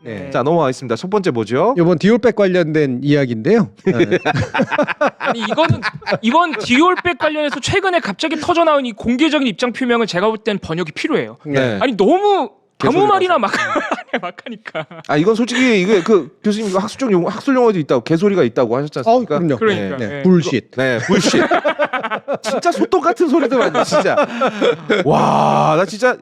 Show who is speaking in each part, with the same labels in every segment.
Speaker 1: 네. 자, 넘어가겠습니다. 첫 번째 뭐죠?
Speaker 2: 이번 디올백 관련된 이야기인데요.
Speaker 3: 아니 이번 디올백 관련해서 최근에 갑자기 터져 나온 이 공개적인 입장 표명을 제가 볼 땐 번역이 필요해요.
Speaker 1: 네.
Speaker 3: 아니 너무 아무
Speaker 1: 개소리
Speaker 3: 말이나 막 하니까.
Speaker 1: 아, 이건 솔직히 이게 그 교수님 이거 학술 용어도 있다고 개소리가 있다고 하셨지 않습니까?
Speaker 2: 그럼요.
Speaker 3: 그러니까.
Speaker 2: 네.
Speaker 3: 네.
Speaker 2: 불쉿.
Speaker 1: 네, 불씨. 진짜 소똥 같은 소리들 많이 진짜. 와, 나 진짜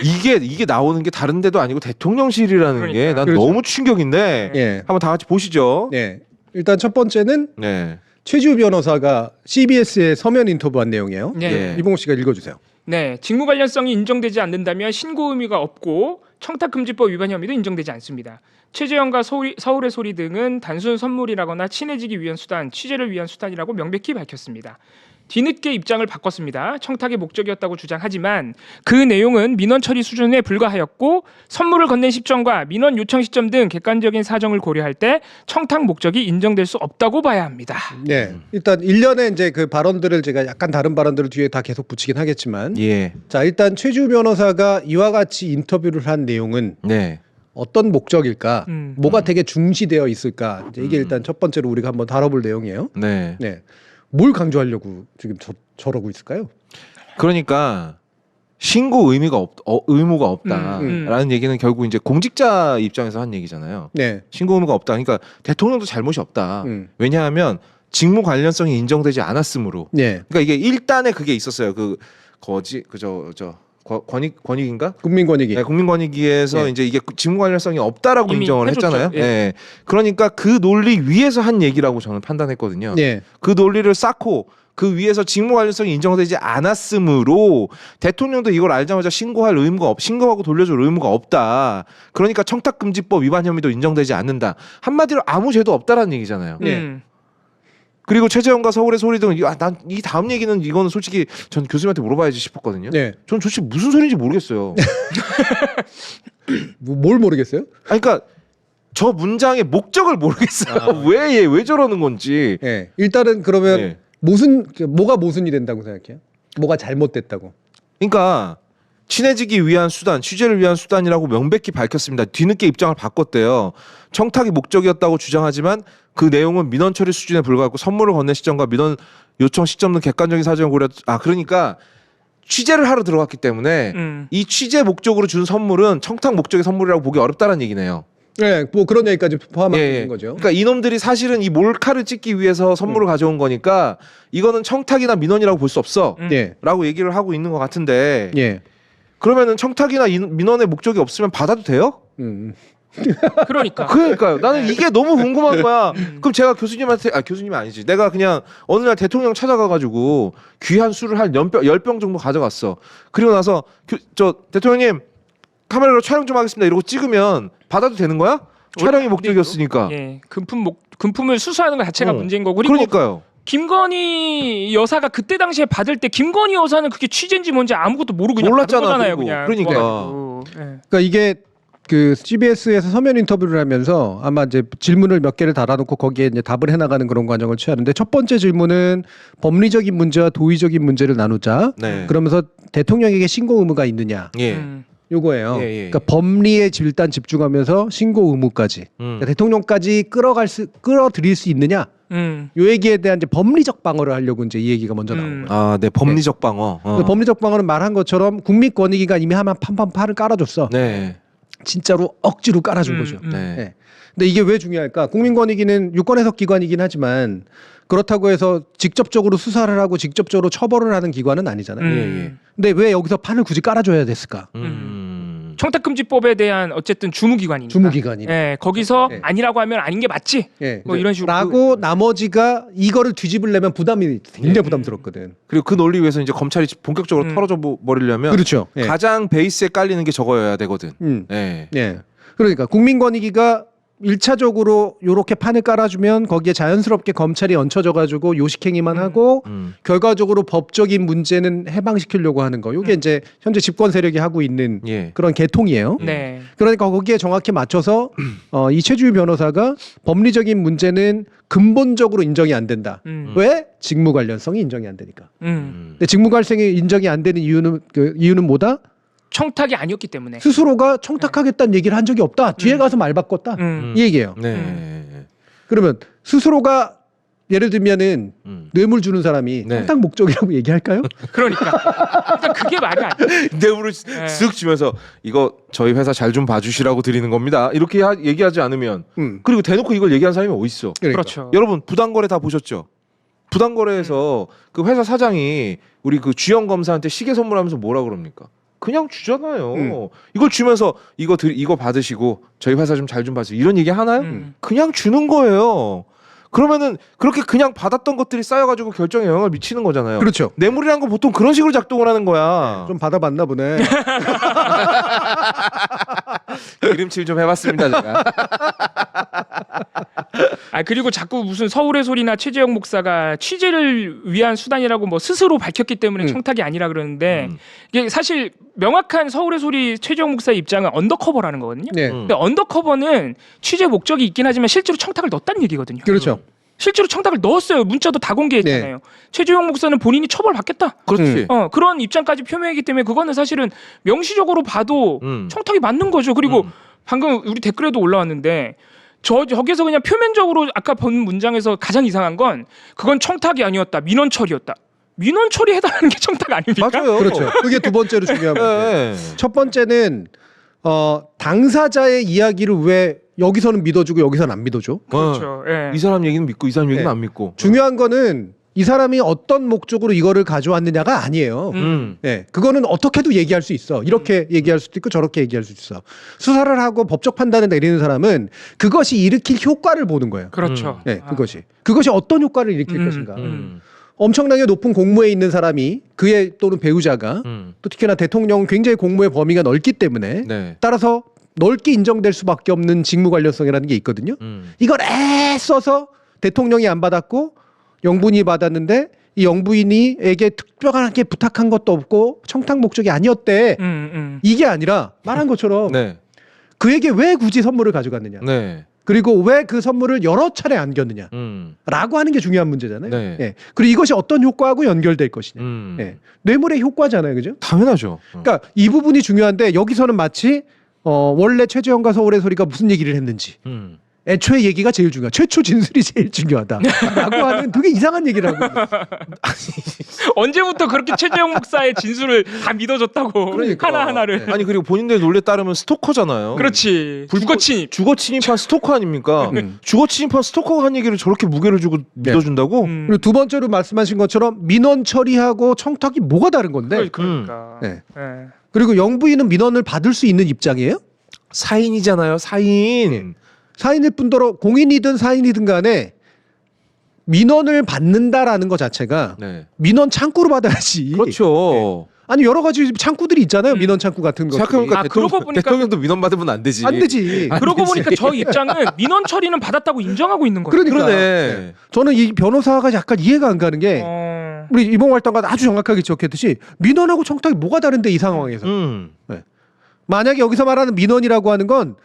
Speaker 1: 이게 나오는 게 다른 데도 아니고 대통령실이라는 게 난
Speaker 2: 그렇죠.
Speaker 1: 너무 충격인데.
Speaker 2: 예.
Speaker 1: 한번 다 같이 보시죠.
Speaker 2: 네. 일단 첫 번째는
Speaker 1: 네.
Speaker 2: 최지우 변호사가 CBS에 서면 인터뷰한 내용이에요.
Speaker 3: 네.
Speaker 1: 예.
Speaker 2: 이봉호 씨가 읽어주세요.
Speaker 3: 네, 직무 관련성이 인정되지 않는다면 신고 의미가 없고 청탁금지법 위반 혐의도 인정되지 않습니다. 최재형과 서울의 소리 등은 단순 선물이라거나 친해지기 위한 수단, 취재를 위한 수단이라고 명백히 밝혔습니다. 뒤늦게 입장을 바꿨습니다. 청탁의 목적이었다고 주장하지만 그 내용은 민원 처리 수준에 불과하였고 선물을 건넨 시점과 민원 요청 시점 등 객관적인 사정을 고려할 때 청탁 목적이 인정될 수 없다고 봐야 합니다.
Speaker 2: 네. 일단 일련의 이제 그 발언들을 제가 약간 다른 발언들을 뒤에 다 계속 붙이긴 하겠지만,
Speaker 1: 예.
Speaker 2: 자 일단 최지우 변호사가 이와 같이 인터뷰를 한 내용은
Speaker 1: 네.
Speaker 2: 어떤 목적일까? 뭐가 되게 중시되어 있을까? 이제 이게
Speaker 1: 음.
Speaker 2: 일단 첫 번째로 우리가 한번 다뤄볼 내용이에요.
Speaker 1: 네.
Speaker 2: 네. 뭘 강조하려고 지금 저러고 있을까요?
Speaker 1: 그러니까 신고 의무가 없다라는 얘기는 결국 이제 공직자 입장에서 한 얘기잖아요.
Speaker 2: 네.
Speaker 1: 신고 의무가 없다. 그러니까 대통령도 잘못이 없다. 왜냐하면 직무 관련성이 인정되지 않았으므로.
Speaker 2: 네.
Speaker 1: 그러니까 이게 일단에 그게 있었어요. 권익인가?
Speaker 2: 국민권익위.
Speaker 1: 네, 국민권익위에서
Speaker 2: 네.
Speaker 1: 이제 이게 직무 관련성이 없다라고
Speaker 3: 이미
Speaker 1: 인정을
Speaker 3: 해줬죠.
Speaker 1: 했잖아요.
Speaker 3: 예.
Speaker 1: 네. 그러니까 그 논리 위에서 한 얘기라고 저는 판단했거든요.
Speaker 2: 네.
Speaker 1: 그 논리를 쌓고 그 위에서 직무 관련성이 인정되지 않았으므로 대통령도 이걸 알자마자 신고하고 돌려줄 의무가 없다. 그러니까 청탁금지법 위반 혐의도 인정되지 않는다. 한마디로 아무 죄도 없다라는 얘기잖아요.
Speaker 2: 네.
Speaker 1: 그리고 최재형과 서울의 소리 등은 난 이 다음 얘기는 이거는 솔직히 전 교수님한테 물어봐야지 싶었거든요.
Speaker 2: 네.
Speaker 1: 전 도대체 무슨 소리인지 모르겠어요.
Speaker 2: 뭘 모르겠어요?
Speaker 1: 아니, 그러니까 저 문장의 목적을 모르겠어요. 왜 저러는 건지.
Speaker 2: 네. 일단은 그러면
Speaker 1: 네.
Speaker 2: 뭐가 모순이 된다고 생각해요? 뭐가 잘못됐다고?
Speaker 1: 그러니까 친해지기 위한 수단, 취재를 위한 수단이라고 명백히 밝혔습니다. 뒤늦게 입장을 바꿨대요. 청탁이 목적이었다고 주장하지만 그 내용은 민원 처리 수준에 불과했고 선물을 건넨 시점과 민원 요청 시점 등 객관적인 사정을 고려. 그러니까 취재를 하러 들어갔기 때문에 이 취재 목적으로 준 선물은 청탁 목적의 선물이라고 보기 어렵다는 얘기네요.
Speaker 2: 네, 뭐 그런 얘기까지 포함하는
Speaker 1: 예.
Speaker 2: 거죠.
Speaker 1: 그러니까 이놈들이 사실은 이 몰카를 찍기 위해서 선물을 가져온 거니까 이거는 청탁이나 민원이라고 볼 수 없어.
Speaker 2: 예.
Speaker 1: 라고 얘기를 하고 있는 것 같은데
Speaker 2: 예.
Speaker 1: 그러면은 청탁이나 민원의 목적이 없으면 받아도 돼요?
Speaker 3: 그러니까.
Speaker 1: 그러니까요. 나는 이게 너무 궁금한 거야. 그럼 제가 교수님이 아니지. 내가 그냥 어느 날 대통령 찾아가가지고 귀한 술을 한 10병 정도 가져갔어. 그리고 나서 대통령님 카메라로 촬영 좀 하겠습니다. 이러고 찍으면 받아도 되는 거야? 촬영이 목적이었으니까.
Speaker 3: 예, 금품을 수수하는 것 자체가 문제인 거고. 그리고
Speaker 1: 그러니까요.
Speaker 3: 김건희 여사가 그때 당시에 받을 때 김건희 여사는 그게 취재인지 뭔지 아무것도 모르고 그냥
Speaker 1: 몰랐잖아,
Speaker 3: 받은 거잖아요,
Speaker 1: 그리고.
Speaker 3: 그냥.
Speaker 1: 그러니까.
Speaker 3: 좋아가지고. 예.
Speaker 2: 그러니까 이게 그 CBS에서 서면 인터뷰를 하면서 아마 이제 질문을 몇 개를 달아놓고 거기에 이제 답을 해나가는 그런 과정을 취하는데 첫 번째 질문은 법리적인 문제와 도의적인 문제를 나누자.
Speaker 1: 네.
Speaker 2: 그러면서 대통령에게 신고 의무가 있느냐.
Speaker 1: 예.
Speaker 2: 요거예요.
Speaker 1: 예.
Speaker 2: 그러니까 법리에 일단 집중하면서 신고 의무까지. 그러니까 대통령까지 끌어들일 수 있느냐. 요 얘기에 대한 이제 법리적 방어를 하려고 이제 이 얘기가 먼저 나온 거예요.
Speaker 1: 네, 법리적 방어.
Speaker 2: 법리적 방어는 말한 것처럼 국민권익위가 이미 하면 판을 깔아줬어.
Speaker 1: 네.
Speaker 2: 진짜로 억지로 깔아준 거죠.
Speaker 1: 네.
Speaker 2: 네. 근데 이게 왜 중요할까? 국민권익위는 유권 해석 기관이긴 하지만 그렇다고 해서 직접적으로 수사를 하고 직접적으로 처벌을 하는 기관은 아니잖아요.
Speaker 1: 예.
Speaker 2: 근데 왜 여기서 판을 굳이 깔아줘야 됐을까?
Speaker 3: 청탁금지법에 대한 어쨌든 주무기관이니까.
Speaker 2: 주무기관이.
Speaker 3: 예, 거기서
Speaker 2: 네.
Speaker 3: 아니라고 하면 아닌 게 맞지.
Speaker 2: 예.
Speaker 3: 뭐 이런 식으로.
Speaker 2: 라고 나머지가 이거를 뒤집으려면 부담이 굉장히 부담스럽거든.
Speaker 1: 그리고 그 논리 위해서 이제 검찰이 본격적으로 털어줘 버리려면
Speaker 2: 그렇죠. 예.
Speaker 1: 가장 베이스에 깔리는 게 저거여야 되거든. 네.
Speaker 2: 예. 그러니까 국민권익위가 1차적으로 요렇게 판을 깔아주면 거기에 자연스럽게 검찰이 얹혀져가지고 요식행위만 하고 결과적으로 법적인 문제는 해방시키려고 하는 거. 요게 이제 현재 집권 세력이 하고 있는
Speaker 1: 예.
Speaker 2: 그런 계통이에요.
Speaker 3: 네.
Speaker 2: 그러니까 거기에 정확히 맞춰서 이 최주희 변호사가 법리적인 문제는 근본적으로 인정이 안 된다. 왜? 직무 관련성이 인정이 안 되니까. 근데 직무 관련성이 인정이 안 되는 이유는 뭐다?
Speaker 3: 청탁이 아니었기 때문에.
Speaker 2: 스스로가 청탁하겠다는 얘기를 한 적이 없다. 뒤에 가서 말 바꿨다. 이 얘기예요.
Speaker 1: 네.
Speaker 2: 그러면 스스로가 예를 들면은 뇌물 주는 사람이
Speaker 1: 네.
Speaker 2: 청탁 목적이라고 얘기할까요?
Speaker 3: 그러니까 그게 말이 안 돼.
Speaker 1: 뇌물을 쓱 주면서 이거 저희 회사 잘 좀 봐주시라고 드리는 겁니다. 이렇게 얘기하지 않으면 그리고 대놓고 이걸 얘기한 사람이 어디 있어?
Speaker 2: 그러니까.
Speaker 3: 그렇죠.
Speaker 1: 여러분 부당거래 다 보셨죠? 부당거래에서 그 회사 사장이 우리 그 주영 검사한테 시계 선물하면서 뭐라 그럽니까? 그냥 주잖아요. 이걸 주면서 이거 받으시고 저희 회사 좀 잘 좀 봐주세요. 이런 얘기 하나요? 그냥 주는 거예요. 그러면은 그렇게 그냥 받았던 것들이 쌓여가지고 결정에 영향을 미치는 거잖아요.
Speaker 2: 그렇죠.
Speaker 1: 뇌물이란 건 보통 그런 식으로 작동을 하는 거야.
Speaker 2: 좀 받아봤나 보네.
Speaker 1: 기름칠 좀 해봤습니다 제가.
Speaker 3: 그리고 자꾸 무슨 서울의 소리나 최재형 목사가 취재를 위한 수단이라고 뭐 스스로 밝혔기 때문에 청탁이 아니라 그러는데 이게 사실 명확한 서울의 소리 최재형 목사의 입장은 언더커버라는 거거든요.
Speaker 2: 네.
Speaker 3: 근데 언더커버는 취재 목적이 있긴 하지만 실제로 청탁을 넣었다는 얘기거든요.
Speaker 2: 그렇죠.
Speaker 3: 실제로 청탁을 넣었어요. 문자도 다 공개했잖아요. 최재형 목사는 본인이 처벌받겠다.
Speaker 1: 그렇지.
Speaker 3: 그런 입장까지 표명했기 때문에 그거는 사실은 명시적으로 봐도 청탁이 맞는 거죠. 그리고 방금 우리 댓글에도 올라왔는데 저기서 그냥 표면적으로 아까 본 문장에서 가장 이상한 건 그건 청탁이 아니었다. 민원 처리였다. 민원 처리해달라는 게 청탁 아닙니까?
Speaker 1: 맞아요.
Speaker 2: 그렇죠. 그게 두 번째로 중요한 문제.
Speaker 1: 네.
Speaker 2: 첫 번째는 당사자의 이야기를 왜 여기서는 믿어주고 여기서는 안 믿어줘?
Speaker 3: 그렇죠. 예.
Speaker 1: 이 사람 얘기는 믿고 이 사람 얘기는
Speaker 2: 네.
Speaker 1: 안 믿고.
Speaker 2: 중요한 거는 이 사람이 어떤 목적으로 이거를 가져왔느냐가 아니에요. 네, 그거는 어떻게도 얘기할 수 있어. 이렇게 얘기할 수도 있고 저렇게 얘기할 수 있어. 수사를 하고 법적 판단을 내리는 사람은 그것이 일으킬 효과를 보는 거예요.
Speaker 3: 그렇죠.
Speaker 2: 네, 그것이 어떤 효과를 일으킬 것인가.
Speaker 1: 음.
Speaker 2: 엄청나게 높은 공무에 있는 사람이 그의 또는 배우자가 또 특히나 대통령은 굉장히 공무의 범위가 넓기 때문에
Speaker 1: 네.
Speaker 2: 따라서 넓게 인정될 수밖에 없는 직무 관련성이라는 게 있거든요. 이걸 애써서 대통령이 안 받았고 영부인이 받았는데 이 영부인이에게 특별하게 부탁한 것도 없고 청탁 목적이 아니었대. 이게 아니라 말한 것처럼
Speaker 1: 네.
Speaker 2: 그에게 왜 굳이 선물을 가져갔느냐.
Speaker 1: 네.
Speaker 2: 그리고 왜 그 선물을 여러 차례 안겼느냐. 라고 하는 게 중요한 문제잖아요.
Speaker 1: 네.
Speaker 2: 예. 그리고 이것이 어떤 효과하고 연결될 것이냐. 예. 뇌물의 효과잖아요. 그죠?
Speaker 1: 당연하죠.
Speaker 2: 그러니까 이 부분이 중요한데 여기서는 마치 원래 최재형과 서울의 소리가 무슨 얘기를 했는지 애초에 얘기가 제일 중요하다. 최초 진술이 제일 중요하다라고 하는 되게 이상한 얘기라고.
Speaker 3: 언제부터 그렇게 최재형 목사의 진술을 다 믿어줬다고
Speaker 2: 그러니까.
Speaker 3: 하나하나를.
Speaker 1: 아니 그리고 본인들 논리에 따르면 스토커잖아요.
Speaker 3: 그렇지. 주거 침입.
Speaker 1: 주거 침입한 스토커 아닙니까? 주거 침입한 스토커가 한 얘기를 저렇게 무게를 주고 믿어준다고?
Speaker 2: 그리고 두 번째로 말씀하신 것처럼 민원 처리하고 청탁이 뭐가 다른 건데.
Speaker 3: 그러니까.
Speaker 2: 네.
Speaker 3: 예.
Speaker 2: 그리고 영부인은 민원을 받을 수 있는 입장이에요?
Speaker 1: 사인이잖아요. 사인.
Speaker 2: 사인일 뿐더러 공인이든 사인이든 간에 민원을 받는다라는 것 자체가
Speaker 1: 네.
Speaker 2: 민원 창구로 받아야지.
Speaker 1: 그렇죠.
Speaker 2: 아니 여러 가지 창구들이 있잖아요. 민원 창구 같은 거.
Speaker 1: 생각해보니까
Speaker 3: 그러고 보니까
Speaker 1: 대통령도 민원 받으면 안 되지.
Speaker 2: 안 되지.
Speaker 3: 그러고 보니까 저 입장은 민원 처리는 받았다고 인정하고 있는 거예요.
Speaker 2: 그러니까.
Speaker 1: 그러네.
Speaker 2: 저는 이 변호사가 약간 이해가 안 가는 게 우리 이봉활동가 아주 정확하게 지적했듯이 민원하고 청탁이 뭐가 다른데 이 상황에서. 만약에 여기서 말하는 민원이라고 하는 건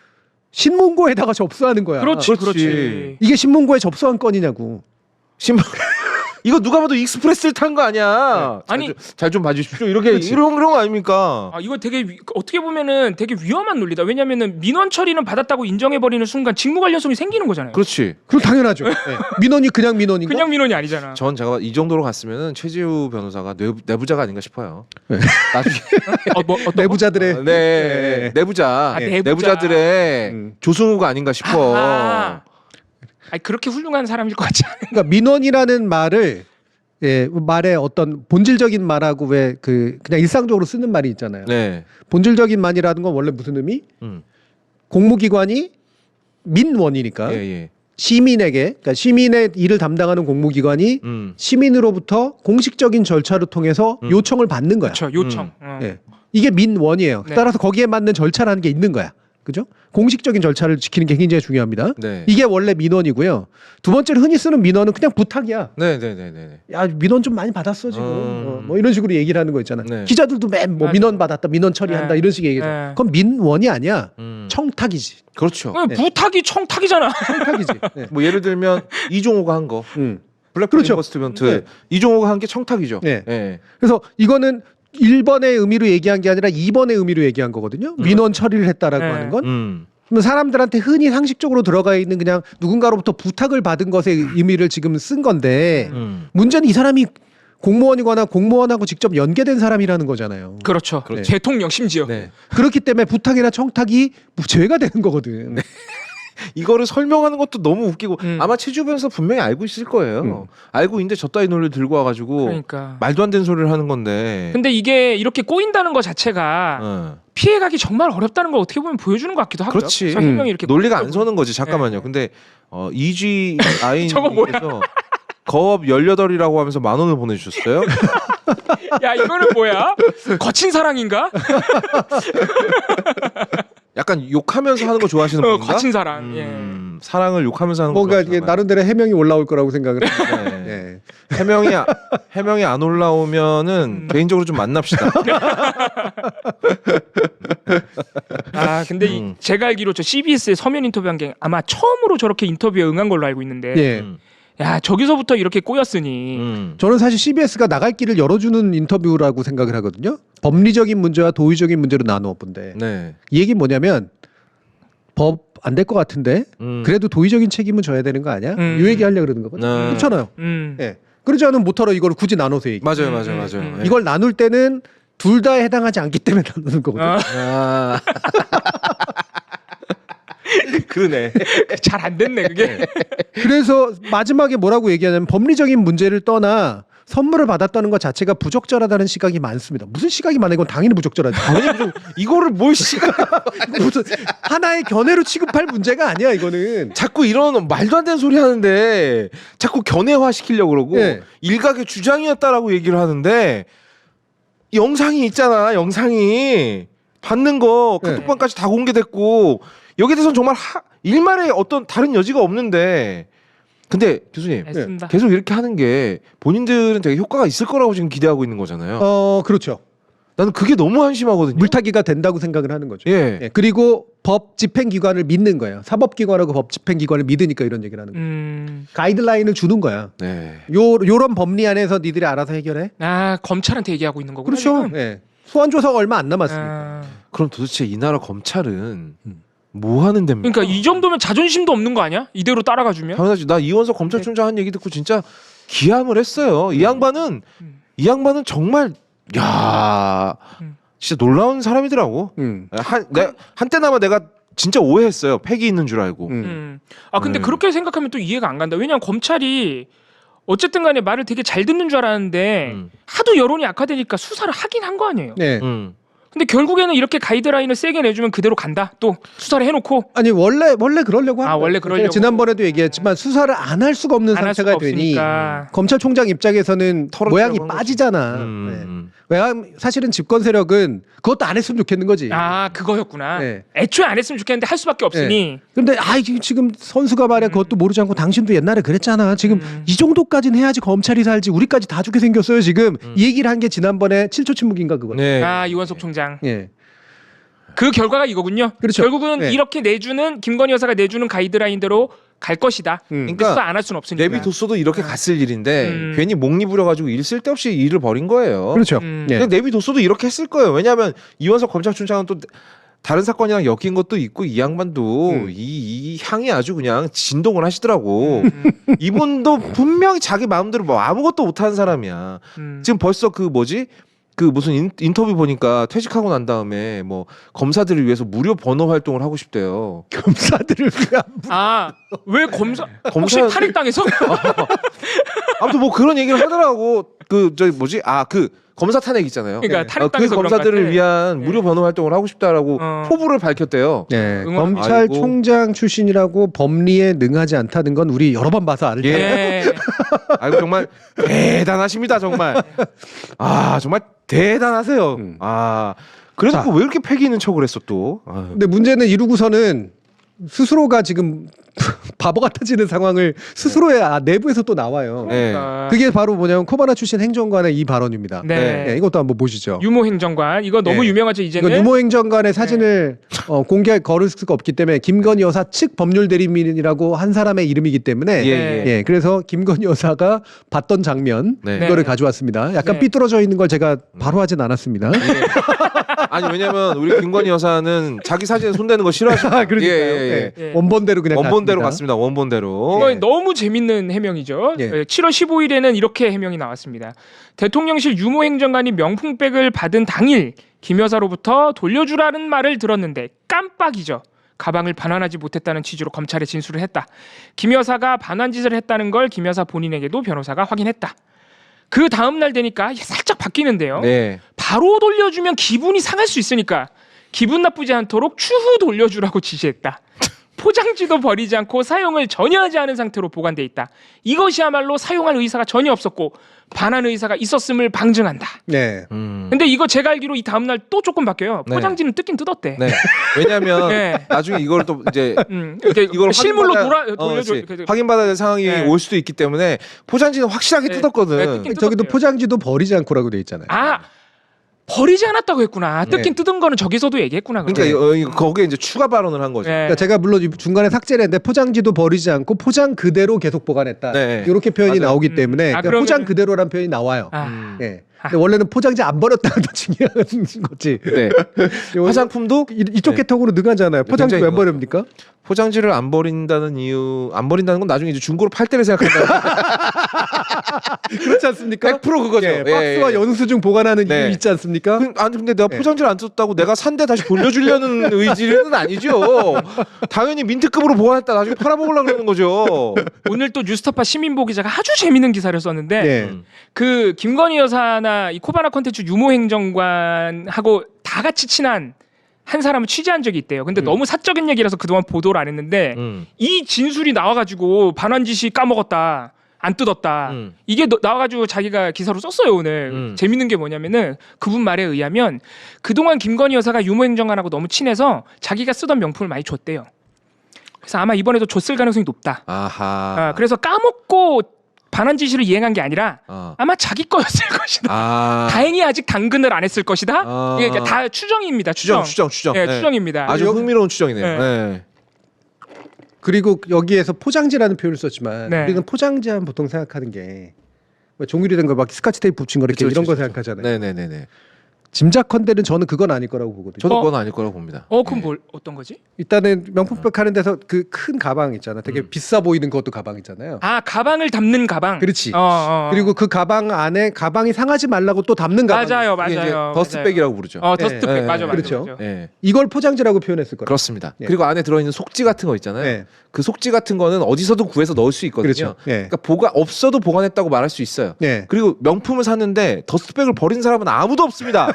Speaker 2: 신문고에다가 접수하는 거야.
Speaker 3: 그렇지, 그렇지.
Speaker 2: 이게 신문고에 접수한 건이냐고.
Speaker 1: 신문 이거 누가 봐도 익스프레스를 탄 거 아니야.
Speaker 3: 네. 아니
Speaker 1: 잘 좀 봐주십시오. 이렇게 이런 거 아닙니까?
Speaker 3: 이거 되게 어떻게 보면은 되게 위험한 논리다. 왜냐면은 민원 처리는 받았다고 인정해 버리는 순간 직무 관련성이 생기는 거잖아요.
Speaker 1: 그렇지.
Speaker 2: 그럼 당연하죠. 네. 민원이 그냥 민원인가?
Speaker 3: 그냥 민원이 아니잖아.
Speaker 1: 전 제가 이 정도로 갔으면은 최지우 변호사가 내부자가 아닌가 싶어요.
Speaker 2: 네.
Speaker 1: 나중에
Speaker 3: 어떤
Speaker 2: 내부자들의
Speaker 1: 네. 내부자.
Speaker 3: 내부자.
Speaker 1: 내부자들의 조승우가 아닌가 싶어.
Speaker 3: 아니 그렇게 훌륭한 사람일 것 같지 않아요.
Speaker 2: 그러니까 민원이라는 말을 말의 어떤 본질적인 말하고 왜 그냥 일상적으로 쓰는 말이 있잖아요.
Speaker 1: 네.
Speaker 2: 본질적인 말이라는 건 원래 무슨 의미? 공무기관이 민원이니까
Speaker 1: 예.
Speaker 2: 시민에게 그러니까 시민의 일을 담당하는 공무기관이 시민으로부터 공식적인 절차를 통해서 요청을 받는 거야.
Speaker 3: 그렇죠. 요청.
Speaker 2: 예. 이게 민원이에요.
Speaker 3: 네.
Speaker 2: 따라서 거기에 맞는 절차라는 게 있는 거야. 그죠? 공식적인 절차를 지키는 게 굉장히 중요합니다.
Speaker 1: 네.
Speaker 2: 이게 원래 민원이고요. 두 번째로 흔히 쓰는 민원은 그냥 부탁이야.
Speaker 1: 네.
Speaker 2: 야 민원 좀 많이 받았어 지금. 뭐 이런 식으로 얘기를 하는 거 있잖아.
Speaker 1: 네.
Speaker 2: 기자들도 맨 뭐 민원 받았다, 민원 처리한다 이런 식의 얘기죠.
Speaker 3: 네.
Speaker 2: 그건 민원이 아니야. 청탁이지.
Speaker 1: 그렇죠.
Speaker 3: 부탁이 청탁이잖아.
Speaker 2: 청탁이지. 네.
Speaker 1: 뭐 예를 들면 이종호가 한 거. 블랙
Speaker 2: 그렇죠.
Speaker 1: 인버스트먼트
Speaker 2: 네.
Speaker 1: 이종호가 한 게 청탁이죠.
Speaker 2: 네.
Speaker 1: 네.
Speaker 2: 그래서 이거는 1번의 의미로 얘기한 게 아니라 2번의 의미로 얘기한 거거든요. 민원 처리를 했다라고
Speaker 3: 네.
Speaker 2: 하는 건. 그러면 사람들한테 흔히 상식적으로 들어가 있는 그냥 누군가로부터 부탁을 받은 것의 의미를 지금 쓴 건데 문제는 이 사람이 공무원이거나 공무원하고 직접 연계된 사람이라는 거잖아요.
Speaker 3: 그렇죠.
Speaker 2: 네.
Speaker 3: 대통령 심지어.
Speaker 1: 네.
Speaker 2: 그렇기 때문에 부탁이나 청탁이 죄가 되는 거거든.
Speaker 1: 이거를 설명하는 것도 너무 웃기고 아마 최주 변호사 분명히 알고 있을 거예요.
Speaker 2: 음.
Speaker 1: 알고 있는데 저 따위 논리를 들고 와가지고
Speaker 3: 그러니까.
Speaker 1: 말도 안 되는 소리를 하는 건데.
Speaker 3: 근데 이게 이렇게 꼬인다는 것 자체가
Speaker 1: 어.
Speaker 3: 피해가기 정말 어렵다는 걸 어떻게 보면 보여주는 것 같기도 하고요.
Speaker 1: 그렇지.
Speaker 3: 설명이 이렇게
Speaker 1: 논리가 안
Speaker 3: 꼬이고.
Speaker 1: 서는 거지. 잠깐만요.
Speaker 3: 네.
Speaker 1: 근데 이G
Speaker 3: 저거 뭐야?
Speaker 1: 아이님께서 거업 18이라고 하면서 10,000원을 보내주셨어요.
Speaker 3: 야 이거는 뭐야? 거친 사랑인가?
Speaker 1: 약간 욕하면서 하는 거 좋아하시는 분인가?
Speaker 3: 거친 사랑. 예.
Speaker 1: 사랑을 욕하면서 하는 거
Speaker 2: 뭔가 이게
Speaker 1: 좋아하시나 봐요.
Speaker 2: 나름대로 해명이 올라올 거라고 생각을 했는데.
Speaker 1: 네.
Speaker 2: 네.
Speaker 1: 해명이 안 올라오면은 개인적으로 좀 만납시다.
Speaker 3: 아 근데 제가 알기로 저 CBS의 서면 인터뷰한 게 아마 처음으로 저렇게 인터뷰에 응한 걸로 알고 있는데
Speaker 2: 예.
Speaker 3: 야 저기서부터 이렇게 꼬였으니
Speaker 2: 저는 사실 CBS가 나갈 길을 열어주는 인터뷰라고 생각을 하거든요. 법리적인 문제와 도의적인 문제로 나누어 본데
Speaker 1: 네.
Speaker 2: 이 얘기는 뭐냐면 법 안 될 것 같은데 그래도 도의적인 책임은 져야 되는 거 아니야? 이 얘기 하려고 그러는 거거든요. 그렇잖아요. 예. 그러지 않으면 못하러 이걸 굳이 나눠서 얘기.
Speaker 1: 맞아요. 네.
Speaker 2: 이걸 나눌 때는 둘 다에 해당하지 않기 때문에 나누는 거거든요.
Speaker 1: 아. 그러네.
Speaker 3: 잘 안 됐네 그게.
Speaker 2: 그래서 마지막에 뭐라고 얘기하냐면 법리적인 문제를 떠나 선물을 받았다는 것 자체가 부적절하다는 시각이 많습니다. 무슨 시각이 많아? 이건 당연히 부적절하지.
Speaker 1: 이거를 뭘
Speaker 2: 무슨 하나의 견해로 취급할 문제가 아니야 이거는.
Speaker 1: 자꾸 이런 말도 안 되는 소리 하는데 자꾸 견해화 시키려고 그러고
Speaker 2: 네.
Speaker 1: 일각의 주장이었다라고 얘기를 하는데 영상이 있잖아. 영상이 받는 거
Speaker 2: 네.
Speaker 1: 카톡방까지 다 공개됐고 여기에 대해서는 정말 일말의 어떤 다른 여지가 없는데 근데 교수님
Speaker 3: 애쓴다.
Speaker 1: 계속 이렇게 하는 게 본인들은 되게 효과가 있을 거라고 지금 기대하고 있는 거잖아요.
Speaker 2: 그렇죠.
Speaker 1: 나는 그게 너무 한심하거든요.
Speaker 2: 물타기가 된다고 생각을 하는 거죠.
Speaker 1: 예.
Speaker 2: 예, 그리고 법 집행기관을 믿는 거예요. 사법기관하고 법 집행기관을 믿으니까 이런 얘기를 하는 거예요. 가이드라인을 주는 거야.
Speaker 1: 네.
Speaker 2: 요런 법리 안에서 니들이 알아서 해결해.
Speaker 3: 아 검찰한테 얘기하고 있는 거구나.
Speaker 2: 그렇죠.
Speaker 3: 지금.
Speaker 2: 예. 소환조사가 얼마 안 남았으니까.
Speaker 3: 아,
Speaker 1: 그럼 도대체 이 나라 검찰은 뭐 하는 데입니까?
Speaker 3: 그러니까 이 정도면 자존심도 없는 거 아니야? 이대로 따라가주면
Speaker 1: 당연하지. 나 이원석 검찰총장 한 얘기 듣고 진짜 기함을 했어요. 이 양반은 정말 야 진짜 놀라운 사람이더라고. 한때나마 내가 진짜 오해했어요. 패기 있는 줄 알고.
Speaker 3: 아 근데 그렇게 생각하면 또 이해가 안 간다. 왜냐면 검찰이 어쨌든 간에 말을 되게 잘 듣는 줄 알았는데 하도 여론이 악화되니까 수사를 하긴 한 거 아니에요.
Speaker 2: 네.
Speaker 3: 근데 결국에는 이렇게 가이드라인을 세게 내주면 그대로 간다. 또 수사를 해놓고
Speaker 2: 아니 원래 그러려고 하는
Speaker 3: 아, 원래
Speaker 2: 거예요.
Speaker 3: 그러려고.
Speaker 2: 제가 지난번에도 얘기했지만 수사를 안 할 수가 없는
Speaker 3: 안 할
Speaker 2: 상태가
Speaker 3: 수가
Speaker 2: 되니
Speaker 3: 없으니까.
Speaker 2: 검찰총장 입장에서는
Speaker 1: 털어주려고
Speaker 2: 모양이
Speaker 1: 한 거지.
Speaker 2: 빠지잖아. 네. 왜냐하면 사실은 집권 세력은 그것도 안 했으면 좋겠는 거지.
Speaker 3: 아 그거였구나.
Speaker 2: 네.
Speaker 3: 애초에 안 했으면 좋겠는데 할 수밖에 없으니.
Speaker 2: 근데 지금 선수가 말이야 그것도 모르지 않고 당신도 옛날에 그랬잖아. 지금 이 정도까지는 해야지 검찰이 살지. 우리까지 다 죽게 생겼어요 지금. 이 얘기를 한 게 지난번에 7초 침묵인가 그거.
Speaker 1: 네.
Speaker 3: 아 이원석 총장.
Speaker 2: 예.
Speaker 3: 그 결과가 이거군요.
Speaker 2: 그렇죠.
Speaker 3: 결국은
Speaker 2: 네.
Speaker 3: 이렇게 내주는 김건희 여사가 내주는 가이드라인대로 갈 것이다. 근데
Speaker 1: 그러니까
Speaker 3: 수사 안 할 수는 없으니까.
Speaker 1: 내비뒀어도 이렇게 갔을 일인데 괜히 목 리부려가지고 일 쓸데없이 일을 벌인 거예요.
Speaker 2: 그렇죠. 예.
Speaker 1: 그냥 내비뒀어도 이렇게 했을 거예요. 왜냐하면 이원석 검찰총장은 또 다른 사건이랑 엮인 것도 있고 이 양반도 이 향이 아주 그냥 진동을 하시더라고. 이분도 분명히 자기 마음대로 뭐 아무것도 못하는 사람이야. 지금 벌써 그 무슨 인터뷰 보니까 퇴직하고 난 다음에 뭐 검사들을 위해서 무료 번호 활동을 하고 싶대요.
Speaker 2: 검사들을 위한
Speaker 3: 아왜 검사 혹시
Speaker 1: 검사-
Speaker 3: 탈익당해서?
Speaker 1: 아무튼 뭐 그런 얘기를 하더라고. 그 검사 탄핵 있잖아요.
Speaker 3: 그러니까
Speaker 1: 그
Speaker 3: 탈익당해서 그런 것
Speaker 1: 검사들을
Speaker 3: 같아.
Speaker 1: 위한 무료 번호 활동을 하고 싶다라고 포부를 밝혔대요.
Speaker 2: 네,
Speaker 3: 응원-
Speaker 2: 검찰총장 출신이라고 법리에 능하지 않다는 건 우리 여러 번 봐서 알죠.
Speaker 3: 예.
Speaker 1: 아이고 정말 대단하십니다 정말. 아 정말 대단하세요. 아 그래서
Speaker 2: 자.
Speaker 1: 왜 이렇게 패기 있는 척을 했어 또. 아유.
Speaker 2: 근데 문제는 이루고서는 스스로가 지금 바보 같아지는 상황을 스스로의 내부에서 또 나와요.
Speaker 1: 네.
Speaker 2: 그게 바로 뭐냐면 코바나 출신 행정관의 이 발언입니다.
Speaker 3: 네.
Speaker 2: 이것도 한번 보시죠.
Speaker 3: 유모 행정관 이거 너무
Speaker 1: 네.
Speaker 3: 유명하죠
Speaker 2: 이거
Speaker 3: 이제는.
Speaker 2: 유모 행정관의 사진을 공개 거를 수가 없기 때문에 김건희 여사 측 법률 대리인이라고 한 사람의 이름이기 때문에
Speaker 1: 예.
Speaker 2: 그래서 김건희 여사가 봤던 장면
Speaker 1: 네.
Speaker 2: 이거를
Speaker 3: 네.
Speaker 2: 가져왔습니다. 약간
Speaker 3: 네.
Speaker 2: 삐뚤어져 있는 걸 제가 바로 하진 않았습니다.
Speaker 1: 아니 왜냐면 우리 김건희 여사는 자기 사진에 손대는 거 싫어하시니까.
Speaker 2: 그러니까요.
Speaker 1: 예.
Speaker 3: 예.
Speaker 2: 원본대로 그냥
Speaker 1: 원본대로
Speaker 2: 갔습니다.
Speaker 1: 갔습니다. 원본대로.
Speaker 3: 이거 너무 재밌는 해명이죠.
Speaker 2: 예.
Speaker 3: 7월 15일에는 이렇게 해명이 나왔습니다. 대통령실 유모행정관이 명품백을 받은 당일 김 여사로부터 돌려주라는 말을 들었는데 깜빡이죠. 가방을 반환하지 못했다는 취지로 검찰에 진술을 했다. 김 여사가 반환짓을 했다는 걸 김 여사 본인에게도 변호사가 확인했다. 그 다음 날 되니까 이게 살짝 바뀌는데요.
Speaker 1: 네.
Speaker 3: 바로 돌려주면 기분이 상할 수 있으니까 기분 나쁘지 않도록 추후 돌려주라고 지시했다. 포장지도 버리지 않고 사용을 전혀 하지 않은 상태로 보관돼 있다. 이것이야말로 사용할 의사가 전혀 없었고 반환 의사가 있었음을 방증한다.
Speaker 2: 네.
Speaker 3: 근데 이거 제가 알기로 이 다음 날 또 조금 바뀌어요.
Speaker 1: 네.
Speaker 3: 포장지는 뜯긴 뜯었대.
Speaker 1: 네. 왜냐면
Speaker 3: 네.
Speaker 1: 나중에 이걸 또 이제
Speaker 3: 이렇게
Speaker 1: 이걸
Speaker 3: 실물로
Speaker 1: 확인받아야-
Speaker 3: 돌려줘.
Speaker 1: 확인받아야 될 상황이
Speaker 3: 네.
Speaker 1: 올 수도 있기 때문에 포장지는 확실하게
Speaker 3: 네.
Speaker 1: 뜯었거든.
Speaker 3: 네, 뜯긴
Speaker 2: 저기도
Speaker 3: 뜯었대요.
Speaker 2: 포장지도 버리지 않고라고 돼 있잖아요.
Speaker 3: 아 버리지 않았다고 했구나. 뜯긴
Speaker 2: 네.
Speaker 3: 뜯은 거는 저기서도 얘기했구나.
Speaker 1: 그러니까 이거 거기에 이제 추가 발언을 한 거죠.
Speaker 3: 네.
Speaker 2: 그러니까 제가 물론 중간에 삭제를 했는데 포장지도 버리지 않고 포장 그대로 계속 보관했다.
Speaker 1: 네.
Speaker 2: 이렇게 표현이
Speaker 1: 맞아요.
Speaker 2: 나오기 때문에
Speaker 3: 아,
Speaker 2: 그러니까 포장
Speaker 3: 그러면은-
Speaker 2: 그대로란 표현이 나와요.
Speaker 3: 아,
Speaker 2: 예. 근데 원래는 포장지 안 버렸다는 더 중요한 거지.
Speaker 1: 네. 화장품도
Speaker 2: 이쪽
Speaker 1: 네.
Speaker 2: 캐터고로 능하잖아요. 포장지
Speaker 1: 굉장히
Speaker 2: 왜 버립니까?
Speaker 1: 포장지를 안 버린다는 이유, 안 버린다는 건 나중에 이제 중고로 팔 때를 생각한다.
Speaker 2: 그렇지 않습니까?
Speaker 1: 100% 그거죠.
Speaker 2: 예, 박스와 영수증 보관하는
Speaker 1: 네.
Speaker 2: 이유 있지 않습니까?
Speaker 1: 아니 근데 내가
Speaker 2: 네.
Speaker 1: 포장지를 안 썼다고 내가 산데 다시 돌려주려는 의지는 아니죠. 당연히 민트급으로 보관했다 나중에 팔아먹으려고 그러는 거죠.
Speaker 3: 오늘 또 뉴스타파 시민보 기자가 아주 재밌는 기사를 썼는데
Speaker 2: 네.
Speaker 3: 그 김건희 여사나 이 코바나 콘텐츠 유모행정관하고 다 같이 친한 한 사람을 취재한 적이 있대요. 근데 너무 사적인 얘기라서 그동안 보도를 안 했는데 이 진술이 나와가지고 반환짓이 까먹었다. 안 뜯었다. 이게 나와가지고 자기가 기사로 썼어요 오늘. 재밌는 게 뭐냐면은 그분 말에 의하면 그동안 김건희 여사가 유모행정관하고 너무 친해서 자기가 쓰던 명품을 많이 줬대요. 그래서 아마 이번에도 줬을 가능성이 높다.
Speaker 1: 아하.
Speaker 3: 그래서 까먹고 반환짓을 이행한 게 아니라 아마 자기 거였을 것이다. 다행히 아직 당근을 안 했을 것이다. 이게 그러니까 다 추정입니다. 추정.
Speaker 1: 추정.
Speaker 3: 네, 추정입니다.
Speaker 1: 아주 흥미로운 추정이네요.
Speaker 3: 네.
Speaker 1: 네.
Speaker 2: 그리고 여기에서 포장지라는 표현을 썼지만
Speaker 3: 네.
Speaker 2: 우리는 포장지 하면 보통 생각하는 게 종이로 된 거 막 스카치 테이프 붙인 거 이렇게
Speaker 1: 그쵸,
Speaker 2: 이런 거
Speaker 1: 그쵸.
Speaker 2: 생각하잖아요.
Speaker 1: 네네네네.
Speaker 2: 짐작컨대는 저는 그건 아닐 거라고 보거든요.
Speaker 1: 저도 그건 아닐 거라고 봅니다.
Speaker 3: 그럼 뭘 어떤 거지?
Speaker 2: 일단은 명품백 하는 데서 그 큰 가방 있잖아. 되게 비싸 보이는 것도 가방 있잖아요.
Speaker 3: 아 가방을 담는 가방.
Speaker 2: 그렇지.
Speaker 3: 어.
Speaker 2: 그리고 그 가방 안에 가방이 상하지 말라고 또 담는 가방.
Speaker 3: 맞아요,
Speaker 1: 이게 이제
Speaker 3: 맞아요.
Speaker 1: 더스트백이라고 부르죠.
Speaker 3: 더스트백
Speaker 1: 네,
Speaker 3: 맞아, 맞아.
Speaker 2: 그렇죠.
Speaker 3: 맞아.
Speaker 1: 네.
Speaker 2: 이걸 포장지라고 표현했을 거예요.
Speaker 1: 그렇습니다.
Speaker 2: 네.
Speaker 1: 그리고 안에 들어있는 속지 같은 거 있잖아요.
Speaker 2: 네.
Speaker 1: 그 속지 같은 거는 어디서도 구해서 넣을 수 있거든요.
Speaker 2: 그렇죠. 네.
Speaker 1: 그러니까 없어도 보관했다고 말할 수 있어요.
Speaker 2: 네.
Speaker 1: 그리고 명품을 샀는데 더스트백을 버린 사람은 아무도 없습니다.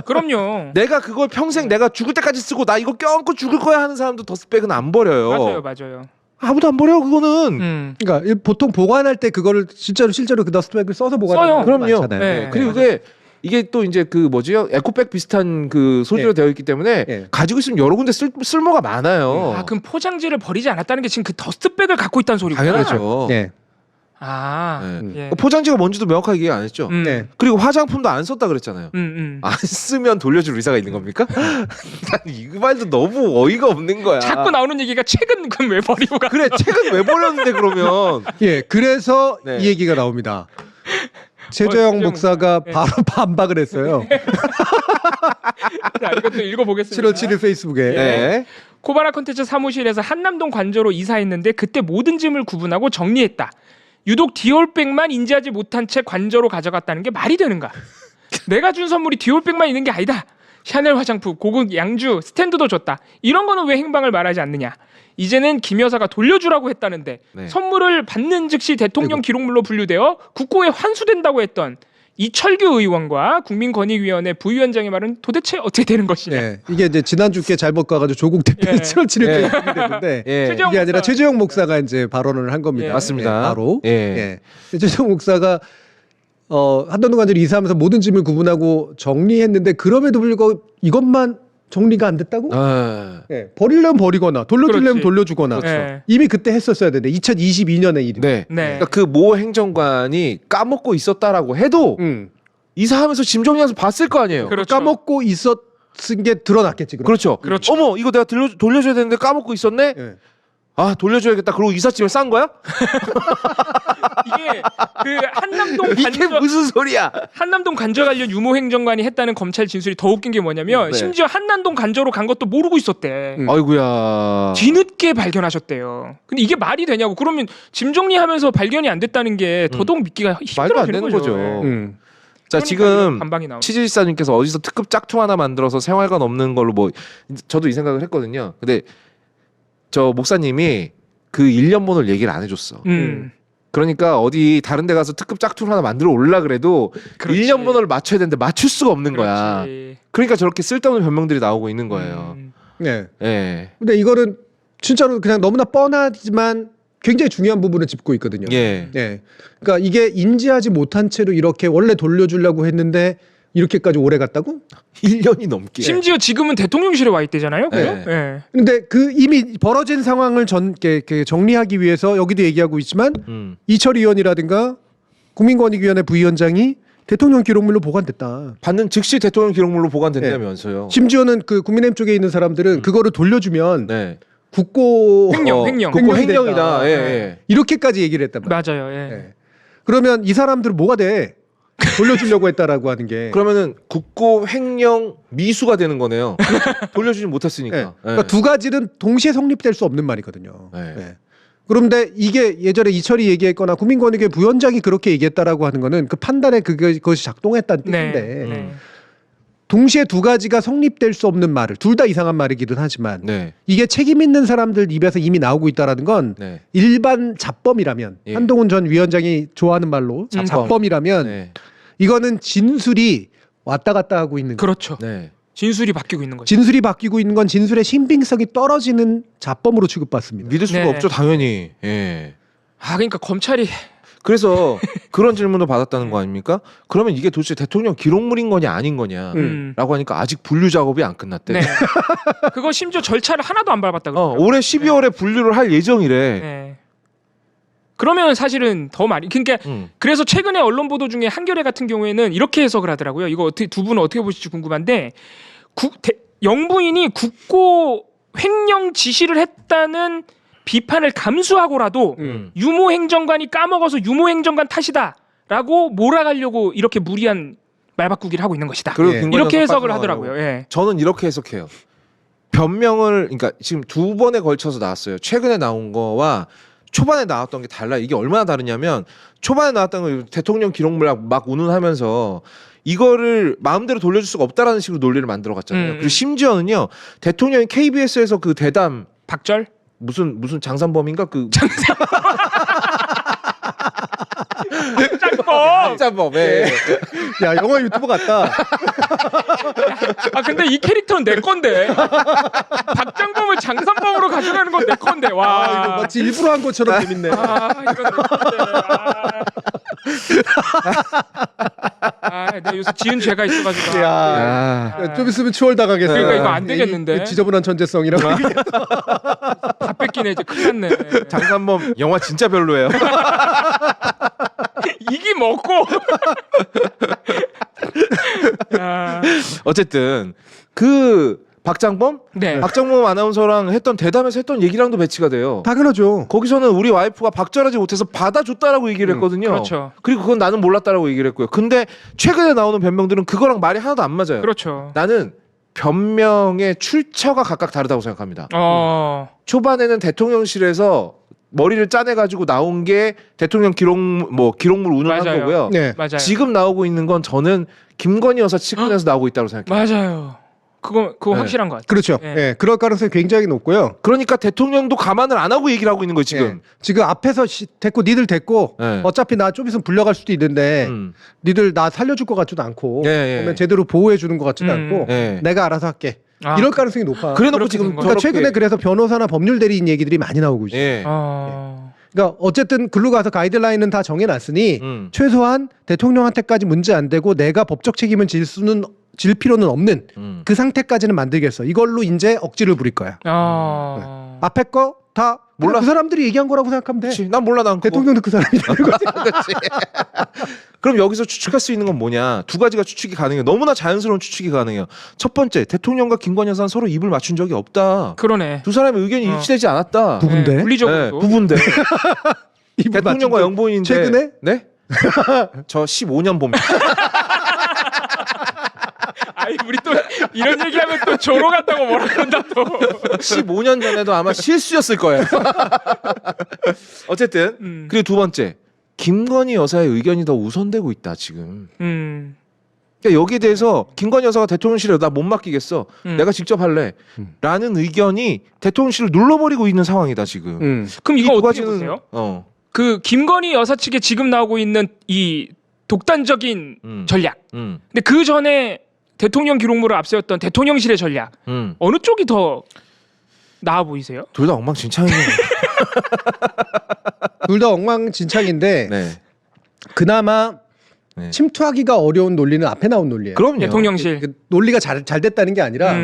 Speaker 3: 그럼요.
Speaker 1: 내가 그걸 평생 내가 죽을 때까지 쓰고 나 이거 껴안고 죽을 거야 하는 사람도 더스트백은 안 버려요.
Speaker 3: 맞아요.
Speaker 1: 아무도 안 버려 그거는.
Speaker 2: 그러니까 보통 보관할 때 그거를 실제로 그 더스트백을 써서 보관하는
Speaker 3: 써요.
Speaker 2: 거
Speaker 1: 그럼요.
Speaker 2: 많잖아요.
Speaker 3: 네.
Speaker 1: 그리고 이게 또 이제 그 뭐지요? 에코백 비슷한 그 소재로
Speaker 2: 네.
Speaker 1: 되어 있기 때문에
Speaker 2: 네.
Speaker 1: 가지고 있으면 여러 군데 쓸모가 많아요.
Speaker 3: 아 그럼 포장지를 버리지 않았다는 게 지금 그 더스트백을 갖고 있다는 소리구나.
Speaker 1: 당연하죠.
Speaker 2: 네.
Speaker 3: 아.
Speaker 1: 네.
Speaker 3: 예.
Speaker 1: 포장지가 뭔지도 명확하게 얘기 안 했죠.
Speaker 2: 네.
Speaker 1: 그리고 화장품도 안 썼다 그랬잖아요.
Speaker 3: 음.
Speaker 1: 안 쓰면 돌려줄 의사가 있는 겁니까? 난 이 말도 너무 어이가 없는 거야.
Speaker 3: 자꾸 나오는 얘기가 책은 그럼 왜 버리고 가?
Speaker 1: 그래 책은 왜 버렸는데 그러면
Speaker 2: 예, 그래서
Speaker 1: 네.
Speaker 2: 이 얘기가 나옵니다. 최재형
Speaker 3: 최재형
Speaker 2: 목사가
Speaker 3: 목사. 네.
Speaker 2: 바로 반박을 했어요.
Speaker 3: 자, 이것도 읽어보겠습니다.
Speaker 2: 7월 7일 페이스북에.
Speaker 1: 네.
Speaker 3: 코바나 콘텐츠 사무실에서 한남동 관저로 이사했는데 그때 모든 짐을 구분하고 정리했다. 유독 디올백만 인지하지 못한 채 관저로 가져갔다는 게 말이 되는가? 내가 준 선물이 디올백만 있는 게 아니다. 샤넬 화장품, 고급 양주, 스탠드도 줬다. 이런 거는 왜 행방을 말하지 않느냐? 이제는 김 여사가 돌려주라고 했다는데
Speaker 1: 네.
Speaker 3: 선물을 받는 즉시 대통령 기록물로 분류되어 국고에 환수된다고 했던 이철규 의원과 국민권익위원회 부위원장의 말은 도대체 어떻게 되는 것이냐?
Speaker 2: 네, 이게 이제 지난주께 잘못 가가지고 조국 대표
Speaker 3: 예.
Speaker 2: 7월 7일
Speaker 1: 예.
Speaker 2: 됐는데
Speaker 1: 예.
Speaker 3: 최재형
Speaker 2: 이게 아니라
Speaker 3: 목사.
Speaker 2: 최재형 목사가 이제 발언을 한 겁니다.
Speaker 3: 예.
Speaker 1: 맞습니다.
Speaker 2: 예, 바로.
Speaker 1: 예.
Speaker 2: 예. 최재형 목사가 한남동 관저를 이사하면서 모든 짐을 구분하고 정리했는데 그럼에도 불구하고 이것만 정리가 안 됐다고?
Speaker 1: 아,
Speaker 2: 예. 버리려면 버리거나 돌려주려면
Speaker 3: 그렇지.
Speaker 2: 돌려주거나
Speaker 1: 그렇죠.
Speaker 3: 예.
Speaker 2: 이미 그때 했었어야 되는데 2022년의 일이.
Speaker 1: 네.
Speaker 3: 네.
Speaker 1: 그러니까 그 모 행정관이 까먹고 있었다라고 해도
Speaker 2: 음.
Speaker 1: 이사하면서 짐 정리하면서 봤을 거 아니에요.
Speaker 3: 그렇죠.
Speaker 2: 까먹고 있었 쓴 게 드러났겠지. 그럼.
Speaker 1: 그렇죠.
Speaker 3: 그렇죠.
Speaker 1: 어머 이거 내가 돌려줘야 되는데 까먹고 있었네.
Speaker 2: 예.
Speaker 1: 아 돌려줘야겠다. 그러고 이삿짐을 싼 거야?
Speaker 3: 이게 그 한남동
Speaker 1: 이게
Speaker 3: 관저
Speaker 1: 무슨 소리야?
Speaker 3: 한남동 관저 관련 유모 행정관이 했다는 검찰 진술이 더 웃긴 게 뭐냐면
Speaker 1: 네.
Speaker 3: 심지어 한남동 관저로 간 것도 모르고 있었대.
Speaker 1: 아이고야.
Speaker 3: 뒤늦게 발견하셨대요. 근데 이게 말이 되냐고. 그러면 짐 정리하면서 발견이 안 됐다는 게 더더욱 믿기가
Speaker 1: 말도 안
Speaker 3: 힘들어지는
Speaker 1: 되는 거죠. 자
Speaker 3: 그러니까
Speaker 1: 지금
Speaker 3: 이런 반박이 나오는
Speaker 1: 치즈리사님께서 어디서 특급 짝퉁 하나 만들어서 생활관 없는 걸로 뭐 저도 이 생각을 했거든요. 근데 저 목사님이 그 1년번호를 얘기를 안 해줬어. 그러니까 어디 다른 데 가서 특급 짝퉁 하나 만들어 올라 그래도
Speaker 3: 그렇지.
Speaker 1: 1년번호를 맞춰야 되는데 맞출 수가 없는 거야.
Speaker 3: 그렇지.
Speaker 1: 그러니까 저렇게 쓸데없는 변명들이 나오고 있는 거예요.
Speaker 2: 네.
Speaker 1: 예.
Speaker 2: 근데 이거는 진짜로 그냥 너무나 뻔하지만 굉장히 중요한 부분을 짚고 있거든요.
Speaker 1: 예.
Speaker 2: 예. 그러니까 이게 인지하지 못한 채로 이렇게 원래 돌려주려고 했는데 이렇게까지 오래 갔다고?
Speaker 1: 1년이 넘게.
Speaker 3: 심지어 지금은 대통령실에 와 있대잖아요. 그죠?
Speaker 1: 네.
Speaker 3: 예.
Speaker 2: 근데 그 이미 벌어진 상황을 정리하기 위해서 여기도 얘기하고 있지만 이철 의원이라든가 국민권익위원회 부위원장이 대통령 기록물로 보관됐다.
Speaker 1: 받는 즉시 대통령 기록물로 보관된다면서요.
Speaker 2: 심지어는 그 국민의힘 쪽에 있는 사람들은 그거를 돌려주면
Speaker 1: 네.
Speaker 2: 국고
Speaker 3: 횡령.
Speaker 1: 국고
Speaker 2: 횡령이
Speaker 1: 횡령이다.
Speaker 2: 된다.
Speaker 1: 예, 예.
Speaker 2: 이렇게까지 얘기를 했단 말이에요.
Speaker 3: 맞아요. 예.
Speaker 2: 예. 그러면 이 사람들은 뭐가 돼? 돌려주려고 했다라고 하는 게.
Speaker 1: 그러면은 국고 횡령 미수가 되는 거네요. 돌려주지 못했으니까.
Speaker 2: 예. 그러니까 두 가지는 동시에 성립될 수 없는 말이거든요.
Speaker 1: 네.
Speaker 2: 예. 그런데 이게 예전에 이철이 얘기했거나 국민권익위 부위원장이 그렇게 얘기했다라고 하는 거는 그 판단에 그것이 작동했다는
Speaker 3: 네.
Speaker 2: 뜻인데
Speaker 3: 네.
Speaker 2: 동시에 두 가지가 성립될 수 없는 말을 둘 다 이상한 말이기는 하지만
Speaker 1: 네.
Speaker 2: 이게 책임 있는 사람들 입에서 이미 나오고 있다라는 건
Speaker 1: 네.
Speaker 2: 일반 잡범이라면
Speaker 1: 예.
Speaker 2: 한동훈 전 위원장이 좋아하는 말로
Speaker 1: 잡범.
Speaker 2: 잡범이라면
Speaker 1: 네.
Speaker 2: 이거는 진술이 왔다 갔다 하고 있는
Speaker 3: 그렇죠.
Speaker 1: 네.
Speaker 3: 진술이 바뀌고 있는 거죠.
Speaker 2: 진술이 바뀌고 있는 건 진술의 신빙성이 떨어지는 잡범으로 취급받습니다.
Speaker 1: 믿을 수가
Speaker 3: 네.
Speaker 1: 없죠, 당연히. 예.
Speaker 3: 아 그러니까 검찰이
Speaker 1: 그래서 그런 질문을 받았다는 거 아닙니까? 그러면 이게 도대체 대통령 기록물인 거냐 아닌 거냐? 라고 하니까 아직 분류 작업이 안 끝났대.
Speaker 3: 네. 그거 심지어 절차를 하나도 안 밟았다 그러더라고요.
Speaker 1: 올해 12월에 분류를 할 예정이래.
Speaker 3: 네. 그러면 사실은 더 많이 그러니까 그래서 최근에 언론 보도 중에 한겨레 같은 경우에는 이렇게 해석을 하더라고요. 이거 어떻게 두 분은 어떻게 보실지 궁금한데 영부인이 국고 횡령 지시를 했다는 비판을 감수하고라도 유모 행정관이 까먹어서 유모 행정관 탓이다라고 몰아가려고 이렇게 무리한 말바꾸기를 하고 있는 것이다.
Speaker 1: 그리고
Speaker 2: 예.
Speaker 1: 김건희
Speaker 3: 이렇게
Speaker 1: 여사
Speaker 3: 해석을
Speaker 1: 빠져나가려고.
Speaker 3: 하더라고요. 예.
Speaker 1: 저는 이렇게 해석해요. 변명을 그러니까 지금 두 번에 걸쳐서 나왔어요. 최근에 나온 거와 초반에 나왔던 게 달라요. 이게 얼마나 다르냐면 초반에 나왔던 거 대통령 기록물 막 운운하면서 이거를 마음대로 돌려줄 수가 없다라는 식으로 논리를 만들어 갔잖아요. 그리고 심지어는요. 대통령이 KBS에서 그 대담
Speaker 3: 박절?
Speaker 1: 무슨 장산범인가 그
Speaker 3: 짱범.
Speaker 1: 장산범. 예.
Speaker 2: 야 영화 유튜버 같다.
Speaker 3: 아 근데 이 캐릭터는 내 건데. 박장범을 장산범으로 가져가는 건 내 건데. 와.
Speaker 2: 아, 이거 마치 일부러 한 것처럼 재밌네.
Speaker 3: 아 이건 내 건데. 내가 요새 지은 죄가 있어가지고.
Speaker 2: 야.
Speaker 1: 아.
Speaker 2: 좀 있으면 추월 당하겠어.
Speaker 3: 그러니까 이거 안 되겠는데.
Speaker 2: 이 지저분한 천재성이라고.
Speaker 3: 다 뺏기네 이제 큰일 났네.
Speaker 1: 장산범 영화 진짜 별로예요.
Speaker 3: 이기 먹고. 야.
Speaker 1: 어쨌든 그 박장범?
Speaker 3: 네.
Speaker 1: 박장범 아나운서랑 했던 대담에서 했던 얘기랑도 배치가 돼요.
Speaker 2: 당연하죠.
Speaker 1: 거기서는 우리 와이프가 박절하지 못해서 받아줬다라고 얘기를 했거든요.
Speaker 3: 그렇죠.
Speaker 1: 그리고 그건 나는 몰랐다라고 얘기를 했고요. 근데 최근에 나오는 변명들은 그거랑 말이 하나도 안 맞아요.
Speaker 3: 그렇죠.
Speaker 1: 나는 변명의 출처가 각각 다르다고 생각합니다. 초반에는 대통령실에서 머리를 짜내가지고 나온 게 대통령 기록물 운운한
Speaker 3: 맞아요.
Speaker 1: 거고요.
Speaker 2: 네.
Speaker 3: 맞아요.
Speaker 1: 지금 나오고 있는 건 저는 김건희 여사 측근에서 나오고 있다고 생각해요.
Speaker 3: 맞아요. 그거
Speaker 1: 네.
Speaker 3: 확실한 것 같아요.
Speaker 2: 그렇죠.
Speaker 3: 네.
Speaker 2: 예, 그럴 가능성이 굉장히 높고요.
Speaker 1: 그러니까 대통령도 감안을 안 하고 얘기를 하고 있는 거예요 지금.
Speaker 2: 예. 지금 앞에서 됐고 니들 됐고
Speaker 1: 네.
Speaker 2: 어차피 나 좀 있으면 불려갈 수도 있는데 니들 나 살려줄 것 같지도 않고
Speaker 1: 예, 예.
Speaker 2: 그러면 제대로 보호해 주는 것 같지도 않고
Speaker 1: 예.
Speaker 2: 내가 알아서 할게.
Speaker 3: 아,
Speaker 2: 이럴 가능성이 높아.
Speaker 1: 그래놓고
Speaker 3: 그렇게
Speaker 1: 지금
Speaker 3: 된 거예요?
Speaker 2: 그러니까
Speaker 1: 저렇게-
Speaker 2: 최근에 그래서 변호사나 법률 대리인 얘기들이 많이 나오고 있어요.
Speaker 1: 예.
Speaker 2: 그러니까 어쨌든 글로 가서 가이드라인은 다 정해놨으니 최소한 대통령한테까지 문제 안 되고 내가 법적 책임을 질 필요는 없는 그 상태까지는 만들겠어. 이걸로 이제 억지를 부릴 거야. 앞에 거 다
Speaker 1: 몰라.
Speaker 2: 그 사람들이 얘기한 거라고 생각하면 돼.
Speaker 1: 그치. 난 몰라. 난 그거.
Speaker 2: 대통령도 그 사람이라는 거지.
Speaker 1: 그렇지. 그럼 여기서 추측할 수 있는 건 뭐냐? 두 가지가 추측이 가능해요. 너무나 자연스러운 추측이 가능해요. 첫 번째, 대통령과 김건희 여사는 서로 입을 맞춘 적이 없다.
Speaker 3: 그러네.
Speaker 1: 두 사람의 의견이 일치되지 않았다.
Speaker 2: 부부인데?
Speaker 3: 물리적으로.
Speaker 1: 네, 부부인데.
Speaker 2: 입을
Speaker 1: 대통령과
Speaker 2: 맞춘 적
Speaker 1: 영부인인데.
Speaker 2: 최근에?
Speaker 1: 네? 저 15년 봅니다.
Speaker 3: 아니 우리 또 이런 얘기하면 또 조로 같다고 뭐라 그런다 또.
Speaker 1: 15년 전에도 아마 실수였을 거예요. 어쨌든 그리고 두 번째, 김건희 여사의 의견이 더 우선되고 있다 지금. 그러니까 여기에 대해서 김건희 여사가 대통령실에 나 못 맡기겠어. 내가 직접 할래. 라는 의견이 대통령실을 눌러버리고 있는 상황이다 지금.
Speaker 3: 그럼
Speaker 1: 이
Speaker 3: 이거
Speaker 1: 두
Speaker 3: 어떻게
Speaker 1: 가지는
Speaker 3: 보세요? 그 김건희 여사 측에 지금 나오고 있는 이 독단적인 전략. 근데 그 전에 대통령 기록물을 앞세웠던 대통령실의 전략. 어느 쪽이 더 나아 보이세요?
Speaker 1: 둘 다 엉망진창이네.
Speaker 2: 둘 다 엉망진창인데
Speaker 1: 네.
Speaker 2: 그나마
Speaker 1: 네.
Speaker 2: 침투하기가 어려운 논리는 앞에 나온 논리예요.
Speaker 1: 그럼요.
Speaker 3: 대통령실.
Speaker 2: 그 논리가 잘 됐다는 게 아니라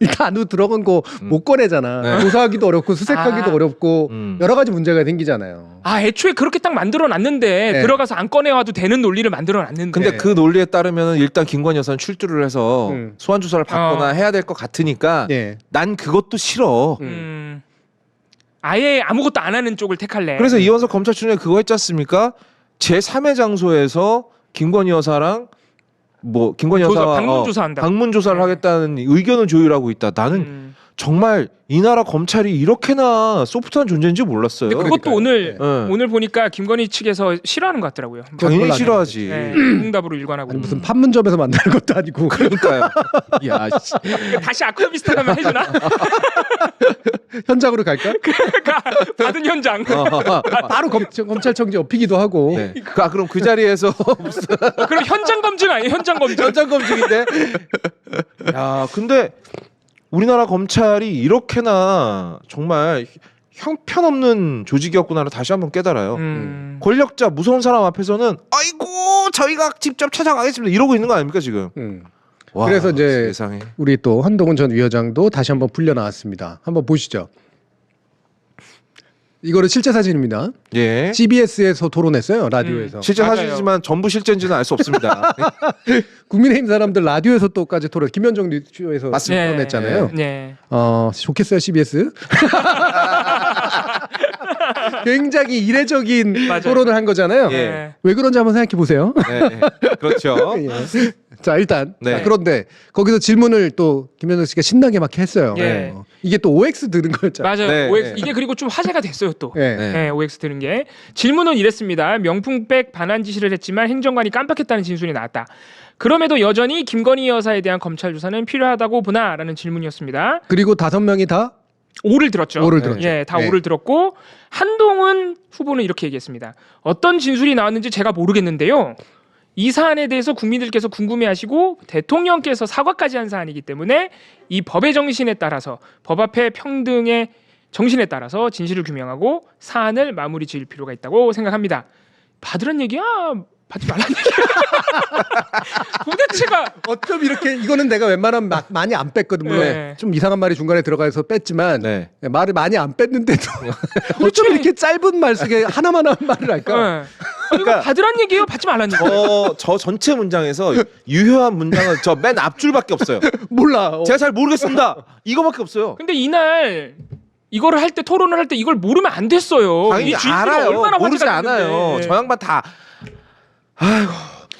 Speaker 2: 일단 안으로 들어간 거 못 꺼내잖아.
Speaker 1: 네.
Speaker 2: 조사하기도 어렵고 수색하기도
Speaker 3: 아.
Speaker 2: 어렵고 여러 가지 문제가 생기잖아요.
Speaker 3: 아 애초에 그렇게 딱 만들어놨는데
Speaker 2: 네.
Speaker 3: 들어가서 안 꺼내와도 되는 논리를 만들어놨는데.
Speaker 1: 근데
Speaker 2: 네.
Speaker 1: 그 논리에 따르면 일단 김건희 여사는 출두를 해서 소환 조사를 받거나 해야 될 것 같으니까
Speaker 2: 예.
Speaker 1: 난 그것도 싫어.
Speaker 3: 아예 아무것도 안 하는 쪽을 택할래.
Speaker 1: 그래서 이원석 검찰 출신에 그거 했지 않습니까? 제3의 장소에서 김건희 여사랑 뭐 김건희
Speaker 3: 조사,
Speaker 1: 여사와
Speaker 3: 방문 조사한다.
Speaker 1: 방문 조사를
Speaker 3: 네.
Speaker 1: 하겠다는 의견을 조율하고 있다. 나는 정말 이 나라 검찰이 이렇게나 소프트한 존재인지 몰랐어요.
Speaker 3: 근데 그것도
Speaker 2: 그러니까요.
Speaker 3: 오늘 오늘 보니까 김건희 측에서 싫어하는 것 같더라고요.
Speaker 1: 당연히
Speaker 2: 몰라.
Speaker 1: 싫어하지.
Speaker 3: 네, 응답으로 일관하고.
Speaker 2: 아니 무슨 판문점에서 만드는 것도 아니고
Speaker 1: 그러니까요. 야, 씨.
Speaker 3: 다시 아크로비스타가면 해주나?
Speaker 2: 현장으로 갈까?
Speaker 3: 그러니까 받은 현장.
Speaker 2: 바로 검찰청지 업히기도 하고.
Speaker 1: 네. 그럼 그 자리에서 무슨
Speaker 3: 그럼 현장 검증 아니에요? 현장 검증.
Speaker 1: 현장 검증인데. 야, 근데 우리나라 검찰이 이렇게나 정말 형편없는 조직이었구나를 다시 한번 깨달아요. 권력자 무서운 사람 앞에서는 아이고 저희가 직접 찾아가겠습니다 이러고 있는 거 아닙니까 지금? 와,
Speaker 2: 그래서 이제
Speaker 1: 세상에.
Speaker 2: 우리 또 한동훈 전 위원장도 다시 한번 풀려 나왔습니다. 한번 보시죠. 이거는 실제 사진입니다.
Speaker 1: 예.
Speaker 2: CBS에서 토론했어요. 라디오에서.
Speaker 1: 실제
Speaker 3: 맞아요.
Speaker 1: 사실이지만 전부 실제인지는 알 수 없습니다.
Speaker 2: 국민의힘 사람들 라디오에서 또까지 토론. 김현정 뉴스쇼에서
Speaker 1: 맞습니다.
Speaker 2: 토론했잖아요.
Speaker 3: 네.
Speaker 2: 좋겠어요 CBS. 굉장히 이례적인
Speaker 3: 맞아요.
Speaker 2: 토론을 한 거잖아요.
Speaker 1: 예.
Speaker 2: 왜 그런지 한번 생각해 보세요.
Speaker 1: 네, 그렇죠.
Speaker 2: 예. 자 일단
Speaker 1: 네.
Speaker 2: 자, 그런데 거기서 질문을 또 김현정 씨가 신나게 막 했어요.
Speaker 3: 예.
Speaker 2: 이게 또 OX 들은 거였잖아요.
Speaker 3: 맞아요.
Speaker 1: 네,
Speaker 3: OX
Speaker 1: 네.
Speaker 3: 이게 그리고 좀 화제가 됐어요 또.
Speaker 2: 예.
Speaker 1: 네.
Speaker 3: 네, OX 드는 게 질문은 이랬습니다. 명품백 반환 지시를 했지만 행정관이 깜빡했다는 진술이 나왔다. 그럼에도 여전히 김건희 여사에 대한 검찰 조사는 필요하다고 보나라는 질문이었습니다.
Speaker 2: 그리고 5명이 다
Speaker 3: 오를 들었죠.
Speaker 2: 오를 들었죠.
Speaker 3: 예, 다
Speaker 2: 네.
Speaker 3: 오를 들었고 한동훈 후보는 이렇게 얘기했습니다. 어떤 진술이 나왔는지 제가 모르겠는데요. 이 사안에 대해서 국민들께서 궁금해하시고 대통령께서 사과까지 한 사안이기 때문에 이 법의 정신에 따라서 법 앞에 평등의 정신에 따라서 진실을 규명하고 사안을 마무리 지을 필요가 있다고 생각합니다. 받으란 얘기야? 받지 말란 얘기야? 도대체가
Speaker 2: 어쩜 이렇게 이거는 내가 웬만하면 많이 안 뺐거든. 물론
Speaker 3: 네.
Speaker 2: 좀 이상한 말이 중간에 들어가서 뺐지만
Speaker 1: 네.
Speaker 2: 말을 많이 안 뺐는데도
Speaker 3: 그렇지.
Speaker 2: 어쩜 이렇게 짧은 말 속에 하나만 한 말을 할까?
Speaker 3: 이거 받으란 얘기예요? 받지 말란 얘기예요?
Speaker 1: 저 전체 문장에서 유효한 문장은 저 맨 앞줄밖에 없어요.
Speaker 2: 몰라.
Speaker 1: 제가 잘 모르겠습니다. 이거밖에 없어요.
Speaker 3: 근데 이날 이거를 할 때 토론을 할 때 이걸 모르면 안 됐어요.
Speaker 1: 당연히
Speaker 3: 이 진술이
Speaker 1: 알아요.
Speaker 3: 얼마나
Speaker 1: 모르지
Speaker 3: 화제가
Speaker 1: 않아요.
Speaker 3: 됐는데.
Speaker 1: 저 양반 다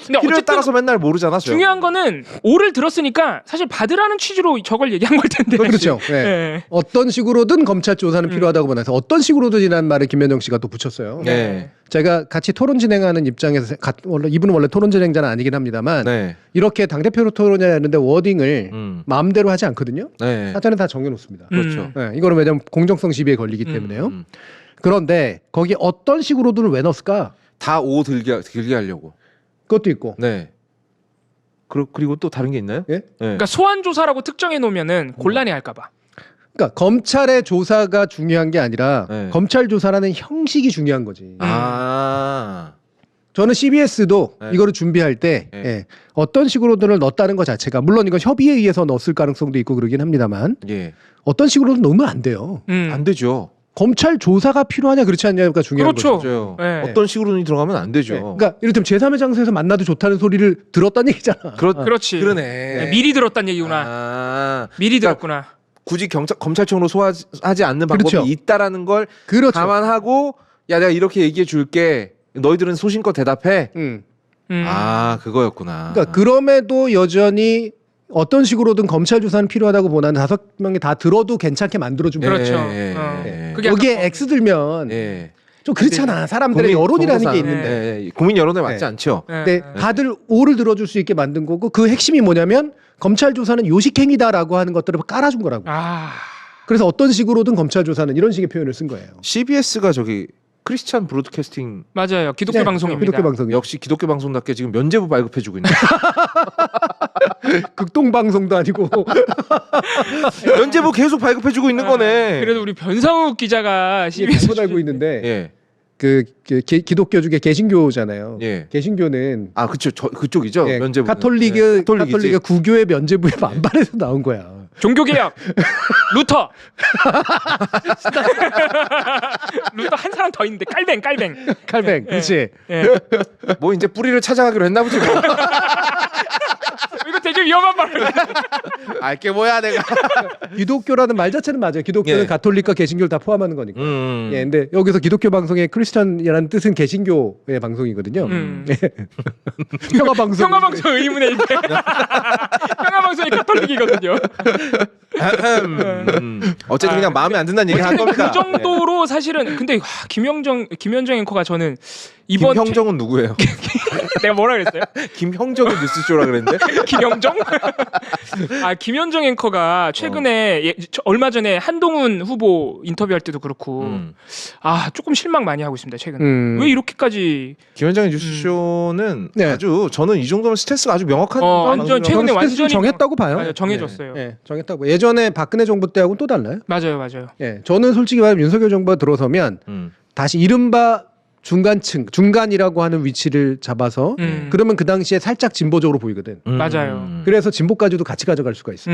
Speaker 3: 근데
Speaker 1: 필요에
Speaker 3: 어쨌든
Speaker 1: 따라서 맨날 모르잖아. 저
Speaker 3: 중요한 거는 오를 들었으니까 사실 받으라는 취지로 저걸 얘기한 걸 텐데.
Speaker 2: 그렇죠. 예.
Speaker 3: 네.
Speaker 2: 어떤 식으로든 검찰 조사는 필요하다고 보내서 어떤 식으로든이라는 말을 김현정 씨가 또 붙였어요.
Speaker 1: 네.
Speaker 2: 제가 같이 토론 진행하는 입장에서 원래 이분은 원래 토론 진행자는 아니긴 합니다만
Speaker 1: 네.
Speaker 2: 이렇게 당대표로 토론하는데 워딩을
Speaker 1: 음.
Speaker 2: 마음대로 하지 않거든요.
Speaker 1: 네.
Speaker 2: 사전에 다 정해놓습니다.
Speaker 1: 그렇죠.
Speaker 2: 네, 이거는 왜냐하면 공정성 시비에 걸리기 때문에요.
Speaker 1: 음.
Speaker 2: 그런데 거기 어떤 식으로든 왜 넣었을까?
Speaker 1: 다 오 들게 하려고.
Speaker 2: 그것도 있고.
Speaker 1: 네. 그리고 또 다른 게 있나요?
Speaker 2: 예?
Speaker 1: 네.
Speaker 3: 그러니까 소환 조사라고 특정해 놓으면은 곤란해할까봐.
Speaker 2: 그러니까 검찰의 조사가 중요한 게 아니라
Speaker 1: 네.
Speaker 2: 검찰 조사라는 형식이 중요한 거지.
Speaker 1: 아.
Speaker 2: 저는 CBS도
Speaker 1: 네.
Speaker 2: 이거를 준비할 때
Speaker 1: 네.
Speaker 2: 예, 어떤 식으로든을 넣었다는 것 자체가 물론 이건 협의에 의해서 넣었을 가능성도 있고 그러긴 합니다만
Speaker 1: 예.
Speaker 2: 어떤 식으로든 넣으면 안 돼요.
Speaker 1: 안 되죠.
Speaker 2: 검찰 조사가 필요하냐 그렇지 않냐가 중요한
Speaker 3: 그렇죠.
Speaker 2: 거죠.
Speaker 1: 맞아요.
Speaker 3: 네.
Speaker 1: 어떤 식으로는 들어가면 안 되죠.
Speaker 2: 네. 그러니까 이를테면 제3의 장소에서 만나도 좋다는 소리를 들었다는 얘기잖아.
Speaker 3: 그렇지.
Speaker 1: 그러네.
Speaker 3: 네, 미리 들었단 얘기구나.
Speaker 1: 아,
Speaker 3: 미리
Speaker 1: 그러니까
Speaker 3: 들었구나.
Speaker 1: 굳이 검찰청으로 소화하지 않는 방법이
Speaker 2: 그렇죠.
Speaker 1: 있다라는 걸
Speaker 2: 그렇죠.
Speaker 1: 감안하고 야 내가 이렇게 얘기해 줄게. 너희들은 소신껏 대답해. 아 그거였구나.
Speaker 2: 그러니까 그럼에도 여전히 어떤 식으로든 검찰 조사는 필요하다고 보나는 5명이 다 들어도 괜찮게 만들어주면
Speaker 3: 그렇죠.
Speaker 1: 예,
Speaker 3: 어.
Speaker 1: 예,
Speaker 3: 그게
Speaker 2: 여기에
Speaker 3: 약간
Speaker 2: X 들면
Speaker 1: 예.
Speaker 2: 좀 그렇잖아. 사람들의
Speaker 1: 국민
Speaker 2: 여론이라는
Speaker 1: 정서상,
Speaker 2: 게 있는데.
Speaker 1: 예, 예. 국민 여론에 맞지
Speaker 2: 네.
Speaker 1: 않죠.
Speaker 3: 예,
Speaker 2: 근데
Speaker 3: 예.
Speaker 2: 다들 오를 들어줄 수 있게 만든 거고 그 핵심이 뭐냐면 검찰 조사는 요식행위다라고 하는 것들을 깔아준 거라고.
Speaker 3: 아,
Speaker 2: 그래서 어떤 식으로든 검찰 조사는 이런 식의 표현을 쓴 거예요.
Speaker 1: CBS가 저기 크리스찬 브로드캐스팅
Speaker 3: 맞아요. 기독교
Speaker 2: 네,
Speaker 3: 방송입니다.
Speaker 2: 기독교 방송.
Speaker 1: 역시 기독교 방송답게 지금 면죄부 발급해주고 있네.
Speaker 2: 극동 방송도 아니고.
Speaker 1: 면죄부 계속 발급해주고 있는 거네.
Speaker 3: 그래도 우리 변상욱 기자가
Speaker 2: 이게
Speaker 3: CBS
Speaker 2: 잘못 알고 있는데
Speaker 1: 예,
Speaker 2: 그 기독교 중에 개신교잖아요.
Speaker 1: 예.
Speaker 2: 개신교는
Speaker 1: 아 그쵸, 그쪽이죠.
Speaker 2: 예,
Speaker 1: 면죄부.
Speaker 2: 카톨릭의
Speaker 1: 카톨릭이지.
Speaker 2: 카톨릭의 구교의 면죄부에 반발해서 나온 거야.
Speaker 3: 종교개혁 루터 루터 한 사람 더 있는데 깔뱅
Speaker 2: 칼뱅, 그렇지.
Speaker 3: 예.
Speaker 1: 뭐 이제 뿌리를 찾아가기로 했나 보지. 뭐.
Speaker 3: 이거 되게 위험한 말을
Speaker 1: 알게 뭐야 내가.
Speaker 2: 기독교라는 말 자체는 맞아요. 기독교는
Speaker 1: 예.
Speaker 2: 가톨릭과 개신교를 다 포함하는 거니까.
Speaker 1: 음.
Speaker 2: 예, 근데 여기서 기독교 방송의 크리스천이라는 뜻은 개신교의 방송이거든요. 예. 평화 방송.
Speaker 3: 평화방송 의문의 일대 평화방송이 카톨릭이거든요.
Speaker 1: 어쨌든 그냥 마음에 안 든다는 얘기 한 겁니다.
Speaker 3: 그 정도로 사실은 근데 와, 김현정 앵커가 저는 이번
Speaker 1: 김형정은 누구예요?
Speaker 3: 내가 뭐라 그랬어요?
Speaker 1: 김형정은 뉴스쇼라 그랬는데.
Speaker 3: 김현정? 아 김현정 앵커가 최근에 얼마 전에 한동훈 후보 인터뷰할 때도 그렇고 아 조금 실망 많이 하고 있습니다 최근에. 왜 이렇게까지
Speaker 1: 김현정의 뉴스쇼는
Speaker 2: 네.
Speaker 1: 아주 저는 이 정도면 스탠스가 아주 명확한
Speaker 3: 완전
Speaker 1: 방송이라고
Speaker 3: 최근에
Speaker 2: 저는
Speaker 3: 완전히
Speaker 2: 스탠스를 정했다고 봐요.
Speaker 3: 맞아요, 정해졌어요.
Speaker 2: 예, 정했다고. 예전에 박근혜 정부 때하고는 또 달라요.
Speaker 3: 맞아요.
Speaker 2: 예, 저는 솔직히 말하면 윤석열 정부가 들어서면 다시 이른바 중간이라고 하는 위치를 잡아서 그러면 그 당시에 살짝 진보적으로 보이거든.
Speaker 3: 맞아요.
Speaker 2: 그래서 진보까지도 같이 가져갈 수가 있어.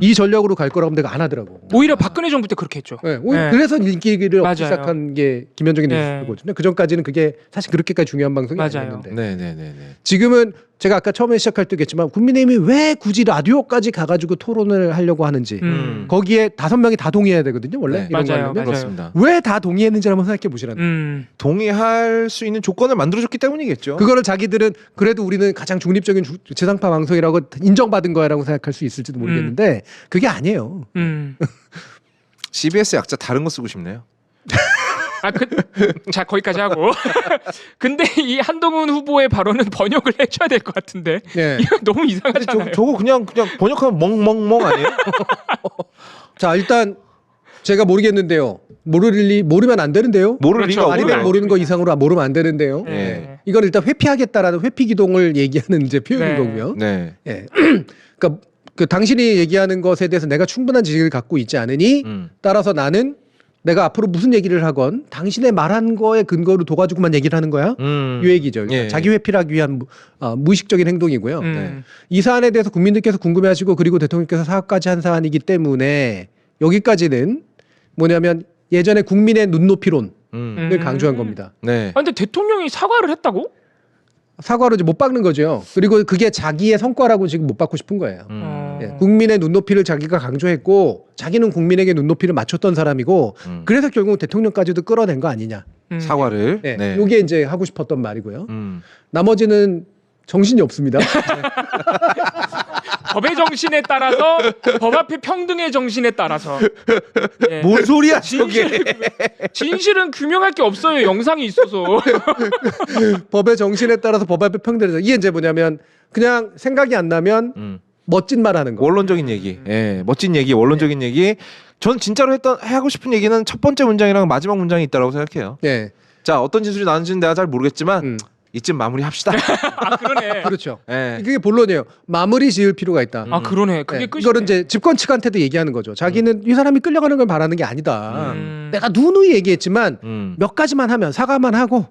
Speaker 2: 이 전략으로 갈 거라고 내가 안 하더라고.
Speaker 3: 오히려 박근혜 정부 때 그렇게 했죠.
Speaker 2: 네,
Speaker 3: 네.
Speaker 2: 그래서 인기를 얻기
Speaker 3: 맞아요.
Speaker 2: 시작한 게 김현정의
Speaker 3: 네.
Speaker 2: 뉴스거든요. 그 전까지는 그게 사실 그렇게까지 중요한 방송이
Speaker 3: 맞아요.
Speaker 2: 아니었는데
Speaker 1: 네네네네.
Speaker 2: 지금은 제가 아까 처음에 시작할 때 얘기했지만 국민의힘이 왜 굳이 라디오까지 가가지고 토론을 하려고 하는지 거기에 5명이 다 동의해야 되거든요. 원래
Speaker 1: 네.
Speaker 2: 이런 거
Speaker 3: 맞아요,
Speaker 2: 하려면
Speaker 3: 맞아요.
Speaker 1: 그렇습니다.
Speaker 2: 왜 다 동의했는지 한번 생각해 보시라는.
Speaker 1: 동의할 수 있는 조건을 만들어줬기 때문이겠죠.
Speaker 2: 그거를 자기들은 그래도 우리는 가장 중립적인 지상파 방송이라고 인정받은 거야라고 생각할 수 있을지도 모르겠는데 그게 아니에요.
Speaker 1: CBS 약자 다른 거 쓰고 싶네요.
Speaker 3: 자 거기까지 하고. 근데 이 한동훈 후보의 발언은 번역을 해줘야 될 것 같은데
Speaker 2: 네.
Speaker 3: 이거 너무 이상하잖아요.
Speaker 1: 저거 그냥 번역하면 멍멍멍 아니에요?
Speaker 2: 자 일단 제가 모르겠는데요. 모르면 안 되는데요.
Speaker 1: 모를
Speaker 3: 그렇죠.
Speaker 1: 리가
Speaker 2: 아니면
Speaker 1: 없고요.
Speaker 2: 모르는 거 이상으로 모르면 안 되는데요.
Speaker 3: 네.
Speaker 2: 이건 일단 회피하겠다라는 회피 기동을 얘기하는 이제 표현인
Speaker 3: 네.
Speaker 2: 거고요.
Speaker 1: 네.
Speaker 2: 예. 그러니까 그 당신이 얘기하는 것에 대해서 내가 충분한 지식을 갖고 있지 않으니 따라서 나는 내가 앞으로 무슨 얘기를 하건 당신의 말한 거에 근거로 둬가지고만 얘기를 하는 거야. 이 얘기죠. 그러니까
Speaker 1: 예.
Speaker 2: 자기 회피를 하기 위한 무의식적인 행동이고요.
Speaker 1: 네.
Speaker 2: 이 사안에 대해서 국민들께서 궁금해하시고 그리고 대통령께서 사과까지 한 사안이기 때문에 여기까지는 뭐냐면 예전에 국민의 눈높이론을 강조한 겁니다.
Speaker 1: 네.
Speaker 3: 아, 근데 대통령이 사과를 했다고?
Speaker 2: 사과로 이제 못 박는 거죠. 그리고 그게 자기의 성과라고 지금 못 받고 싶은 거예요. 예, 국민의 눈높이를 자기가 강조했고 자기는 국민에게 눈높이를 맞췄던 사람이고 그래서 결국 대통령까지도 끌어낸 거 아니냐.
Speaker 1: 사과를.
Speaker 2: 예,
Speaker 1: 네.
Speaker 2: 요게 이제 하고 싶었던 말이고요. 나머지는 정신이 없습니다.
Speaker 3: 법의 정신에 따라서 법 앞에 평등의 정신에 따라서 예.
Speaker 1: 뭔 소리야 저게?
Speaker 3: 진실은 규명할 게 없어요. 영상이 있어서.
Speaker 2: 법의 정신에 따라서 법 앞에 평등해서 이게 이제 뭐냐면 그냥 생각이 안 나면 멋진 말 하는 거.
Speaker 1: 원론적인 얘기. 예. 멋진 얘기, 원론적인 얘기. 전 진짜로 하고 싶은 얘기는 첫 번째 문장이랑 마지막 문장이 있다고 생각해요.
Speaker 2: 예.
Speaker 1: 자, 어떤 진술이 나는지는 내가 잘 모르겠지만 이쯤 마무리합시다.
Speaker 3: 아 그러네.
Speaker 2: 그렇죠.
Speaker 1: 예.
Speaker 2: 그게 본론이에요. 마무리 지을 필요가 있다.
Speaker 3: 아 그러네. 그게
Speaker 2: 네,
Speaker 3: 끝이네.
Speaker 2: 이거는 이제 집권 측한테도 얘기하는 거죠. 자기는 이 사람이 끌려가는 걸 바라는 게 아니다. 내가 누누이 얘기했지만 몇 가지만 하면 사과만 하고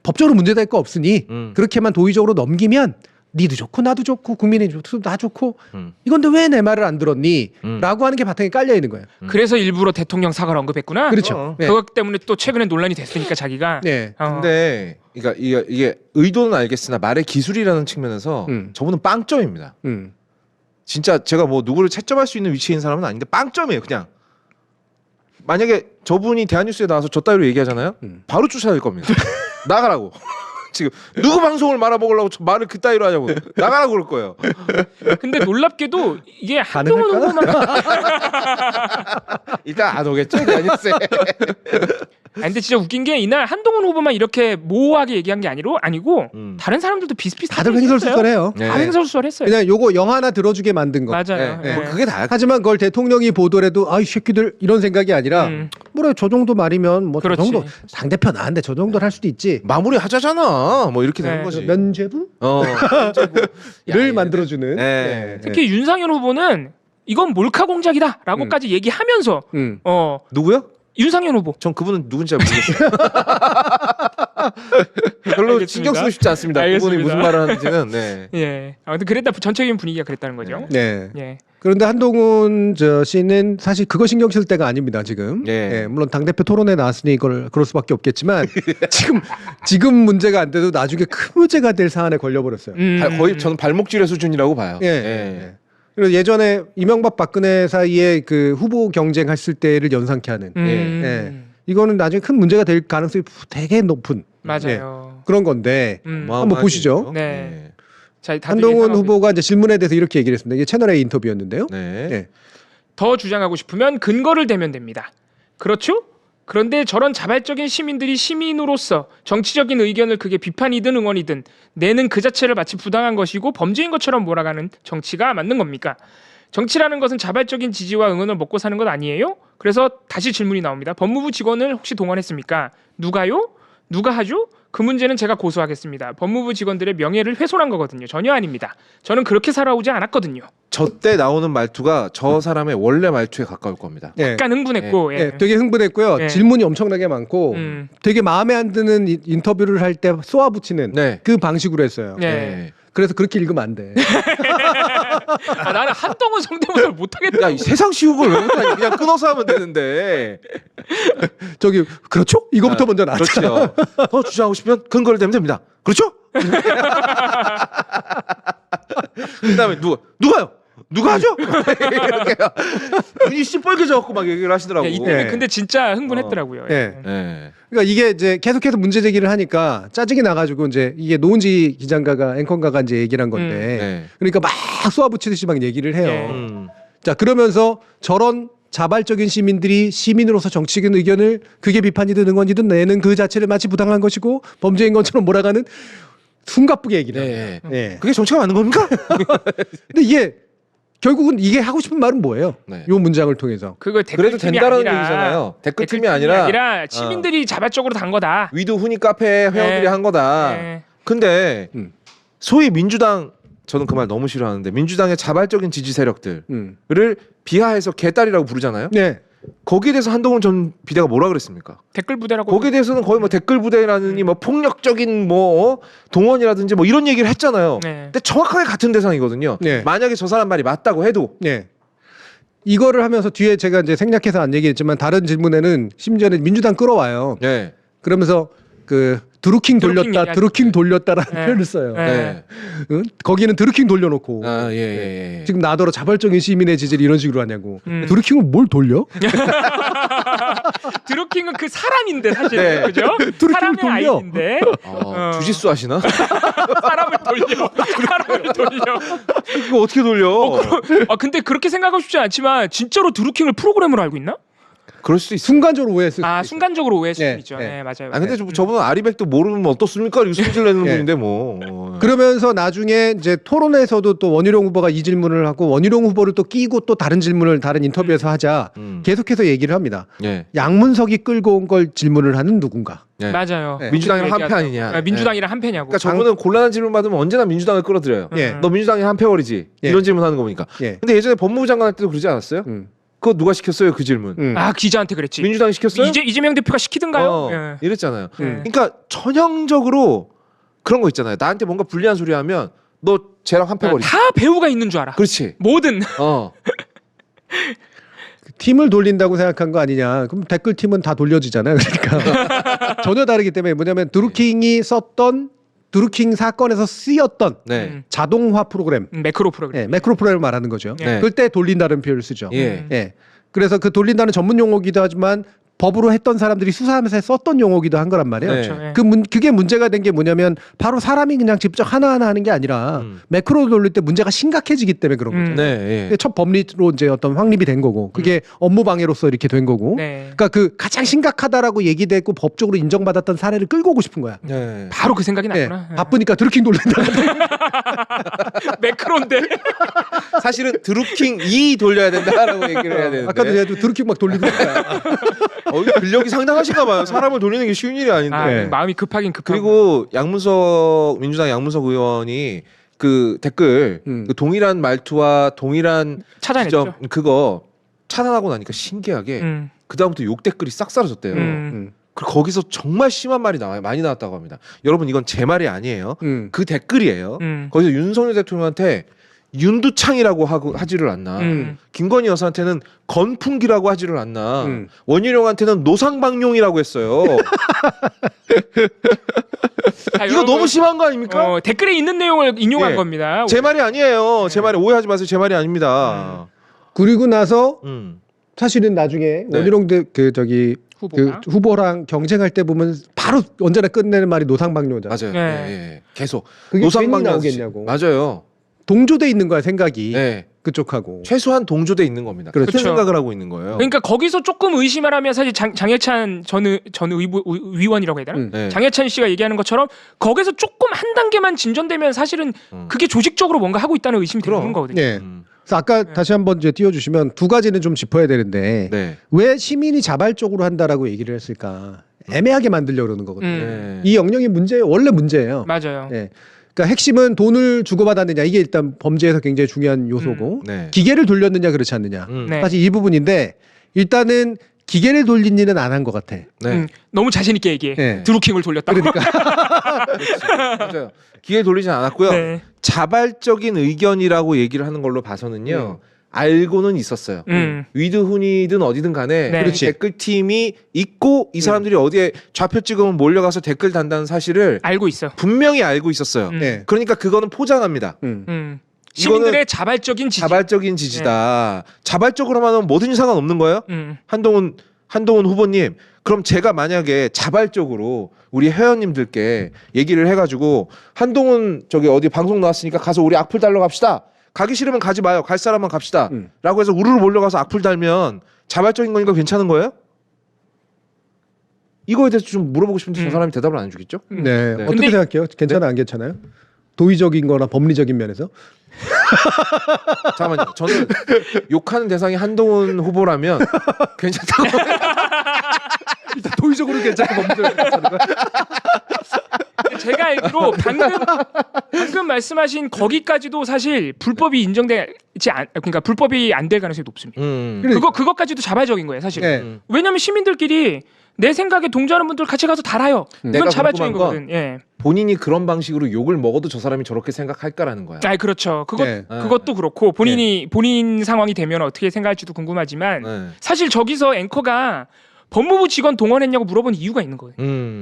Speaker 2: 법적으로 문제될 거 없으니 그렇게만 도의적으로 넘기면 니도 좋고 나도 좋고 국민의힘 좋고 나 좋고
Speaker 1: 음.
Speaker 2: 이건데 왜 내 말을 안 들었니?
Speaker 1: 음.
Speaker 2: 라고 하는 게 바탕에 깔려 있는 거예요.
Speaker 3: 그래서 일부러 대통령 사과를 언급했구나.
Speaker 2: 그렇죠. 네.
Speaker 3: 그것 때문에 또 최근에 논란이 됐으니까 자기가.
Speaker 2: 네.
Speaker 1: 근데 그러니까 이게 의도는 알겠으나 말의 기술이라는 측면에서 저분은 빵점입니다. 진짜 제가 뭐 누구를 채점할 수 있는 위치에 있는 사람은 아닌데 빵점이에요. 그냥 만약에 저분이 대한뉴스에 나와서 저 따위로 얘기하잖아요. 바로 쫓아낼 겁니다. 나가라고. 지금 누구 방송을 말아먹으려고 말을 그 따위로 하냐고. 나가라고 그럴 거예요.
Speaker 3: 근데 놀랍게도 이게 한동훈 후보만
Speaker 1: 일단 안 오겠죠 대한뉴스에.
Speaker 3: 근데 진짜 웃긴 게 이날 한동훈 후보만 이렇게 모호하게 얘기한 게 아니고 다른 사람들도 비슷비슷하게
Speaker 2: 다들 횡설수설해요.
Speaker 1: 네.
Speaker 3: 다 횡설수설했어요.
Speaker 2: 그냥 요거 영 하나 들어주게 만든 거.
Speaker 3: 맞아요.
Speaker 1: 네.
Speaker 3: 예.
Speaker 1: 뭐 그게 다야.
Speaker 2: 하지만 그걸 대통령이 보도를 해도 아이 새끼들 이런 생각이 아니라 뭐래 저 정도 말이면 뭐 저
Speaker 3: 그렇지.
Speaker 2: 정도 당대표 나는데 저 정도는 할 수도 있지.
Speaker 1: 마무리 하자잖아. 뭐 이렇게 되는
Speaker 3: 네.
Speaker 1: 거지.
Speaker 2: 면죄부? 를 만들어주는.
Speaker 1: 네.
Speaker 3: 특히 윤상현 후보는 이건 몰카 공작이다라고까지 얘기하면서
Speaker 1: 누구요?
Speaker 3: 윤상현 후보.
Speaker 1: 전 그분은 누군지 잘 모르겠어요. 별로
Speaker 3: 알겠습니다.
Speaker 1: 신경 쓰고 싶지 않습니다.
Speaker 3: 알겠습니다.
Speaker 1: 그분이 무슨 말을 하는지는. 네.
Speaker 3: 예. 아무튼 그랬다 전체적인 분위기가 그랬다는 거죠.
Speaker 2: 네.
Speaker 3: 예.
Speaker 2: 그런데 한동훈 씨는 사실 그거 신경 쓸 때가 아닙니다 지금.
Speaker 1: 예.
Speaker 2: 물론 당 대표 토론에 나왔으니 이걸 그럴 수밖에 없겠지만 지금 문제가 안 돼도 나중에 큰 문제가 될 사안에 걸려버렸어요.
Speaker 1: 거의 저는 발목질의 수준이라고 봐요.
Speaker 2: 예. 그리고 예전에 이명박 박근혜 사이에 그 후보 경쟁했을 때를 연상케 하는. 예. 이거는 나중에 큰 문제가 될 가능성이 되게 높은.
Speaker 3: 맞아요.
Speaker 2: 그런 건데 한번 보시죠.
Speaker 3: 네. 자, 다들
Speaker 2: 한동훈
Speaker 3: 예상하고
Speaker 2: 후보가 이제 질문에 대해서 이렇게 얘기를 했습니다. 이게 채널A 인터뷰였는데요.
Speaker 1: 네.
Speaker 2: 예.
Speaker 3: 더 주장하고 싶으면 근거를 대면 됩니다. 그렇죠? 그런데 저런 자발적인 시민들이 시민으로서 정치적인 의견을 그게 비판이든 응원이든 내는 그 자체를 마치 부당한 것이고 범죄인 것처럼 몰아가는 정치가 맞는 겁니까? 정치라는 것은 자발적인 지지와 응원을 먹고 사는 것 아니에요? 그래서 다시 질문이 나옵니다. 법무부 직원을 혹시 동원했습니까? 누가요? 누가 하죠? 그 문제는 제가 고소하겠습니다. 법무부 직원들의 명예를 훼손한 거거든요. 전혀 아닙니다. 저는 그렇게 살아오지 않았거든요.
Speaker 1: 저 때 나오는 말투가 저 사람의 원래 말투에 가까울 겁니다.
Speaker 2: 예.
Speaker 3: 약간 흥분했고
Speaker 2: 예, 되게 흥분했고요.
Speaker 3: 예.
Speaker 2: 질문이 엄청나게 많고 되게 마음에 안 드는 인터뷰를 할 때 쏘아붙이는
Speaker 1: 네.
Speaker 2: 그 방식으로 했어요.
Speaker 3: 네.
Speaker 1: 네.
Speaker 2: 그래서 그렇게 읽으면 안 돼.
Speaker 3: 나는 한동훈 성대모사를 못하겠다.
Speaker 1: 야, 이 세상 쉬운 걸 왜 못하냐? 그냥 끊어서 하면 되는데.
Speaker 2: 저기 그렇죠? 이거부터 먼저 나왔죠.
Speaker 1: 그렇죠. 더 주장하고 싶으면 근거를 대면 됩니다. 그렇죠? 그다음에 누가요? 누가 하죠? 이렇게요. 눈이 시뻘개져갖고 막 얘기를 하시더라고.
Speaker 3: 이때는
Speaker 2: 예.
Speaker 3: 근데 진짜 흥분했더라고요.
Speaker 2: 예.
Speaker 1: 네.
Speaker 2: 그러니까 이게 이제 계속해서 문제 제기를 하니까 짜증이 나가지고 이제 이게 노은지 기자인가가 앵커인가가 이제 얘기를 한 건데
Speaker 1: 네.
Speaker 2: 그러니까 막 쏘아붙이듯이 막 얘기를 해요.
Speaker 3: 예.
Speaker 2: 자 그러면서 저런 자발적인 시민들이 시민으로서 정치적인 의견을 그게 비판이든 응원이든 내는 그 자체를 마치 부당한 것이고 범죄인 것처럼 몰아가는 숨가쁘게 얘기를
Speaker 1: 네.
Speaker 2: 합니다. 예.
Speaker 1: 그게 정치가 맞는 겁니까?
Speaker 2: 근데 이게 결국은 이게 하고 싶은 말은 뭐예요?
Speaker 1: 네.
Speaker 2: 요 문장을 통해서.
Speaker 3: 그걸
Speaker 1: 그래도
Speaker 3: 댓글팀이
Speaker 1: 된다라는
Speaker 3: 아니라
Speaker 1: 얘기잖아요. 댓글팀이
Speaker 3: 댓글팀이
Speaker 1: 아니라
Speaker 3: 시민들이 자발적으로 단 거다.
Speaker 1: 위도 훈이 카페 회원들이
Speaker 3: 네.
Speaker 1: 한 거다.
Speaker 3: 네.
Speaker 1: 근데
Speaker 2: 음.
Speaker 1: 소위 민주당 저는 그 말 너무 싫어하는데 민주당의 자발적인 지지 세력들을 비하해서 개딸이라고 부르잖아요.
Speaker 2: 네.
Speaker 1: 거기에 대해서 한동훈 전 비대가 뭐라 그랬습니까?
Speaker 3: 댓글 부대라고.
Speaker 1: 거기에 대해서는 거의 뭐 댓글 부대라느니 뭐 폭력적인 뭐 동원이라든지 뭐 이런 얘기를 했잖아요.
Speaker 3: 네.
Speaker 1: 근데 정확하게 같은 대상이거든요.
Speaker 2: 네.
Speaker 1: 만약에 저 사람 말이 맞다고 해도
Speaker 2: 네. 이거를 하면서 뒤에 제가 이제 생략해서 안 얘기했지만 다른 질문에는 심지어는 민주당 끌어와요.
Speaker 1: 네.
Speaker 2: 그러면서 그 드루킹
Speaker 3: 드루킹
Speaker 2: 돌렸다,
Speaker 3: 얘기하죠.
Speaker 2: 드루킹 돌렸다라는
Speaker 3: 네.
Speaker 2: 표현을 써요.
Speaker 3: 네.
Speaker 1: 네.
Speaker 2: 응? 거기는 드루킹 돌려놓고
Speaker 1: 아, 예, 예, 예.
Speaker 2: 지금 나더러 자발적인 시민의 지지를 이런 식으로 하냐고.
Speaker 3: 음.
Speaker 2: 드루킹을 뭘 돌려?
Speaker 3: 드루킹은 그 사람인데 사실
Speaker 1: 네.
Speaker 3: 그죠?
Speaker 2: 드루킹을
Speaker 3: 사람의
Speaker 2: 돌려.
Speaker 3: 아이인데
Speaker 1: 주짓수 하시나?
Speaker 3: 사람을 돌려. 사람을 돌려.
Speaker 1: 이거 어떻게 돌려?
Speaker 3: 근데 그렇게 생각하고 싶지 않지만 진짜로 드루킹을 프로그램으로 알고 있나?
Speaker 1: 그럴 수도 있어.
Speaker 2: 순간적으로 오해했을 수도 있어요.
Speaker 3: 순간적으로 오해했을
Speaker 2: 네,
Speaker 3: 수 있죠.
Speaker 2: 네.
Speaker 3: 네, 맞아요.
Speaker 1: 아 근데 저분은 아리백도 모르면 어떻습니까? 이거 승질 내는
Speaker 2: 네.
Speaker 1: 분인데 뭐.
Speaker 2: 그러면서 나중에 이제 토론에서도 또 원희룡 후보가 이 질문을 하고 원희룡 후보를 또 끼고 또 다른 질문을 다른 인터뷰에서 하자 계속해서 얘기를 합니다.
Speaker 1: 예.
Speaker 2: 양문석이 끌고 온 걸 질문을 하는 누군가.
Speaker 1: 예.
Speaker 3: 맞아요.
Speaker 2: 네.
Speaker 1: 민주당이랑
Speaker 3: 그렇게
Speaker 1: 한패
Speaker 3: 얘기하죠.
Speaker 1: 아니냐.
Speaker 3: 민주당이랑 한패냐고.
Speaker 1: 그러니까 저분은 곤란한 질문 받으면 언제나 민주당을 끌어들여요.
Speaker 2: 예.
Speaker 1: 너 민주당이 한패월이지.
Speaker 2: 예.
Speaker 1: 이런 질문하는 거니까.
Speaker 2: 예.
Speaker 1: 근데 예전에 법무부 장관 할 때도 그러지 않았어요? 그거 누가 시켰어요 그 질문?
Speaker 3: 기자한테 그랬지.
Speaker 1: 민주당이 시켰어요?
Speaker 3: 이재명 대표가 시키든가요? 예.
Speaker 1: 이랬잖아요. 그러니까 전형적으로 그런 거 있잖아요. 나한테 뭔가 불리한 소리 하면 너 쟤랑 한패 거리.
Speaker 3: 다 배우가 있는 줄 알아.
Speaker 1: 그렇지.
Speaker 3: 뭐든.
Speaker 2: 팀을 돌린다고 생각한 거 아니냐. 그럼 댓글 팀은 다 돌려지잖아요. 그러니까 전혀 다르기 때문에 뭐냐면 드루킹이 썼던 드루킹 사건에서 쓰였던
Speaker 1: 네.
Speaker 2: 자동화 프로그램,
Speaker 3: 매크로 프로그램.
Speaker 2: 예, 매크로 프로그램을 말하는 거죠.
Speaker 1: 네.
Speaker 2: 그때 돌린다는 표현을 쓰죠.
Speaker 1: 예.
Speaker 2: 예. 그래서 그 돌린다는 전문 용어기도 하지만 법으로 했던 사람들이 수사하면서 썼던 용어기도 한 거란 말이에요.
Speaker 1: 네.
Speaker 3: 그렇죠. 예.
Speaker 2: 그게 문제가 된 게 뭐냐면 바로 사람이 그냥 직접 하나하나 하는 게 아니라 매크로 돌릴 때 문제가 심각해지기 때문에 그런 거죠.
Speaker 1: 네. 예.
Speaker 2: 첫 법리로 이제 어떤 확립이 된 거고 그게 업무 방해로서 이렇게 된 거고
Speaker 3: 네.
Speaker 2: 그러니까 그 가장 심각하다라고 얘기됐고 법적으로 인정받았던 사례를 끌고 오고 싶은 거야.
Speaker 1: 네.
Speaker 3: 바로 그 생각이
Speaker 2: 예,
Speaker 3: 났구나.
Speaker 2: 바쁘니까 드루킹 돌린다.
Speaker 3: 매크로인데.
Speaker 1: 사실은 드루킹 2 돌려야 된다라고 얘기를 해야 되는데.
Speaker 2: 아까도 얘도 드루킹 막 돌리는 거야.
Speaker 1: 이거 근력이 상당하신가 봐요. 사람을 돌리는 게 쉬운 일이 아닌데.
Speaker 3: 아,
Speaker 2: 네.
Speaker 3: 마음이 급하긴 급하고.
Speaker 1: 그리고 양문석 민주당 양문석 의원이 그 댓글 그 동일한 말투와 동일한
Speaker 3: 찾아냈죠.
Speaker 1: 지점 그거 차단하고 나니까 신기하게 그 다음부터 욕 댓글이 싹 사라졌대요. 그리고 거기서 정말 심한 말이 나와요. 많이 나왔다고 합니다. 여러분 이건 제 말이 아니에요. 그 댓글이에요. 거기서 윤석열 대통령한테 윤두창이라고 하지를 않나. 김건희 여사한테는 건풍기라고 하지를 않나. 원희룡한테는 노상방용이라고 했어요.
Speaker 3: 자,
Speaker 1: 이거
Speaker 3: 여러분,
Speaker 1: 너무 심한 거 아닙니까?
Speaker 3: 댓글에 있는 내용을 인용한
Speaker 1: 예.
Speaker 3: 겁니다.
Speaker 1: 제 말이 아니에요. 제 말이 오해하지 마세요. 제 말이 아닙니다.
Speaker 2: 그리고 나서
Speaker 1: 음.
Speaker 2: 사실은 나중에
Speaker 1: 네.
Speaker 2: 원희룡
Speaker 3: 후보가.
Speaker 2: 그 후보랑 경쟁할 때 보면 바로 언제나 끝내는 말이 노상방뇨잖아.
Speaker 1: 맞아요.
Speaker 3: 네.
Speaker 1: 예, 예. 계속
Speaker 2: 그게
Speaker 1: 노상방뇨
Speaker 2: 괜히
Speaker 1: 아저씨.
Speaker 2: 나오겠냐고.
Speaker 1: 맞아요.
Speaker 2: 동조돼 있는 거야 생각이
Speaker 1: 네.
Speaker 2: 그쪽하고.
Speaker 1: 최소한 동조돼 있는 겁니다.
Speaker 2: 그렇죠.
Speaker 1: 같은 생각을 하고 있는 거예요.
Speaker 3: 그러니까 거기서 조금 의심을 하면 사실 장해찬 전 의원이라고 해야 되나?
Speaker 1: 네.
Speaker 3: 장해찬 씨가 얘기하는 것처럼 거기서 조금 한 단계만 진전되면 사실은 그게 조직적으로 뭔가 하고 있다는 의심이
Speaker 1: 그럼.
Speaker 3: 드는 거거든요.
Speaker 2: 네. 그래서 아까 다시 한번 이제 띄워주시면 두 가지는 좀 짚어야 되는데
Speaker 1: 네.
Speaker 2: 왜 시민이 자발적으로 한다라고 얘기를 했을까? 애매하게 만들려고 그러는 거거든요.
Speaker 1: 네.
Speaker 2: 이 영역이 원래 문제예요.
Speaker 3: 맞아요.
Speaker 2: 네. 그러니까 핵심은 돈을 주고받았느냐 이게 일단 범죄에서 굉장히 중요한 요소고
Speaker 1: 네.
Speaker 2: 기계를 돌렸느냐 그렇지 않느냐
Speaker 3: 네.
Speaker 2: 사실 이 부분인데 일단은 기계를 돌린 일은 안 한 것 같아.
Speaker 1: 네.
Speaker 3: 너무 자신 있게 얘기해.
Speaker 2: 네.
Speaker 3: 드루킹을 돌렸다고.
Speaker 2: 그러니까
Speaker 1: 맞아요. 기회 돌리진 않았고요.
Speaker 3: 네.
Speaker 1: 자발적인 의견이라고 얘기를 하는 걸로 봐서는요. 알고는 있었어요. 위드훈이든 어디든 간에
Speaker 3: 네.
Speaker 2: 그렇지.
Speaker 1: 댓글팀이 있고 이 사람들이 어디에 좌표 찍으면 몰려가서 댓글 단다는 사실을
Speaker 3: 알고 있어.
Speaker 1: 분명히 알고 있었어요.
Speaker 2: 네.
Speaker 1: 그러니까 그거는 포장합니다.
Speaker 3: 시민들의 자발적인 지지.
Speaker 1: 자발적인 지지다. 자발적으로만 하면 뭐든지 상관없는 거예요? 한동훈 후보님, 그럼 제가 만약에 자발적으로 우리 회원님들께 얘기를 해가지고 한동훈 저기 어디 방송 나왔으니까 가서 우리 악플 달러 갑시다. 가기 싫으면 가지 마요. 갈 사람만 갑시다. 라고 해서 우르르 몰려가서 악플 달면 자발적인 거니까 괜찮은 거예요? 이거에 대해서 좀 물어보고 싶은데 저 사람이 대답을 안 해주겠죠?
Speaker 2: 네.
Speaker 1: 네.
Speaker 2: 어떻게
Speaker 3: 근데-
Speaker 2: 생각해요? 괜찮아 안 괜찮아요? 도의적인 거나 법리적인 면에서?
Speaker 1: 잠깐만요. 저는 욕하는 대상이 한동훈 후보라면 괜찮다고.
Speaker 2: 일단 도의적으로 괜찮고 법리적으로 괜찮은 거야?
Speaker 3: 제가 알기로 방금 말씀하신 거기까지도 사실 불법이 인정되지 않, 그러니까 불법이 안 될 가능성이 높습니다. 그것까지도 자발적인 거예요, 사실.
Speaker 2: 네.
Speaker 3: 왜냐하면 시민들끼리 내 생각에 동조하는 분들 같이 가서 달아요.
Speaker 1: 내가
Speaker 3: 이건 자발적인
Speaker 1: 궁금한
Speaker 3: 거거든. 예.
Speaker 1: 본인이 그런 방식으로 욕을 먹어도 저 사람이 저렇게 생각할까라는 거야.
Speaker 3: 아, 그렇죠.
Speaker 2: 네.
Speaker 3: 그것도 그렇고 본인 상황이 되면 어떻게 생각할지도 궁금하지만
Speaker 1: 네.
Speaker 3: 사실 저기서 앵커가 법무부 직원 동원했냐고 물어본 이유가 있는 거예요.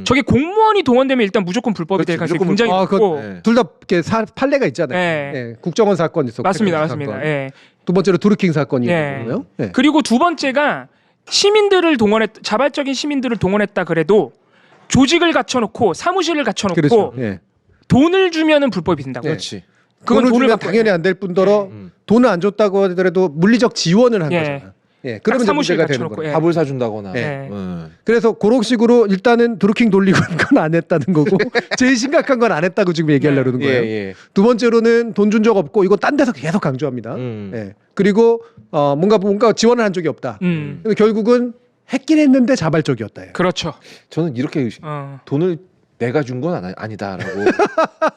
Speaker 3: 저게 공무원이 동원되면 일단 무조건 불법이 될
Speaker 1: 그렇지,
Speaker 3: 가능성이
Speaker 1: 무조건
Speaker 3: 굉장히 높고.
Speaker 1: 네.
Speaker 2: 둘 다 판례가 있잖아요.
Speaker 3: 네.
Speaker 2: 네. 국정원 사건 있었고
Speaker 3: 맞습니다,
Speaker 2: 태블릿
Speaker 3: 맞습니다.
Speaker 2: 사건.
Speaker 3: 예.
Speaker 2: 두 번째로 드루킹 사건이
Speaker 3: 네.
Speaker 2: 있고요. 네.
Speaker 3: 그리고 두 번째가 자발적인 시민들을 동원했다 그래도 조직을 갖춰놓고 사무실을 갖춰놓고
Speaker 2: 그렇죠. 예.
Speaker 3: 돈을 주면은 불법이 된다고.
Speaker 1: 그렇지.
Speaker 3: 그건
Speaker 2: 돈을 주면
Speaker 3: 갖고-
Speaker 2: 당연히 안 될 뿐더러
Speaker 1: 음.
Speaker 2: 돈을 안 줬다고 하더라도 물리적 지원을 한
Speaker 3: 예.
Speaker 2: 거잖아. 예. 그러면 이제
Speaker 3: 사무실
Speaker 2: 문제가 되는
Speaker 3: 갖춰놓고,
Speaker 2: 거예요.
Speaker 3: 예.
Speaker 1: 밥을 사준다거나.
Speaker 3: 네.
Speaker 2: 그래서 그런 식으로 일단은 드루킹 돌리고 건 안 했다는 거고 제일 심각한 건 안 했다고 지금 얘기하려는
Speaker 1: 예,
Speaker 2: 거예요.
Speaker 1: 예.
Speaker 2: 두 번째로는 돈 준 적 없고 이거 딴 데서 계속 강조합니다. 예. 그리고 뭔가 지원을 한 적이 없다. 근데 결국은 했긴 했는데 자발적이었다.
Speaker 3: 그렇죠.
Speaker 1: 저는 이렇게 돈을 내가 준 건 아니다라고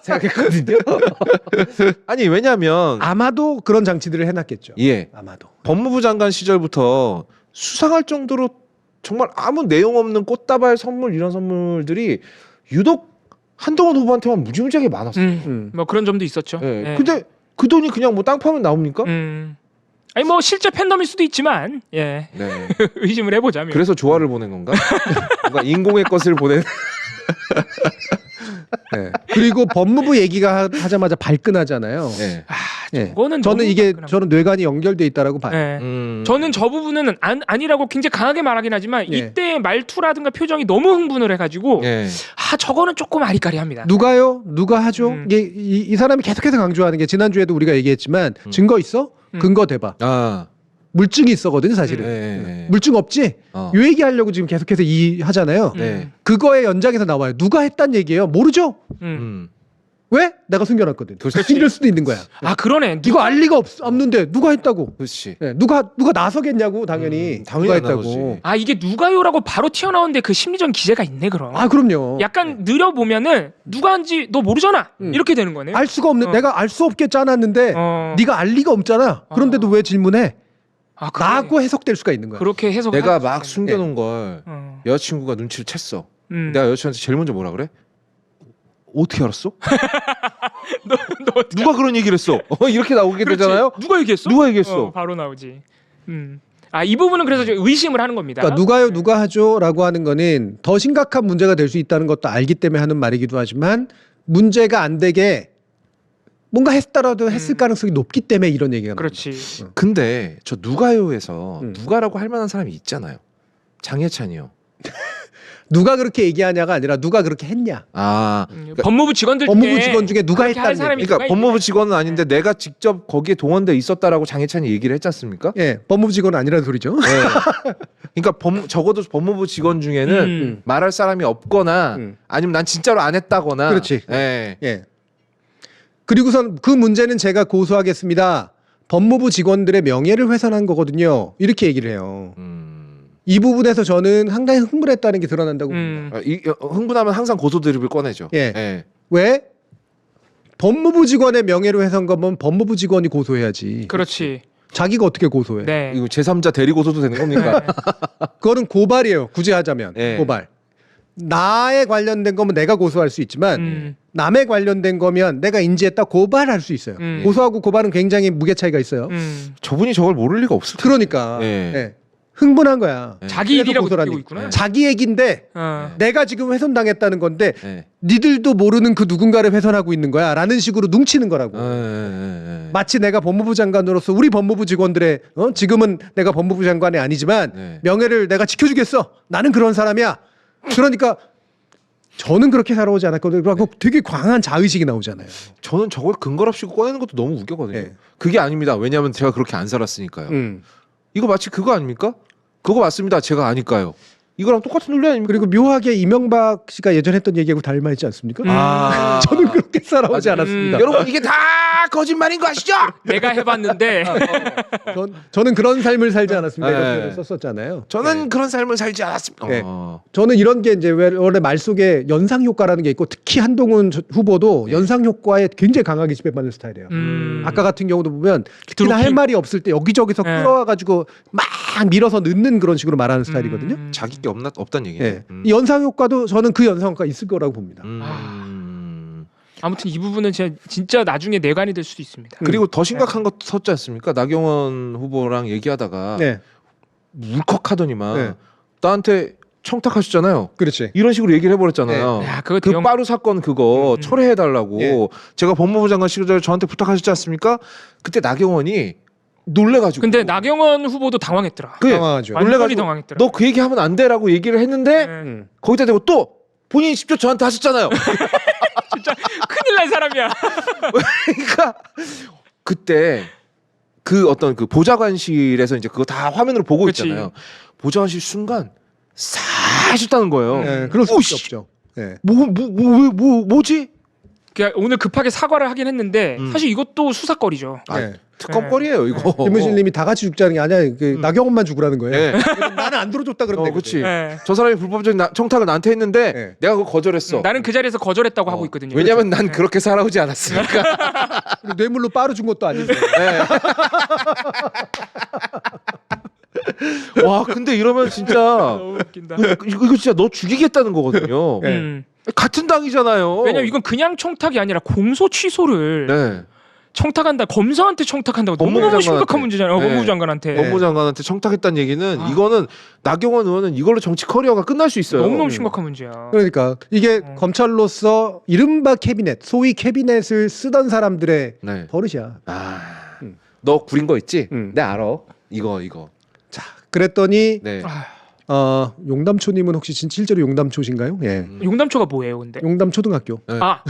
Speaker 1: 생각했거든요. 아니 왜냐하면
Speaker 2: 아마도 그런 장치들을 해놨겠죠.
Speaker 1: 예
Speaker 2: 아마도.
Speaker 1: 법무부 장관 시절부터 수상할 정도로 정말 아무 내용 없는 꽃다발 선물 이런 선물들이 유독 한동훈 후보한테만 무지무지하게 많았어.
Speaker 3: 뭐 그런 점도 있었죠.
Speaker 1: 예.
Speaker 3: 예.
Speaker 1: 근데 그 돈이 그냥 뭐 땅 파면 나옵니까?
Speaker 3: 아니 뭐 실제 팬덤일 수도 있지만 예.
Speaker 1: 네.
Speaker 3: 의심을 해보자면.
Speaker 1: 그래서 조화를 보낸 건가? 뭔가 인공의 것을 보낸.
Speaker 2: 네. 그리고 법무부 얘기가 하자마자 발끈하잖아요.
Speaker 1: 네.
Speaker 2: 예.
Speaker 3: 그거는
Speaker 2: 저는
Speaker 3: 너무
Speaker 2: 이게
Speaker 3: 발끈하고.
Speaker 2: 저는 뇌관이 연결돼 있다라고 봐요.
Speaker 3: 예.
Speaker 1: 음.
Speaker 3: 저는 저 부분은 아니라고 굉장히 강하게 말하긴 하지만
Speaker 2: 예.
Speaker 3: 이때 말투라든가 표정이 너무 흥분을 해가지고
Speaker 1: 예.
Speaker 3: 저거는 조금 아리까리합니다.
Speaker 2: 누가요? 누가 하죠?
Speaker 3: 음.
Speaker 2: 이게 이 사람이 계속해서 강조하는 게 지난주에도 우리가 얘기했지만 증거 있어? 근거 대봐.
Speaker 1: 아.
Speaker 2: 물증이 있어거든요, 사실은.
Speaker 1: 네.
Speaker 2: 물증 없지?
Speaker 1: 어.
Speaker 2: 요 얘기하려고 지금 계속해서 하잖아요.
Speaker 1: 네.
Speaker 2: 그거의 연장에서 나와요. 누가 했단 얘기예요? 모르죠? 왜? 내가 숨겨놨거든. 이럴 수도 있는 거야.
Speaker 3: 아 그러네.
Speaker 2: 이거 알 리가 없는데 누가 했다고?
Speaker 1: 그렇지.
Speaker 2: 네, 누가 나서겠냐고 당연히
Speaker 1: 당연히
Speaker 2: 누가
Speaker 1: 안
Speaker 2: 했다고.
Speaker 1: 나서지.
Speaker 3: 아 이게 누가요라고 바로 튀어나오는데 그 심리적 기제가 있네 그럼.
Speaker 2: 아 그럼요.
Speaker 3: 약간 느려 보면은 누가 한지 너 모르잖아. 이렇게 되는 거네.
Speaker 2: 알 수가 없는. 내가 알 수 없게 짜놨는데
Speaker 3: 어.
Speaker 2: 네가 알 리가 없잖아. 그런데도 왜 질문해?
Speaker 3: 아, 그래.
Speaker 2: 라고 해석될 수가 있는 거야.
Speaker 3: 그렇게 해석.
Speaker 1: 내가 막 숨겨놓은 걸
Speaker 3: 어.
Speaker 1: 여자친구가 눈치를 챘어.
Speaker 3: 음.
Speaker 1: 내가 여자친구한테 제일 먼저 뭐라 그래? 어떻게 알았어?
Speaker 3: 너 어떻게
Speaker 1: 누가 그런 얘기를 했어? 이렇게 나오게
Speaker 3: 그렇지.
Speaker 1: 되잖아요.
Speaker 3: 누가 얘기했어?
Speaker 1: 누가 얘기했어?
Speaker 3: 바로 나오지. 아, 이 부분은 그래서 좀 의심을 하는 겁니다.
Speaker 2: 그러니까 누가요, 누가 하죠라고 하는 거는 더 심각한 문제가 될 수 있다는 것도 알기 때문에 하는 말이기도 하지만 문제가 안 되게 뭔가 했더라도 했을 가능성이 높기 때문에 이런 얘기가 나옵니다.
Speaker 3: 그렇지.
Speaker 1: 근데 저 누가요에서
Speaker 2: 음.
Speaker 1: 누가라고 할 만한 사람이 있잖아요. 장혜찬이요.
Speaker 2: 누가 그렇게 얘기하냐가 아니라 누가 그렇게 했냐.
Speaker 1: 아,
Speaker 3: 법무부 직원들
Speaker 2: 법무부 직원 중에 누가
Speaker 3: 그렇게 할
Speaker 2: 했다는
Speaker 3: 사람이
Speaker 2: 얘기.
Speaker 1: 그러니까
Speaker 3: 누가
Speaker 1: 법무부
Speaker 3: 있냐.
Speaker 1: 직원은 아닌데 내가 직접 거기에 동원돼 있었다라고 장혜찬이 얘기를 했지 않습니까?
Speaker 2: 예, 법무부 직원은 아니라는 소리죠.
Speaker 1: 네. 그러니까 적어도 법무부 직원 중에는 말할 사람이 없거나 아니면 난 진짜로 안 했다거나.
Speaker 2: 그렇지.
Speaker 1: 예.
Speaker 2: 예. 그리고선 그 문제는 제가 고소하겠습니다. 법무부 직원들의 명예를 훼손한 거거든요. 이렇게 얘기를 해요. 이 부분에서 저는 상당히 흥분했다는 게 드러난다고 봅니다.
Speaker 1: 흥분하면 항상 고소 드립을 꺼내죠.
Speaker 2: 예. 왜? 법무부 직원의 명예를 훼손한 거면 법무부 직원이 고소해야지.
Speaker 3: 그렇지.
Speaker 2: 자기가 어떻게 고소해?
Speaker 3: 네.
Speaker 1: 이거 제3자 대리 고소도 되는 겁니까?
Speaker 2: 그거는 고발이에요. 굳이 하자면
Speaker 1: 예.
Speaker 2: 고발. 나에 관련된 거면 내가 고소할 수 있지만 남에 관련된 거면 내가 인지했다 고발할 수 있어요. 고소하고 고발은 굉장히 무게 차이가 있어요.
Speaker 1: 저분이 저걸 모를 리가 없을 텐데.
Speaker 2: 그러니까
Speaker 1: 예.
Speaker 2: 예. 흥분한 거야.
Speaker 3: 자기
Speaker 2: 그래서
Speaker 3: 일이라고
Speaker 2: 고소를
Speaker 3: 느끼고
Speaker 2: 하니까.
Speaker 3: 있구나.
Speaker 2: 자기 얘긴데
Speaker 3: 어.
Speaker 2: 내가 지금 훼손당했다는 건데
Speaker 1: 예.
Speaker 2: 니들도 모르는 그 누군가를 훼손하고 있는 거야 라는 식으로 뭉치는 거라고. 마치 내가 법무부 장관으로서 우리 법무부 직원들의 지금은 내가 법무부 장관이 아니지만
Speaker 1: 네.
Speaker 2: 명예를 내가 지켜주겠어. 나는 그런 사람이야. 그러니까 저는 그렇게 살아오지 않았거든요. 그리고 되게 강한 자의식이 나오잖아요.
Speaker 1: 저는 저걸 근거 없이 꺼내는 것도 너무 웃겨거든요.
Speaker 2: 예.
Speaker 1: 그게 아닙니다. 왜냐하면 제가 그렇게 안 살았으니까요. 이거 마치 그거 아닙니까? 그거 맞습니다. 제가 아니까요. 이거랑 똑같은 논리 아닙니까?
Speaker 2: 그리고 묘하게 이명박 씨가 예전에 했던 얘기하고 닮아 있지 않습니까?
Speaker 1: 아.
Speaker 2: 저는 그렇게 살아오지 않았습니다.
Speaker 1: 여러분 이게 다 거짓말인 거 아시죠?
Speaker 3: 내가 해봤는데
Speaker 2: 저는 그런 삶을 살지 않았습니다.
Speaker 1: 네.
Speaker 2: 이런 표현을 썼었잖아요.
Speaker 1: 저는 그런 삶을 살지 않았습니다.
Speaker 2: 네. 저는 이런 게 이제 원래 말 속에 연상 효과라는 게 있고 특히 한동훈 후보도 연상 효과에 굉장히 강하게 지배받는 스타일이에요. 아까 같은 경우도 보면 특히나 할
Speaker 3: 드로킹.
Speaker 2: 말이 없을 때 여기저기서
Speaker 3: 네.
Speaker 2: 끌어와가지고 막 밀어서 넣는 그런 식으로 말하는 스타일이거든요.
Speaker 1: 자기 게 없다는 얘기예요.
Speaker 2: 예. 이 연상 효과도 저는 그 연상 효과가 있을 거라고 봅니다.
Speaker 3: 아무튼 이 부분은 진짜 나중에 내관이 될 수도 있습니다.
Speaker 1: 그리고 더 심각한 것도 섰지 않습니까? 나경원 후보랑 얘기하다가
Speaker 2: 네,
Speaker 1: 울컥하더니만
Speaker 2: 네.
Speaker 1: 나한테 청탁하셨잖아요.
Speaker 2: 그렇지.
Speaker 1: 이런 식으로 얘기를 해버렸잖아요.
Speaker 3: 야, 그거
Speaker 1: 그
Speaker 3: 대형-
Speaker 1: 빠루 사건 그거 철회해달라고
Speaker 2: 예.
Speaker 1: 제가 법무부 장관 시절에 저한테 부탁하셨지 않습니까? 그때 나경원이 놀래가지고.
Speaker 3: 근데 나경원 후보도 당황했더라.
Speaker 1: 그게
Speaker 2: 당황하죠.
Speaker 3: 완전히
Speaker 1: 놀래가지고
Speaker 3: 당황했더라.
Speaker 1: 너 그 얘기 하면 안 돼라고 얘기를 했는데
Speaker 3: 네.
Speaker 1: 거기다 대고 또 본인이 직접 저한테 하셨잖아요.
Speaker 3: 진짜 큰일 날 사람이야.
Speaker 1: 그러니까 그때 그 어떤 그 보좌관실에서 이제 그거 다 화면으로 보고
Speaker 3: 그치.
Speaker 1: 있잖아요. 보좌관실 순간 사셨다는 거예요.
Speaker 2: 예, 그럴
Speaker 1: 오,
Speaker 2: 수밖에
Speaker 1: 씨,
Speaker 2: 없죠. 예.
Speaker 1: 뭐지?
Speaker 3: 그러니까 오늘 급하게 사과를 하긴 했는데 사실 이것도 수사거리죠.
Speaker 1: 아,
Speaker 2: 예.
Speaker 1: 특검거리예요 이거.
Speaker 2: 김은실님이 다 같이 죽자는 게 아니야. 그 나경원만 죽으라는 거예요.
Speaker 1: 예.
Speaker 2: 나는 안 들어줬다 그러면
Speaker 1: 그렇지.
Speaker 3: 네.
Speaker 1: 저 사람이 불법적인 청탁을 나한테 했는데
Speaker 2: 네.
Speaker 1: 내가 그거 거절했어.
Speaker 3: 나는 그 자리에서 거절했다고 하고 있거든요.
Speaker 1: 왜냐면 난 그렇게 살아오지 않았으니까.
Speaker 2: 그리고 뇌물로 빠루 준 것도 아니고.
Speaker 1: 와, 근데 이러면 진짜
Speaker 3: 너무 웃긴다.
Speaker 1: 이거 진짜 너 죽이겠다는 거거든요.
Speaker 2: 네.
Speaker 1: 같은 당이잖아요.
Speaker 3: 왜냐면 이건 그냥 청탁이 아니라 공소 취소를
Speaker 1: 네.
Speaker 3: 청탁한다. 검사한테 청탁한다고
Speaker 1: 법무부
Speaker 3: 너무너무 심각한
Speaker 1: 장관한테.
Speaker 3: 문제잖아요.
Speaker 1: 네.
Speaker 3: 법무부 장관한테.
Speaker 1: 법무부 장관한테 청탁했다는 얘기는
Speaker 3: 아.
Speaker 1: 이거는 나경원 의원은 이걸로 정치 커리어가 끝날 수 있어요.
Speaker 3: 너무너무 심각한 문제야.
Speaker 2: 그러니까 이게 검찰로서 이른바 캐비넷, 소위 캐비넷을 쓰던 사람들의
Speaker 1: 네.
Speaker 2: 버릇이야.
Speaker 1: 너 구린 거 있지? 네
Speaker 2: 음.
Speaker 1: 알아. 이거.
Speaker 2: 자, 그랬더니
Speaker 1: 네.
Speaker 2: 용담초님은 혹시 실제로 용담초신가요? 예.
Speaker 3: 용담초가 뭐예요, 근데?
Speaker 2: 용담초등학교.
Speaker 1: 네.
Speaker 3: 아,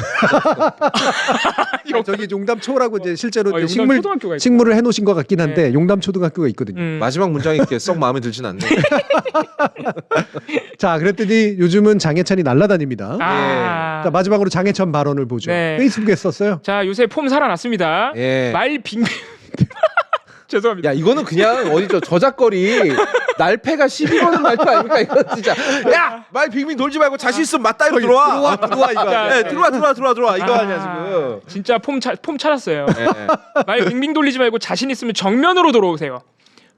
Speaker 2: 저기 용담초라고 이제 실제로
Speaker 3: 용담
Speaker 2: 이제
Speaker 3: 초등학교가 있구나.
Speaker 2: 식물을 해놓으신 것 같긴 한데 용담초등학교가 있거든요.
Speaker 1: 마지막 문장이 이렇게 썩 마음에 들진 않네.
Speaker 2: 자, 그랬더니 요즘은 장해찬이 날아다닙니다.
Speaker 3: 아.
Speaker 2: 자, 마지막으로 장해찬 발언을 보죠.
Speaker 3: 네.
Speaker 2: 페이스북에 썼어요.
Speaker 3: 자, 요새 폼 살아났습니다.
Speaker 1: 예.
Speaker 3: 말 빙빙. 죄송합니다.
Speaker 1: 야 이거는 그냥 어디죠 저작거리 날패가 12번은 말패 아닙니까 이거 진짜 야말 빙빙 돌지 말고 자신 있으면 맞다이로 들어와
Speaker 2: 들어와 이거.
Speaker 1: 네, 들어와 이거 아니야 지금
Speaker 3: 진짜 폼 찾았어요.
Speaker 1: 네.
Speaker 3: 말 빙빙 돌리지 말고 자신 있으면 정면으로 들어오세요.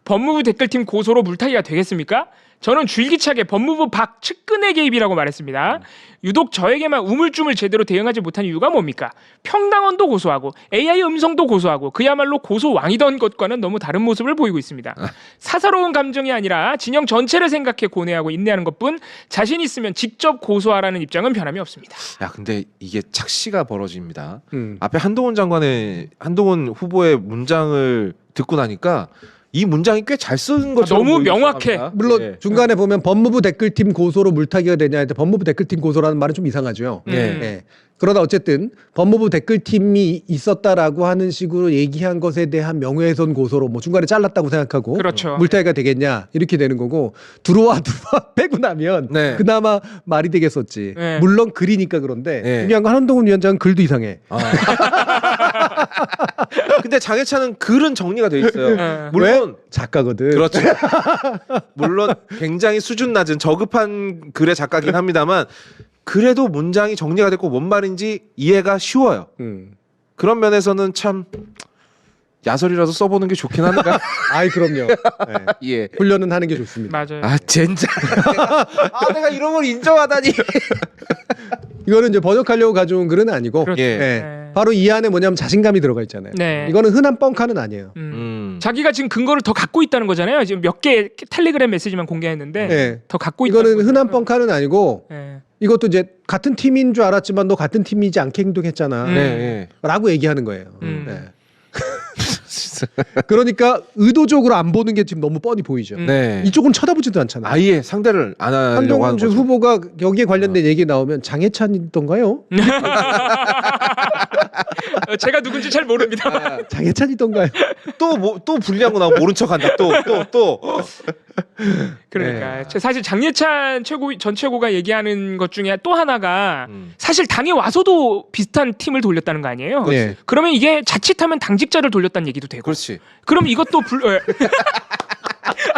Speaker 3: 법무부 댓글팀 고소로 물타기가 되겠습니까? 저는 줄기차게 법무부 박 측근의 개입이라고 말했습니다. 유독 저에게만 우물쭈물 제대로 대응하지 못한 이유가 뭡니까? 평당원도 고소하고 AI 음성도 고소하고 그야말로 고소왕이던 것과는 너무 다른 모습을 보이고 있습니다. 사사로운 감정이 아니라 진영 전체를 생각해 고뇌하고 인내하는 것뿐 자신 있으면 직접 고소하라는 입장은 변함이 없습니다.
Speaker 1: 야 근데 이게 착시가 벌어집니다 앞에 한동훈 후보의 문장을 듣고 나니까 이 문장이 꽤 잘 쓴 것처럼
Speaker 3: 너무
Speaker 1: 보이기
Speaker 3: 명확해.
Speaker 1: 시작합니다.
Speaker 2: 물론
Speaker 1: 예.
Speaker 2: 중간에 보면 법무부 댓글팀 고소로 물타기가 되냐 할때 법무부 댓글팀 고소라는 말은 좀 이상하죠.
Speaker 1: 네.
Speaker 2: 예. 그러다 어쨌든 법무부 댓글팀이 있었다라고 하는 식으로 얘기한 것에 대한 명예훼손 고소로 뭐 중간에 잘랐다고 생각하고
Speaker 3: 그렇죠.
Speaker 2: 물타기가 되겠냐 이렇게 되는 거고 들어와 빼고 나면
Speaker 1: 네.
Speaker 2: 그나마 말이 되겠었지.
Speaker 3: 네.
Speaker 2: 물론 글이니까 그런데
Speaker 1: 네.
Speaker 2: 중요한 건 한동훈 위원장은 글도 이상해.
Speaker 1: 근데 장해찬은 글은 정리가 돼 있어요
Speaker 3: 네.
Speaker 1: 물론
Speaker 2: 작가거든.
Speaker 1: 그렇죠. 물론 굉장히 수준 낮은 저급한 글의 작가긴 합니다만 그래도 문장이 정리가 됐고 뭔 말인지 이해가 쉬워요. 그런 면에서는 참 야설이라도 써보는 게 좋긴 한가.
Speaker 2: 아이 그럼요. 네.
Speaker 1: 예.
Speaker 2: 훈련은 하는 게 좋습니다.
Speaker 3: 맞아요.
Speaker 1: 아 젠장. 내가 이런 걸 인정하다니.
Speaker 2: 이거는 이제 번역하려고 가져온 글은 아니고
Speaker 3: 그렇죠.
Speaker 1: 예.
Speaker 3: 네.
Speaker 2: 바로 이 안에 뭐냐면 자신감이 들어가 있잖아요.
Speaker 3: 네.
Speaker 2: 이거는 흔한 뻥카는 아니에요.
Speaker 3: 자기가 지금 근거를 더 갖고 있다는 거잖아요. 지금 몇 개 텔레그램 메시지만 공개했는데
Speaker 2: 네.
Speaker 3: 더 갖고 있다는
Speaker 2: 이거는 흔한
Speaker 3: 거잖아요.
Speaker 2: 뻥카는 아니고
Speaker 3: 네.
Speaker 2: 이것도 이제 같은 팀인 줄 알았지만 너 같은 팀이지 않게 행동했잖아.
Speaker 3: 음.
Speaker 1: 네.
Speaker 2: 라고 얘기하는 거예요.
Speaker 3: 음.
Speaker 2: 네. 그러니까 의도적으로 안 보는 게 지금 너무 뻔히 보이죠.
Speaker 1: 네.
Speaker 2: 이쪽은 쳐다보지도 않잖아요.
Speaker 1: 아예 상대를 안 하려고
Speaker 2: 한동훈
Speaker 1: 하는 거죠.
Speaker 2: 후보가 여기에 관련된 얘기 나오면 장해찬이던가요?
Speaker 3: 제가 누군지 잘 모릅니다.
Speaker 2: 장해찬이던가요?
Speaker 1: 또 불리한 거 나오면 모른 척한다. 또.
Speaker 3: 그러니까 사실 장예찬 전 최고가 얘기하는 것 중에 또 하나가 사실 당에 와서도 비슷한 팀을 돌렸다는 거 아니에요?
Speaker 2: 네.
Speaker 3: 그러면 이게 자칫하면 당직자를 돌렸다는 얘기도 되고.
Speaker 1: 그렇지.
Speaker 3: 그럼 이것도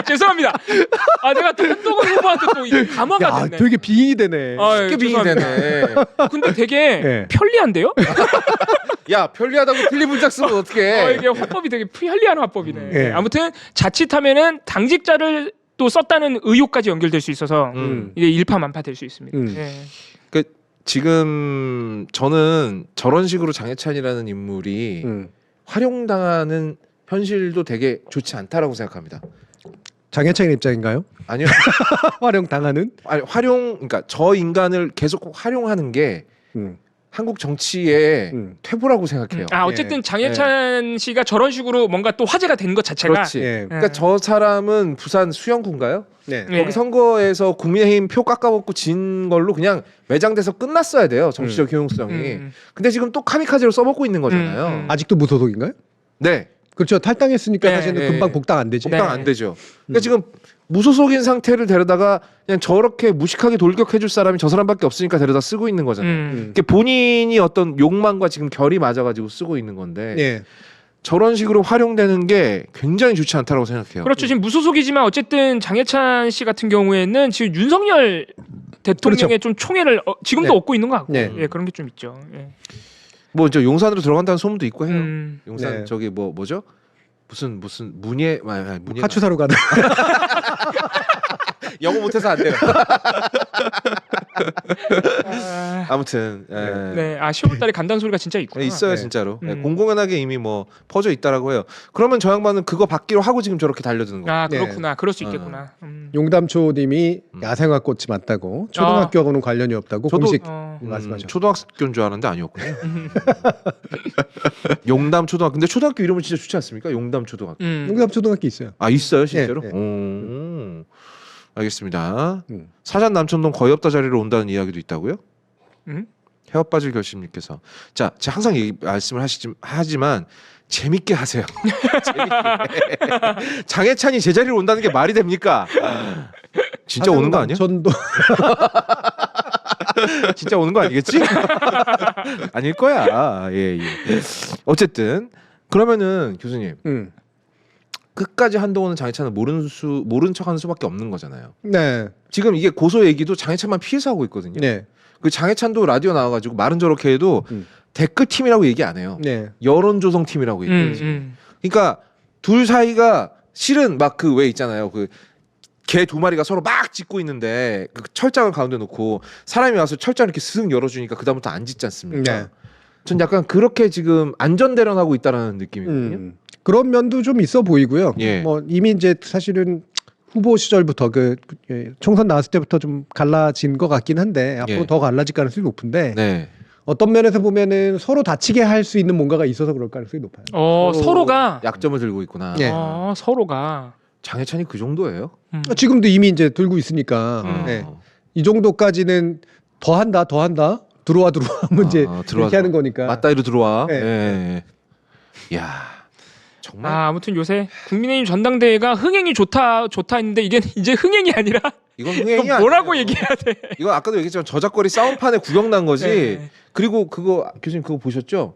Speaker 3: 죄송합니다. 내가 또 한동훈 후보한테 또 이게 감화가
Speaker 2: 야,
Speaker 3: 됐네.
Speaker 2: 되게 빙의 되네.
Speaker 1: 쉽게 빙이
Speaker 3: 죄송합니다.
Speaker 1: 되네.
Speaker 3: 근데 되게
Speaker 2: 네.
Speaker 3: 편리한데요?
Speaker 1: 야 편리하다고 틀린 문장 쓰면 어떡해.
Speaker 3: 이게 화법이 되게 편리한 화법이네.
Speaker 2: 네.
Speaker 3: 아무튼 자칫하면은 당직자를 또 썼다는 의혹까지 연결될 수 있어서 이게 일파만파 될 수 있습니다. 예.
Speaker 1: 그 지금 저는 저런 식으로 장해찬이라는 인물이 활용당하는 현실도 되게 좋지 않다라고 생각합니다.
Speaker 2: 장해찬 입장인가요?
Speaker 1: 아니요.
Speaker 2: 활용 당하는?
Speaker 1: 아니 그러니까 저 인간을 계속 활용하는 게 한국 정치의 퇴보라고 생각해요.
Speaker 3: 어쨌든 장해찬 씨가 저런 식으로 뭔가 또 화제가 된 것 자체가
Speaker 1: 그렇지.
Speaker 2: 예.
Speaker 1: 그러니까 저 사람은 부산 수영구인가요?
Speaker 2: 네.
Speaker 3: 예.
Speaker 1: 거기 선거에서 국민의힘 표 깎아먹고 진 걸로 그냥 매장돼서 끝났어야 돼요. 정치적 효용성이. 근데 지금 또 카미카제로 써먹고 있는 거잖아요.
Speaker 2: 아직도 무소속인가요?
Speaker 1: 네.
Speaker 2: 그렇죠. 탈당했으니까
Speaker 3: 네,
Speaker 2: 사실은
Speaker 1: 네.
Speaker 2: 금방 복당 안 되지.
Speaker 1: 복당 안 되죠. 그러니까 지금 무소속인 상태를 데려다가 그냥 저렇게 무식하게 돌격해줄 사람이 저 사람밖에 없으니까 데려다 쓰고 있는 거잖아요. 그러니까 본인이 어떤 욕망과 지금 결이 맞아가지고 쓰고 있는 건데
Speaker 2: 예.
Speaker 1: 저런 식으로 활용되는 게 굉장히 좋지 않다고 생각해요.
Speaker 3: 그렇죠. 지금 무소속이지만 어쨌든 장해찬 씨 같은 경우에는 지금 윤석열 대통령의 좀 총애를 지금도
Speaker 2: 네.
Speaker 3: 얻고 있는 것 같고
Speaker 2: 네.
Speaker 3: 예, 그런 게 좀 있죠. 예.
Speaker 1: 뭐 저 용산으로 들어간다는 소문도 있고 해요. 용산
Speaker 2: 네.
Speaker 1: 저기 뭐죠? 무슨 문예 문예
Speaker 2: 하추사로 가는.
Speaker 1: 영어 못해서 안 돼요. 아무튼
Speaker 3: 네, 10월달에 간다는 소리가 진짜 있구나.
Speaker 1: 있어요
Speaker 2: 네.
Speaker 1: 진짜로. 공공연하게 이미 뭐 퍼져 있다라고 해요. 그러면 저 양반은 그거 받기로 하고 지금 저렇게 달려드는 거예요.
Speaker 3: 아 그렇구나. 그럴 수 있겠구나.
Speaker 2: 용담초님이 야생화 꽃이 맞다고 초등학교하고는 관련이 없다고
Speaker 1: 저도-
Speaker 2: 공식
Speaker 1: 음,
Speaker 2: 말씀하셨죠.
Speaker 1: 초등학교인 줄 알았는데 아니었군요. 용담 초등학교. 근데 초등학교 이름은 진짜 좋지 않습니까? 용담 초등학교.
Speaker 2: 용담초등학교 있어요.
Speaker 1: 아 있어요 실제로?
Speaker 2: 예, 예.
Speaker 1: 알겠습니다.
Speaker 2: 음.
Speaker 1: 사잔 남천동 거의 없다 자리로 온다는 이야기도 있다고요? 헤어 빠질 결심님께서 자, 제가 항상 말씀을 하지만 재밌게 하세요. 재밌게. 장해찬이 제자리로 온다는 게 말이 됩니까? 진짜 오는 거 아니야?
Speaker 2: 전도
Speaker 1: 진짜 오는 거 아니겠지? 아닐 거야. 예, 예. 어쨌든 그러면은 교수님 끝까지 한동훈은 장해찬을 모른 척하는 수밖에 없는 거잖아요.
Speaker 2: 네.
Speaker 1: 지금 이게 고소 얘기도 장해찬만 피해서 하고 있거든요.
Speaker 2: 네.
Speaker 1: 그 장해찬도 라디오 나와가지고 말은 저렇게 해도 댓글 팀이라고 얘기 안 해요.
Speaker 2: 네.
Speaker 1: 여론 조성 팀이라고 얘기해요. 그러니까 둘 사이가 실은 막 그 왜 있잖아요. 그 개 두 마리가 서로 막 짖고 있는데 그 철장을 가운데 놓고 사람이 와서 철장 이렇게 슥 열어주니까 그 다음부터 안 짖지 않습니까?
Speaker 2: 네.
Speaker 1: 전 약간 그렇게 지금 안전대련하고 있다라는 느낌이거든요.
Speaker 2: 그런 면도 좀 있어 보이고요.
Speaker 1: 예.
Speaker 2: 뭐 이미 이제 사실은 후보 시절부터 총선 나왔을 때부터 좀 갈라진 것 같긴 한데 앞으로
Speaker 1: 예.
Speaker 2: 더 갈라질 가능성이 높은데
Speaker 1: 네.
Speaker 2: 어떤 면에서 보면은 서로 다치게 할 수 있는 뭔가가 있어서 그럴 가능성이 높아요.
Speaker 3: 서로가
Speaker 1: 약점을 들고 있구나.
Speaker 2: 예.
Speaker 3: 서로가
Speaker 1: 장해찬이 그 정도예요?
Speaker 2: 지금도 이미 이제 들고 있으니까
Speaker 1: 어.
Speaker 2: 네. 이 정도까지는 더 한다 들어와 하면 이제 이렇게 하는 거니까.
Speaker 1: 맞다이로 들어와.
Speaker 2: 네.
Speaker 1: 예. 야 정말
Speaker 3: 아무튼 요새 국민의힘 전당대회가 흥행이 좋다 했는데 이게 이제 흥행이 아니라
Speaker 1: 이건 흥행이 아니에요.
Speaker 3: 뭐라고 얘기해야 돼?
Speaker 1: 이건 아까도 얘기했지만 저작거리 싸움판에 구경난 거지.
Speaker 3: 네.
Speaker 1: 그리고 그거 교수님 그거 보셨죠?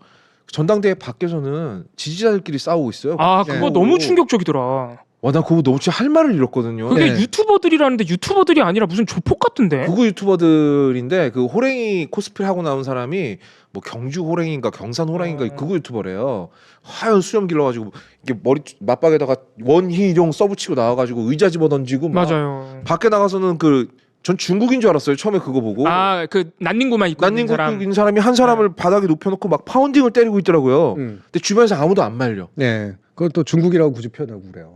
Speaker 1: 전당대회 밖에서는 지지자들끼리 싸우고 있어요.
Speaker 3: 그거
Speaker 2: 네.
Speaker 3: 너무 충격적이더라.
Speaker 1: 와, 나 그거 너무 진짜 할 말을 잃었거든요.
Speaker 3: 그게
Speaker 2: 네.
Speaker 3: 유튜버들이라는데 유튜버들이 아니라 무슨 조폭 같은데?
Speaker 1: 극우 유튜버들인데 그 호랭이 코스프레 하고 나온 사람이 뭐 경주 호랭인가 경산 호랭인가 극우 유튜버래요. 하얀 수염 길러가지고 이게 머리 맞박에다가 원희룡 써붙이고 나와가지고 의자 집어 던지고 막
Speaker 3: 맞아요.
Speaker 1: 밖에 나가서는 전 중국인 줄 알았어요. 처음에 그거 보고.
Speaker 3: 그 난닝구만 입고 있는 사람.
Speaker 1: 난닝국인 사람이 한 사람을 바닥에 눕혀놓고 막 파운딩을 때리고 있더라고요. 근데 주변에서 아무도 안 말려.
Speaker 2: 네. 그걸 또 중국이라고 굳이 표현하고 그래요.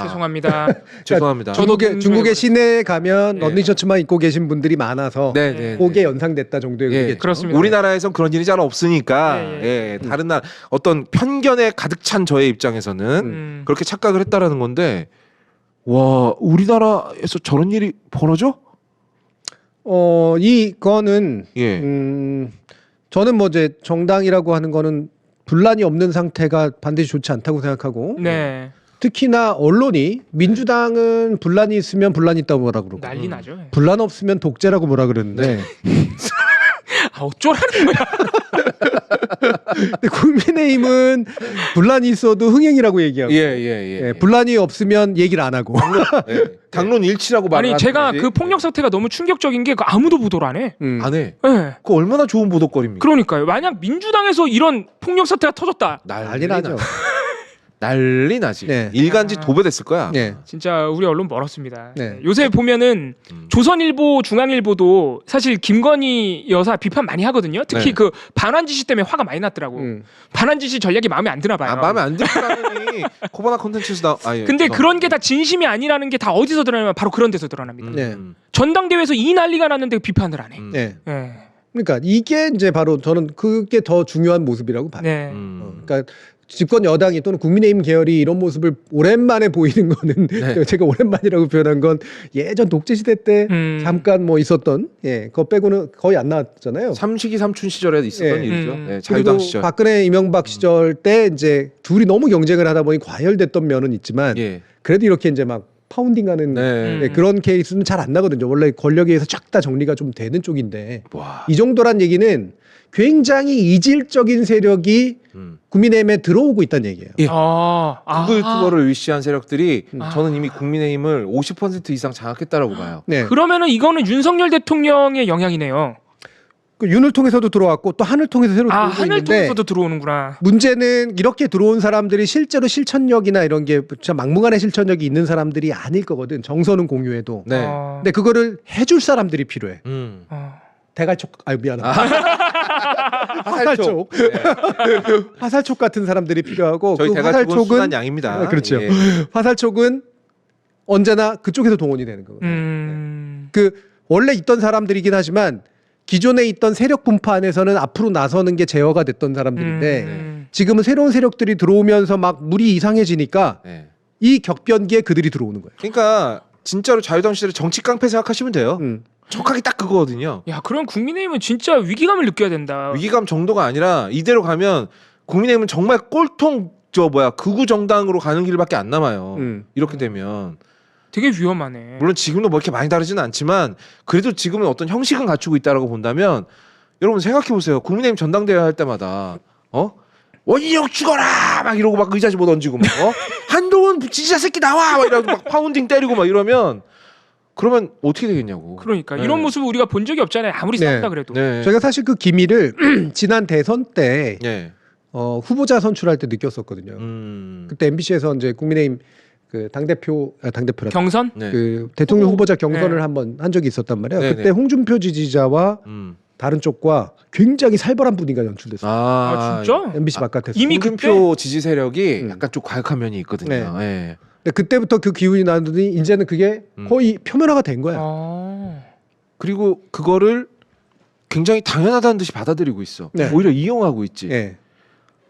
Speaker 3: 죄송합니다.
Speaker 1: 죄송합니다.
Speaker 2: 중국의 시내에 가면
Speaker 1: 예.
Speaker 2: 런닝셔츠만 입고 계신 분들이 많아서
Speaker 1: 네.
Speaker 2: 그게 연상됐다 정도의
Speaker 1: 예.
Speaker 2: 얘기겠죠.
Speaker 3: 그렇습니다.
Speaker 1: 우리나라에선 그런 일이 잘 없으니까
Speaker 3: 예,
Speaker 1: 다른 나라 어떤 편견에 가득 찬 저의 입장에서는 그렇게 착각을 했다라는 건데 와 우리나라에서 저런 일이 벌어져?
Speaker 2: 이거는
Speaker 1: 예.
Speaker 2: 저는 뭐 이제 정당이라고 하는 거는 분란이 없는 상태가 반드시 좋지 않다고 생각하고
Speaker 3: 네.
Speaker 2: 특히나 언론이 민주당은 분란이 있으면 분란이 있다고 뭐라 그러고
Speaker 3: 난리 나죠.
Speaker 2: 분란 없으면 독재라고 뭐라 그러는데
Speaker 3: 어쩌라는 거야.
Speaker 2: 근데 국민의힘은 분란이 있어도 흥행이라고 얘기하고
Speaker 1: 예.
Speaker 2: 분란이 없으면 얘기를 안 하고
Speaker 1: 당론 일치라고 말하는
Speaker 3: 아니 제가
Speaker 1: 거지.
Speaker 3: 그 폭력 사태가 너무 충격적인 게 아무도 보도를 안 해.
Speaker 1: 안 해.
Speaker 3: 네.
Speaker 1: 그거 얼마나 좋은 보도거리입니까?
Speaker 3: 그러니까요. 만약 민주당에서 이런 폭력 사태가 터졌다.
Speaker 2: 난리 나죠.
Speaker 1: 난리 나지.
Speaker 2: 네.
Speaker 1: 일간지 도배됐을 거야.
Speaker 2: 네.
Speaker 3: 진짜 우리 언론 멀었습니다.
Speaker 2: 네.
Speaker 3: 요새 보면은 조선일보, 중앙일보도 사실 김건희 여사 비판 많이 하거든요. 특히
Speaker 1: 네.
Speaker 3: 그 반환지시 때문에 화가 많이 났더라고. 반환지시 전략이 마음에 안 드나 봐요.
Speaker 1: 마음에 안 들다니 코바나 콘텐츠에서
Speaker 3: 근데 그런 게 다 진심이 아니라는 게 다 어디서 드러나면 바로 그런 데서 드러납니다.
Speaker 2: 네.
Speaker 3: 전당대회에서 이 난리가 났는데 비판을 안 해.
Speaker 2: 네.
Speaker 3: 네.
Speaker 2: 그러니까 이게 이제 바로 저는 그게 더 중요한 모습이라고 봐요.
Speaker 3: 네.
Speaker 2: 그러니까 집권 여당이 또는 국민의힘 계열이 이런 모습을 오랜만에 보이는 거는
Speaker 1: 네.
Speaker 2: 제가 오랜만이라고 표현한 건 예전 독재 시대 때 잠깐 뭐 있었던 그거 빼고는 거의 안 나왔잖아요.
Speaker 1: 삼식이 삼춘 시절에 있었던
Speaker 2: 예.
Speaker 1: 일이죠. 네,
Speaker 2: 그리고
Speaker 1: 자유당 시절.
Speaker 2: 박근혜 이명박 시절 때 이제 둘이 너무 경쟁을 하다 보니 과열됐던 면은 있지만
Speaker 1: 예.
Speaker 2: 그래도 이렇게 이제 막 파운딩하는
Speaker 1: 네.
Speaker 2: 그런 케이스는 잘 안 나거든요. 원래 권력에 의해서 쫙 다 정리가 좀 되는 쪽인데
Speaker 1: 와.
Speaker 2: 이 정도란 얘기는 굉장히 이질적인 세력이 국민의힘에 들어오고 있다는 얘기예요.
Speaker 1: 예.
Speaker 3: 아,
Speaker 1: 극우 유튜버를 위시한 세력들이
Speaker 3: 아.
Speaker 1: 저는 이미 국민의힘을 50% 이상 장악했다라고 봐요.
Speaker 2: 네.
Speaker 3: 그러면은 이거는 윤석열 대통령의 영향이네요.
Speaker 2: 그 윤을 통해서도 들어왔고 또 한을 통해서 새로
Speaker 3: 아,
Speaker 2: 들어오고
Speaker 3: 하늘
Speaker 2: 있는데
Speaker 3: 통해서도 들어오는구나.
Speaker 2: 문제는 이렇게 들어온 사람들이 실제로 실천력이나 이런 게 진짜 막무가내 실천력이 있는 사람들이 아닐 거거든. 정서는 공유해도.
Speaker 1: 네.
Speaker 2: 근데 그거를 해줄 사람들이 필요해.
Speaker 3: 어.
Speaker 2: 대갈촉, 미안하다.
Speaker 1: 화살촉. 네.
Speaker 2: 화살촉 같은 사람들이 필요하고
Speaker 1: 저희
Speaker 2: 그
Speaker 1: 대가족은 순한 양입니다.
Speaker 2: 아, 그렇죠.
Speaker 1: 예.
Speaker 2: 화살촉은 언제나 그쪽에서 동원이 되는 거거든요. 그 원래 있던 사람들이긴 하지만 기존에 있던 세력 분파 안에서는 앞으로 나서는 게 제어가 됐던 사람들인데 지금은 새로운 세력들이 들어오면서 막 물이 이상해지니까
Speaker 1: 네.
Speaker 2: 이 격변기에 그들이 들어오는 거예요.
Speaker 1: 그러니까 진짜로 자유당 시절에 정치 깡패 생각하시면 돼요. 정확하게 딱 그거거든요.
Speaker 3: 야, 그럼 국민의힘은 진짜 위기감을 느껴야 된다.
Speaker 1: 위기감 정도가 아니라 이대로 가면 국민의힘은 정말 꼴통 극우 정당으로 가는 길밖에 안 남아요. 이렇게 되면
Speaker 3: 되게 위험하네.
Speaker 1: 물론 지금도 뭐 이렇게 많이 다르지는 않지만 그래도 지금은 어떤 형식은 갖추고 있다라고 본다면 여러분 생각해 보세요. 국민의힘 전당대회 할 때마다 원희룡 죽어라 막 이러고 막 의자 집어 던지고 막 한동훈 지지자 새끼 나와 막 이러고 막 파운딩 때리고 막 이러면 그러면 어떻게 되겠냐고.
Speaker 3: 그러니까
Speaker 1: 네.
Speaker 3: 이런 모습을 우리가 본 적이 없잖아요. 아무리
Speaker 2: 네.
Speaker 3: 싸웠다 그래도.
Speaker 1: 네.
Speaker 2: 저희가 사실 그 기미를 지난 대선 때
Speaker 1: 네.
Speaker 2: 후보자 선출할 때 느꼈었거든요. 그때 MBC에서 이제 국민의힘 그 당대표라
Speaker 3: 경선?
Speaker 1: 네.
Speaker 2: 그 대통령
Speaker 3: 후보-
Speaker 2: 후보자 경선을
Speaker 3: 네.
Speaker 2: 한번 한 적이 있었단 말이에요.
Speaker 1: 네,
Speaker 2: 그때
Speaker 1: 네.
Speaker 2: 홍준표 지지자와 다른 쪽과 굉장히 살벌한 분위기가 연출됐어요.
Speaker 3: 아, 진짜?
Speaker 2: MBC 바깥에서.
Speaker 3: 이미
Speaker 1: 홍준표 지지 세력이
Speaker 2: 음.
Speaker 1: 약간 좀 과격한 면이 있거든요.
Speaker 2: 네.
Speaker 1: 네.
Speaker 2: 근데 그때부터 그 기운이 나더니 이제는 그게 거의 표면화가 된 거야.
Speaker 3: 아.
Speaker 1: 그리고 그거를 굉장히 당연하다는 듯이 받아들이고 있어.
Speaker 2: 네.
Speaker 1: 오히려 이용하고 있지.
Speaker 2: 예.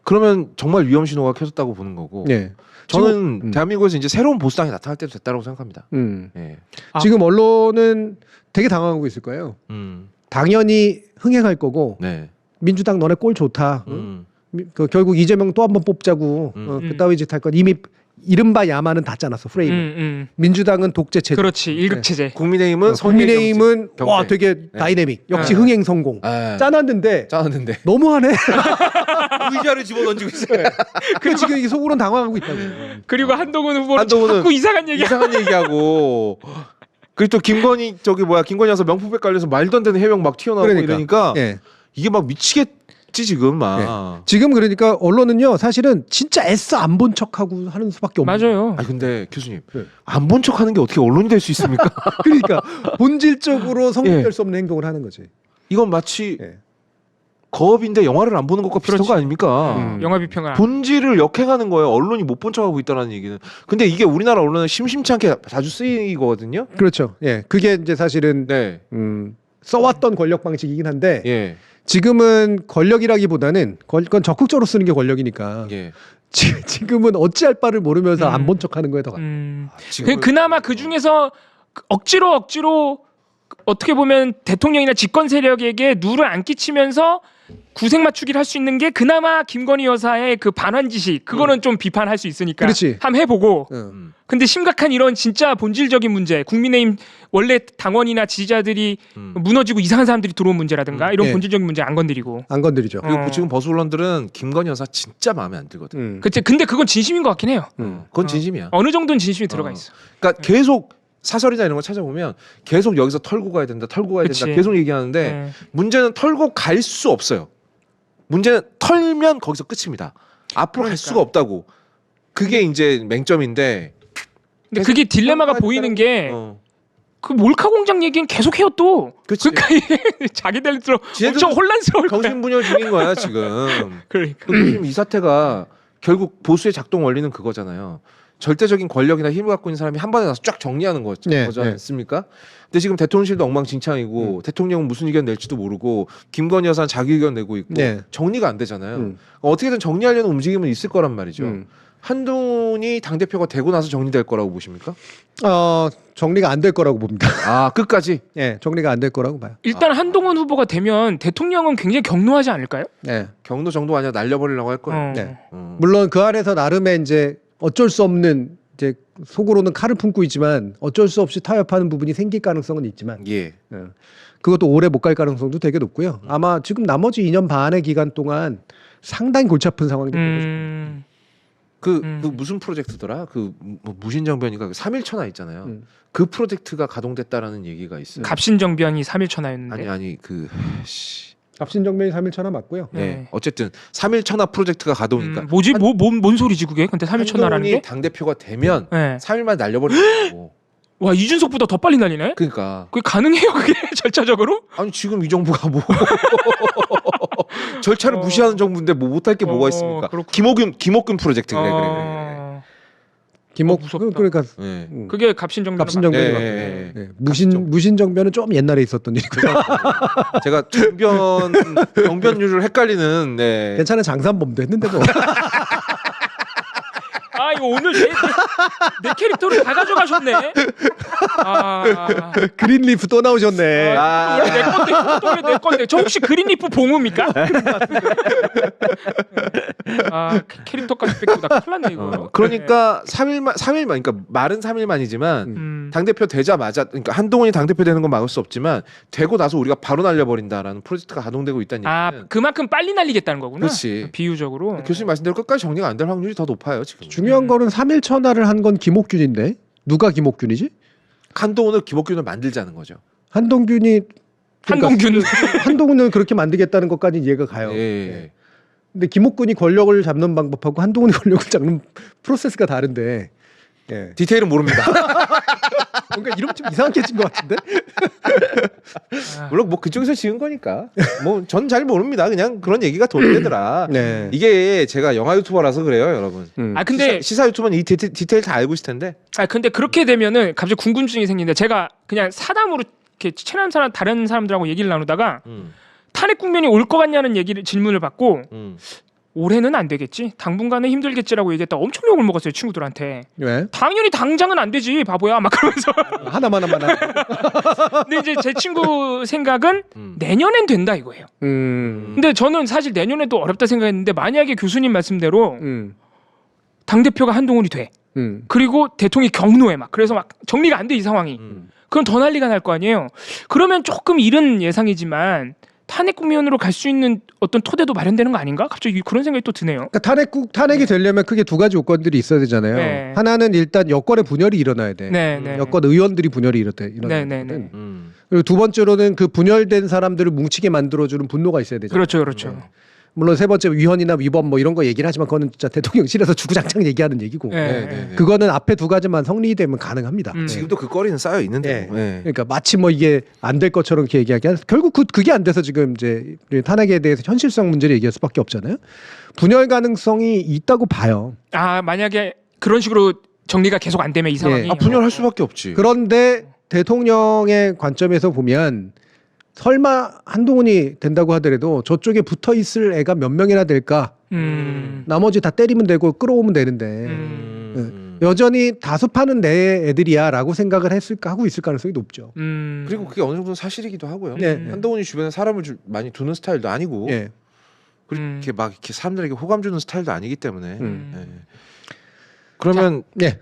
Speaker 1: 그러면 정말 위험 신호가 켜졌다고 보는 거고.
Speaker 2: 예.
Speaker 1: 저는
Speaker 2: 지금-
Speaker 1: 대한민국에서 이제 새로운 보수당이 나타날 때도 됐다고 생각합니다.
Speaker 2: 음.
Speaker 1: 예.
Speaker 3: 아.
Speaker 2: 지금 언론은 되게 당황하고 있을 거예요. 당연히 흥행할 거고
Speaker 1: 네.
Speaker 2: 민주당 너네 꼴 좋다. 그 결국 이재명 또 한 번 뽑자고 그따위 짓 할 건 이미 이른바 야마는 다 짜놨어 프레임. 민주당은 독재 체제.
Speaker 3: 그렇지. 일극 체제.
Speaker 1: 국민의힘은
Speaker 2: 국민의힘은
Speaker 1: 경제.
Speaker 2: 와 되게 다이내믹. 역시
Speaker 3: 네.
Speaker 2: 흥행 성공.
Speaker 1: 예.
Speaker 2: 짜놨는데
Speaker 1: 짜놨는데
Speaker 2: 너무하네.
Speaker 1: 의자를 집어 던지고 있어요.
Speaker 2: 그 지금 이게 속으로는 당황하고 있다고.
Speaker 3: 그리고 한동훈 후보는
Speaker 1: 한동훈은
Speaker 3: 자꾸 이상한 얘기.
Speaker 1: 이상한 얘기하고. 그리고 또 김건희 김건희 와서 명품백 깔려서 말도 안 되는 해명 막 튀어나오고 이러니까
Speaker 2: 예.
Speaker 1: 이게 막 미치겠지 지금 막.
Speaker 2: 지금 그러니까 언론은요 사실은 진짜 애써 안 본 척하고 하는 수밖에 없는.
Speaker 3: 맞아요.
Speaker 1: 아니 근데 교수님
Speaker 2: 네.
Speaker 1: 안 본 척하는 게 어떻게 언론이 될 수 있습니까?
Speaker 2: 그러니까 본질적으로 성립될 수 없는 행동을 하는 거지.
Speaker 1: 이건 마치
Speaker 2: 예.
Speaker 1: 거업인데 영화를 안 보는 것과 비슷한
Speaker 3: 그렇지.
Speaker 1: 거 아닙니까?
Speaker 3: 영화 비평을
Speaker 1: 본질을 역행하는 거예요. 언론이 못 본 척하고 있다는 얘기는. 근데 이게 우리나라 언론은 심심치 않게 자주 쓰이거든요.
Speaker 2: 그렇죠. 예, 그게 이제 사실은
Speaker 1: 네.
Speaker 2: 써왔던 권력 방식이긴 한데
Speaker 1: 예.
Speaker 2: 지금은 권력이라기보다는 그건 적극적으로 쓰는 게 권력이니까.
Speaker 1: 예.
Speaker 2: 지금은 어찌할 바를 모르면서 안 본 척하는 거에 더 가.
Speaker 1: 지금
Speaker 3: 그나마 그 중에서 억지로 어떻게 보면 대통령이나 집권 세력에게 누를 안 끼치면서 구색 맞추기를 할 수 있는 게 그나마 김건희 여사의 그 반환 지식 그거는 좀 비판할 수 있으니까
Speaker 2: 그렇지.
Speaker 3: 한번 해보고.
Speaker 2: 응.
Speaker 3: 근데 심각한 이런 진짜 본질적인 문제, 국민의힘 원래 당원이나 지지자들이 무너지고 이상한 사람들이 들어온 문제라든가 이런
Speaker 2: 예.
Speaker 3: 본질적인 문제 안 건드리고.
Speaker 2: 안 건드리죠.
Speaker 1: 그리고 지금 보수 언론들은 김건희 여사 진짜 마음에 안 들거든.
Speaker 3: 근데 그건 진심인 것 같긴 해요.
Speaker 1: 그건 진심이야.
Speaker 3: 어느 정도는 진심이 들어가 있어.
Speaker 1: 그러니까 계속 사설이나 이런 거 찾아보면 계속 여기서 털고 가야 된다, 털고 가야
Speaker 3: 그치.
Speaker 1: 된다 계속 얘기하는데
Speaker 3: 네.
Speaker 1: 문제는 털고 갈 수 없어요. 문제는 털면 거기서 끝입니다. 앞으로 갈
Speaker 3: 그러니까.
Speaker 1: 수가 없다고. 그게 이제 맹점인데.
Speaker 3: 근데 그게 딜레마가
Speaker 1: 털고
Speaker 3: 보이는
Speaker 1: 하니까-
Speaker 3: 게
Speaker 1: 어.
Speaker 3: 그 몰카 공장 얘기는 계속 해요 또.
Speaker 1: 그치.
Speaker 3: 그러니까 이게 자기들도
Speaker 1: 지네들도
Speaker 3: 엄청 혼란스러울 거야.
Speaker 1: 정신분열 중인 거야 지금.
Speaker 3: 그러니까.
Speaker 1: 지금 이 사태가 결국 보수의 작동 원리는 그거잖아요. 절대적인 권력이나 힘을 갖고 있는 사람이 한 번에 나서 쫙 정리하는 거지
Speaker 2: 네,
Speaker 1: 않습니까? 근데 지금 대통령실도 엉망진창이고 대통령은 무슨 의견 낼지도 모르고 김건희 여사는 자기 의견 내고 있고
Speaker 2: 네.
Speaker 1: 정리가 안 되잖아요. 어떻게든 정리하려는 움직임은 있을 거란 말이죠. 한동훈이 당대표가 되고 나서 정리될 거라고 보십니까?
Speaker 2: 정리가 안 될 거라고 봅니다.
Speaker 1: 아 끝까지?
Speaker 2: 예, 정리가 안 될 거라고 봐요.
Speaker 3: 일단 한동훈 후보가 되면 대통령은 굉장히 격노하지 않을까요?
Speaker 2: 예.
Speaker 1: 경도 정도 아니야 날려버리려고 할 거예요.
Speaker 3: 어.
Speaker 2: 네.
Speaker 1: 어.
Speaker 2: 물론 그 안에서 나름의 이제 어쩔 수 없는 이제 속으로는 칼을 품고 있지만 어쩔 수 없이 타협하는 부분이 생길 가능성은 있지만
Speaker 1: 예.
Speaker 2: 그것도 오래 못 갈 가능성도 되게 높고요. 아마 지금 나머지 2년 반의 기간 동안 상당히 골치 아픈 상황이 될 거예요.
Speaker 1: 그 무슨 프로젝트더라? 뭐 무신정변이가 그 3.1천하 있잖아요. 그 프로젝트가 가동됐다라는 얘기가 있어요.
Speaker 3: 갑신정변이 3일 천하였는데.
Speaker 1: 아니
Speaker 2: 갑신정변이 3일 천하 맞고요.
Speaker 1: 네.
Speaker 3: 네.
Speaker 1: 어쨌든 3일 천하 프로젝트가 가동이니까
Speaker 3: 뭐지? 뭔 소리지 그게? 근데 3일 천하라는 게?
Speaker 1: 한동훈이 당 대표가 되면
Speaker 3: 네.
Speaker 1: 3일만 날려버리고.
Speaker 3: 와 이준석보다 더 빨리 날리네?
Speaker 1: 그러니까
Speaker 3: 그게 가능해요 그게 절차적으로?
Speaker 1: 아니 지금 이 정부가 뭐 절차를 무시하는 정부인데 뭐 못할 게 뭐가 있습니까?
Speaker 3: 그렇구나.
Speaker 1: 김옥균 프로젝트 그래.
Speaker 2: 김옥
Speaker 3: 무섭다.
Speaker 2: 그러니까
Speaker 1: 네.
Speaker 3: 그게 갑신정변.
Speaker 2: 갑신정변이
Speaker 1: 네.
Speaker 2: 맞고요.
Speaker 1: 네.
Speaker 2: 네. 무신정변은 좀 옛날에 있었던 일이고요.
Speaker 1: 제가 정변율을 헷갈리는 네.
Speaker 2: 괜찮은 장산범도 했는데 뭐.
Speaker 3: 아 이거 오늘 내 캐릭터를 다 가져가셨네. 아,
Speaker 2: 그린리프 또 나오셨네.
Speaker 1: 아.
Speaker 3: 원래 내 건데 또 원래 내 건데. 저 혹시 그린리프 봉우입니까? 아 캐릭터까지 뺏기고 나 큰일 났네 이거.
Speaker 1: 그러니까 3일만 그러니까 말은 3일만이지만 당 대표 되자마자 그러니까 한동훈이 당 대표 되는 건 막을 수 없지만 되고 나서 우리가 바로 날려버린다라는 프로젝트가 가동되고 있다는
Speaker 3: 아
Speaker 1: 얘기는
Speaker 3: 그만큼 빨리 날리겠다는 거구나.
Speaker 1: 그렇지.
Speaker 3: 비유적으로.
Speaker 1: 교수님 말씀대로 끝까지 정리가 안 될 확률이 더 높아요 지금.
Speaker 2: 중요한 거는 3일 천하를 한 건 김옥균인데 누가 김옥균이지?
Speaker 1: 김옥균을 만들자는 거죠.
Speaker 2: 한동균이 그러니까
Speaker 3: 한동균.
Speaker 2: 한동훈을 그렇게 만들겠다는 것까지 이해가 가요.
Speaker 1: 예.
Speaker 2: 네. 근데 김옥균이 권력을 잡는 방법하고 한동훈이 권력을 잡는 프로세스가 다른데. 예.
Speaker 1: 디테일은 모릅니다.
Speaker 2: 뭔가 이름 좀 이상하게 진 것 같은데?
Speaker 1: 물론 뭐 그쪽에서 지은 거니까 뭐 전 잘 모릅니다. 그냥 그런 얘기가 돌리더라.
Speaker 2: 네.
Speaker 1: 이게 제가 영화 유튜버라서 그래요, 여러분.
Speaker 3: 아 근데
Speaker 1: 시사 유튜버는 이 디테일 다 알고 있을 텐데.
Speaker 3: 아 근데 그렇게 되면은 갑자기 궁금증이 생기는데 제가 그냥 사담으로 이렇게 친한 사람 다른 사람들하고 얘기를 나누다가 탄핵 국면이 올 것 같냐는 질문을 받고 올해는 안 되겠지 당분간은 힘들겠지라고 얘기했다 엄청 욕을 먹었어요 친구들한테.
Speaker 2: 왜?
Speaker 3: 당연히 당장은 안 되지 바보야 막 그러면서.
Speaker 2: 하나만.
Speaker 3: 근데 이제 제 친구 생각은 내년엔 된다 이거예요. 근데 저는 사실 내년에도 어렵다 생각했는데 만약에 교수님 말씀대로 당 대표가 한동훈이 돼. 그리고 대통령이 경로해 막 그래서 막 정리가 안 돼 이 상황이. 그럼 더 난리가 날 거 아니에요. 그러면 조금 이른 예상이지만 탄핵 국면으로 갈 수 있는 어떤 토대도 마련되는 거 아닌가? 갑자기 그런 생각이 또 드네요.
Speaker 2: 그러니까 탄핵이 되려면 크게 두 가지 요건들이 있어야 되잖아요.
Speaker 3: 네.
Speaker 2: 하나는 일단 여권의 분열이 일어나야 돼.
Speaker 3: 네.
Speaker 2: 여권 의원들이 분열이 일어나야
Speaker 3: 네.
Speaker 2: 되거든. 그리고 두 번째로는 그 분열된 사람들을 뭉치게 만들어주는 분노가 있어야 되잖아요.
Speaker 3: 그렇죠.
Speaker 2: 물론 세 번째 위헌이나 위법 뭐 이런 거 얘기를 하지만 그거는 진짜 대통령실에서 주구장창 얘기하는 얘기고.
Speaker 3: 네.
Speaker 2: 그거는 앞에 두 가지만 성립되면 가능합니다.
Speaker 1: 지금도 그 거리는 쌓여 있는데. 네.
Speaker 2: 그러니까 마치 뭐 이게 안 될 것처럼 이렇게 얘기하기 결국 그게 안 돼서 지금 이제 탄핵에 대해서 현실성 문제를 얘기할 수밖에 없잖아요. 분열 가능성이 있다고 봐요.
Speaker 3: 아 만약에 그런 식으로 정리가 계속 안 되면 이 상황이.
Speaker 1: 분열할 수밖에 없지.
Speaker 2: 그런데 대통령의 관점에서 보면 설마 한동훈이 된다고 하더라도 저쪽에 붙어 있을 애가 몇 명이나 될까? 나머지 다 때리면 되고 끌어오면 되는데 여전히 다수 파는 내 애들이야라고 생각을 하고 있을 가능성이 높죠.
Speaker 1: 그리고 그게 어느 정도 사실이기도 하고요.
Speaker 2: 네.
Speaker 1: 한동훈이 주변에 사람을 많이 두는 스타일도 아니고
Speaker 2: 예.
Speaker 1: 그렇게 막 이렇게 사람들에게 호감 주는 스타일도 아니기 때문에. 네. 그러면
Speaker 2: 예.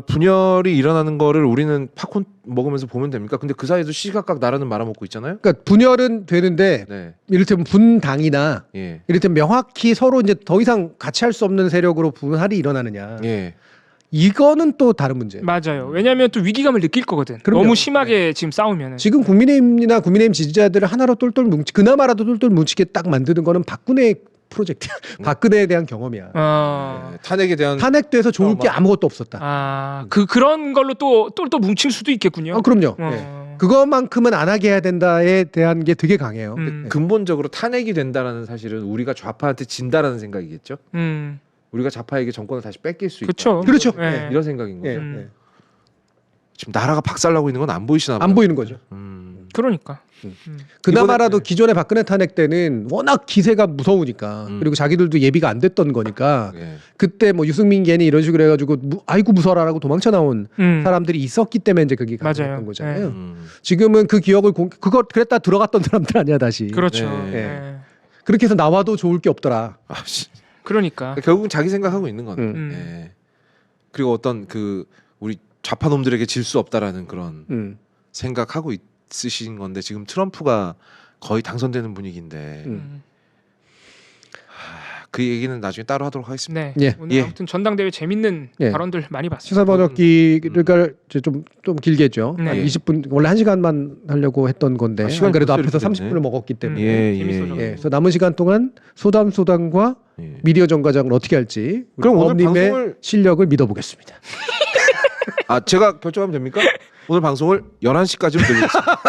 Speaker 1: 분열이 일어나는 거를 우리는 팝콘 먹으면서 보면 됩니까? 근데 그 사이에도 시시각각 나라는 말아먹고 있잖아요.
Speaker 2: 그러니까 분열은 되는데
Speaker 1: 네.
Speaker 2: 이를테면 분당이나
Speaker 1: 예.
Speaker 2: 이를테면 명확히 서로 이제 더 이상 같이 할 수 없는 세력으로 분할이 일어나느냐.
Speaker 1: 예.
Speaker 2: 이거는 또 다른 문제.
Speaker 3: 맞아요. 왜냐하면 또 위기감을 느낄 거거든.
Speaker 2: 그럼요.
Speaker 3: 너무 심하게 지금 싸우면은.
Speaker 2: 지금 국민의힘이나 국민의힘 지지자들을 하나로 똘똘 그나마라도 똘똘 뭉치게 딱 만드는 거는 박근혜 프로젝트야. 박근혜에 대한 경험이야.
Speaker 3: 어.
Speaker 1: 네. 탄핵에 대한
Speaker 2: 탄핵돼서 좋을 게 아무것도 없었다.
Speaker 3: 아, 그런 걸로 또 뭉칠 수도 있겠군요.
Speaker 2: 그럼요.
Speaker 3: 어.
Speaker 2: 예. 그것만큼은 안 하게 해야 된다에 대한 게 되게 강해요.
Speaker 1: 근본적으로 탄핵이 된다라는 사실은 우리가 좌파한테 진다라는 생각이겠죠. 우리가 좌파에게 정권을 다시 뺏길 수 있다.
Speaker 2: 그렇죠.
Speaker 3: 네.
Speaker 1: 이런 생각인 거죠.
Speaker 2: 예, 예.
Speaker 1: 지금 나라가 박살나고 있는 건 안 보이시나 봐요.
Speaker 2: 안 보이는 거죠.
Speaker 3: 그러니까.
Speaker 2: 그나마라도
Speaker 1: 이번에-
Speaker 2: 기존의 박근혜 탄핵 때는 워낙 기세가 무서우니까 그리고 자기들도 예비가 안 됐던 거니까
Speaker 1: 예.
Speaker 2: 그때 뭐 유승민 괜히 이런 식으로 해가지고 아이고 무서워라라고 도망쳐 나온 사람들이 있었기 때문에 이제 그게
Speaker 3: 맞아요.
Speaker 2: 가능했던 거잖아요.
Speaker 3: 네.
Speaker 2: 지금은 그 기억을 그거 그랬다 들어갔던 사람들 아니야 다시.
Speaker 3: 그렇죠.
Speaker 1: 네.
Speaker 3: 네.
Speaker 2: 그렇게 해서 나와도 좋을 게 없더라.
Speaker 1: 아, 씨.
Speaker 3: 그러니까.
Speaker 1: 결국은 자기 생각하고 있는 거네.
Speaker 3: 음.
Speaker 1: 예. 그리고 어떤 그 우리 좌파 놈들에게 질 수 없다라는 그런 생각하고 있으신 건데 지금 트럼프가 거의 당선되는 분위기인데 그 얘기는 나중에 따로 하도록 하겠습니다.
Speaker 3: 네.
Speaker 2: 예.
Speaker 3: 오늘
Speaker 1: 예.
Speaker 3: 아무튼 전당대회 재밌는
Speaker 2: 예.
Speaker 3: 발언들 많이 봤습니다.
Speaker 2: 시사 번역기를 좀 길게 했죠.
Speaker 3: 네.
Speaker 2: 한 20분 원래 1시간만 하려고 했던 건데
Speaker 1: 아, 시간이
Speaker 2: 안 그래도
Speaker 1: 벌써
Speaker 2: 앞에서
Speaker 1: 이렇게 됐네.
Speaker 2: 30분을 먹었기 때문에
Speaker 1: 예,
Speaker 3: 재밌어서.
Speaker 2: 예, 그래서 남은 시간 동안 소담과
Speaker 1: 예.
Speaker 2: 미디어 정과장을 어떻게 할지 우리
Speaker 1: 그럼 오늘
Speaker 2: 법님의
Speaker 1: 방송을-
Speaker 2: 실력을 믿어보겠습니다.
Speaker 1: 아 제가 결정하면 됩니까? 오늘 방송을 11시까지로 늘리겠습니다.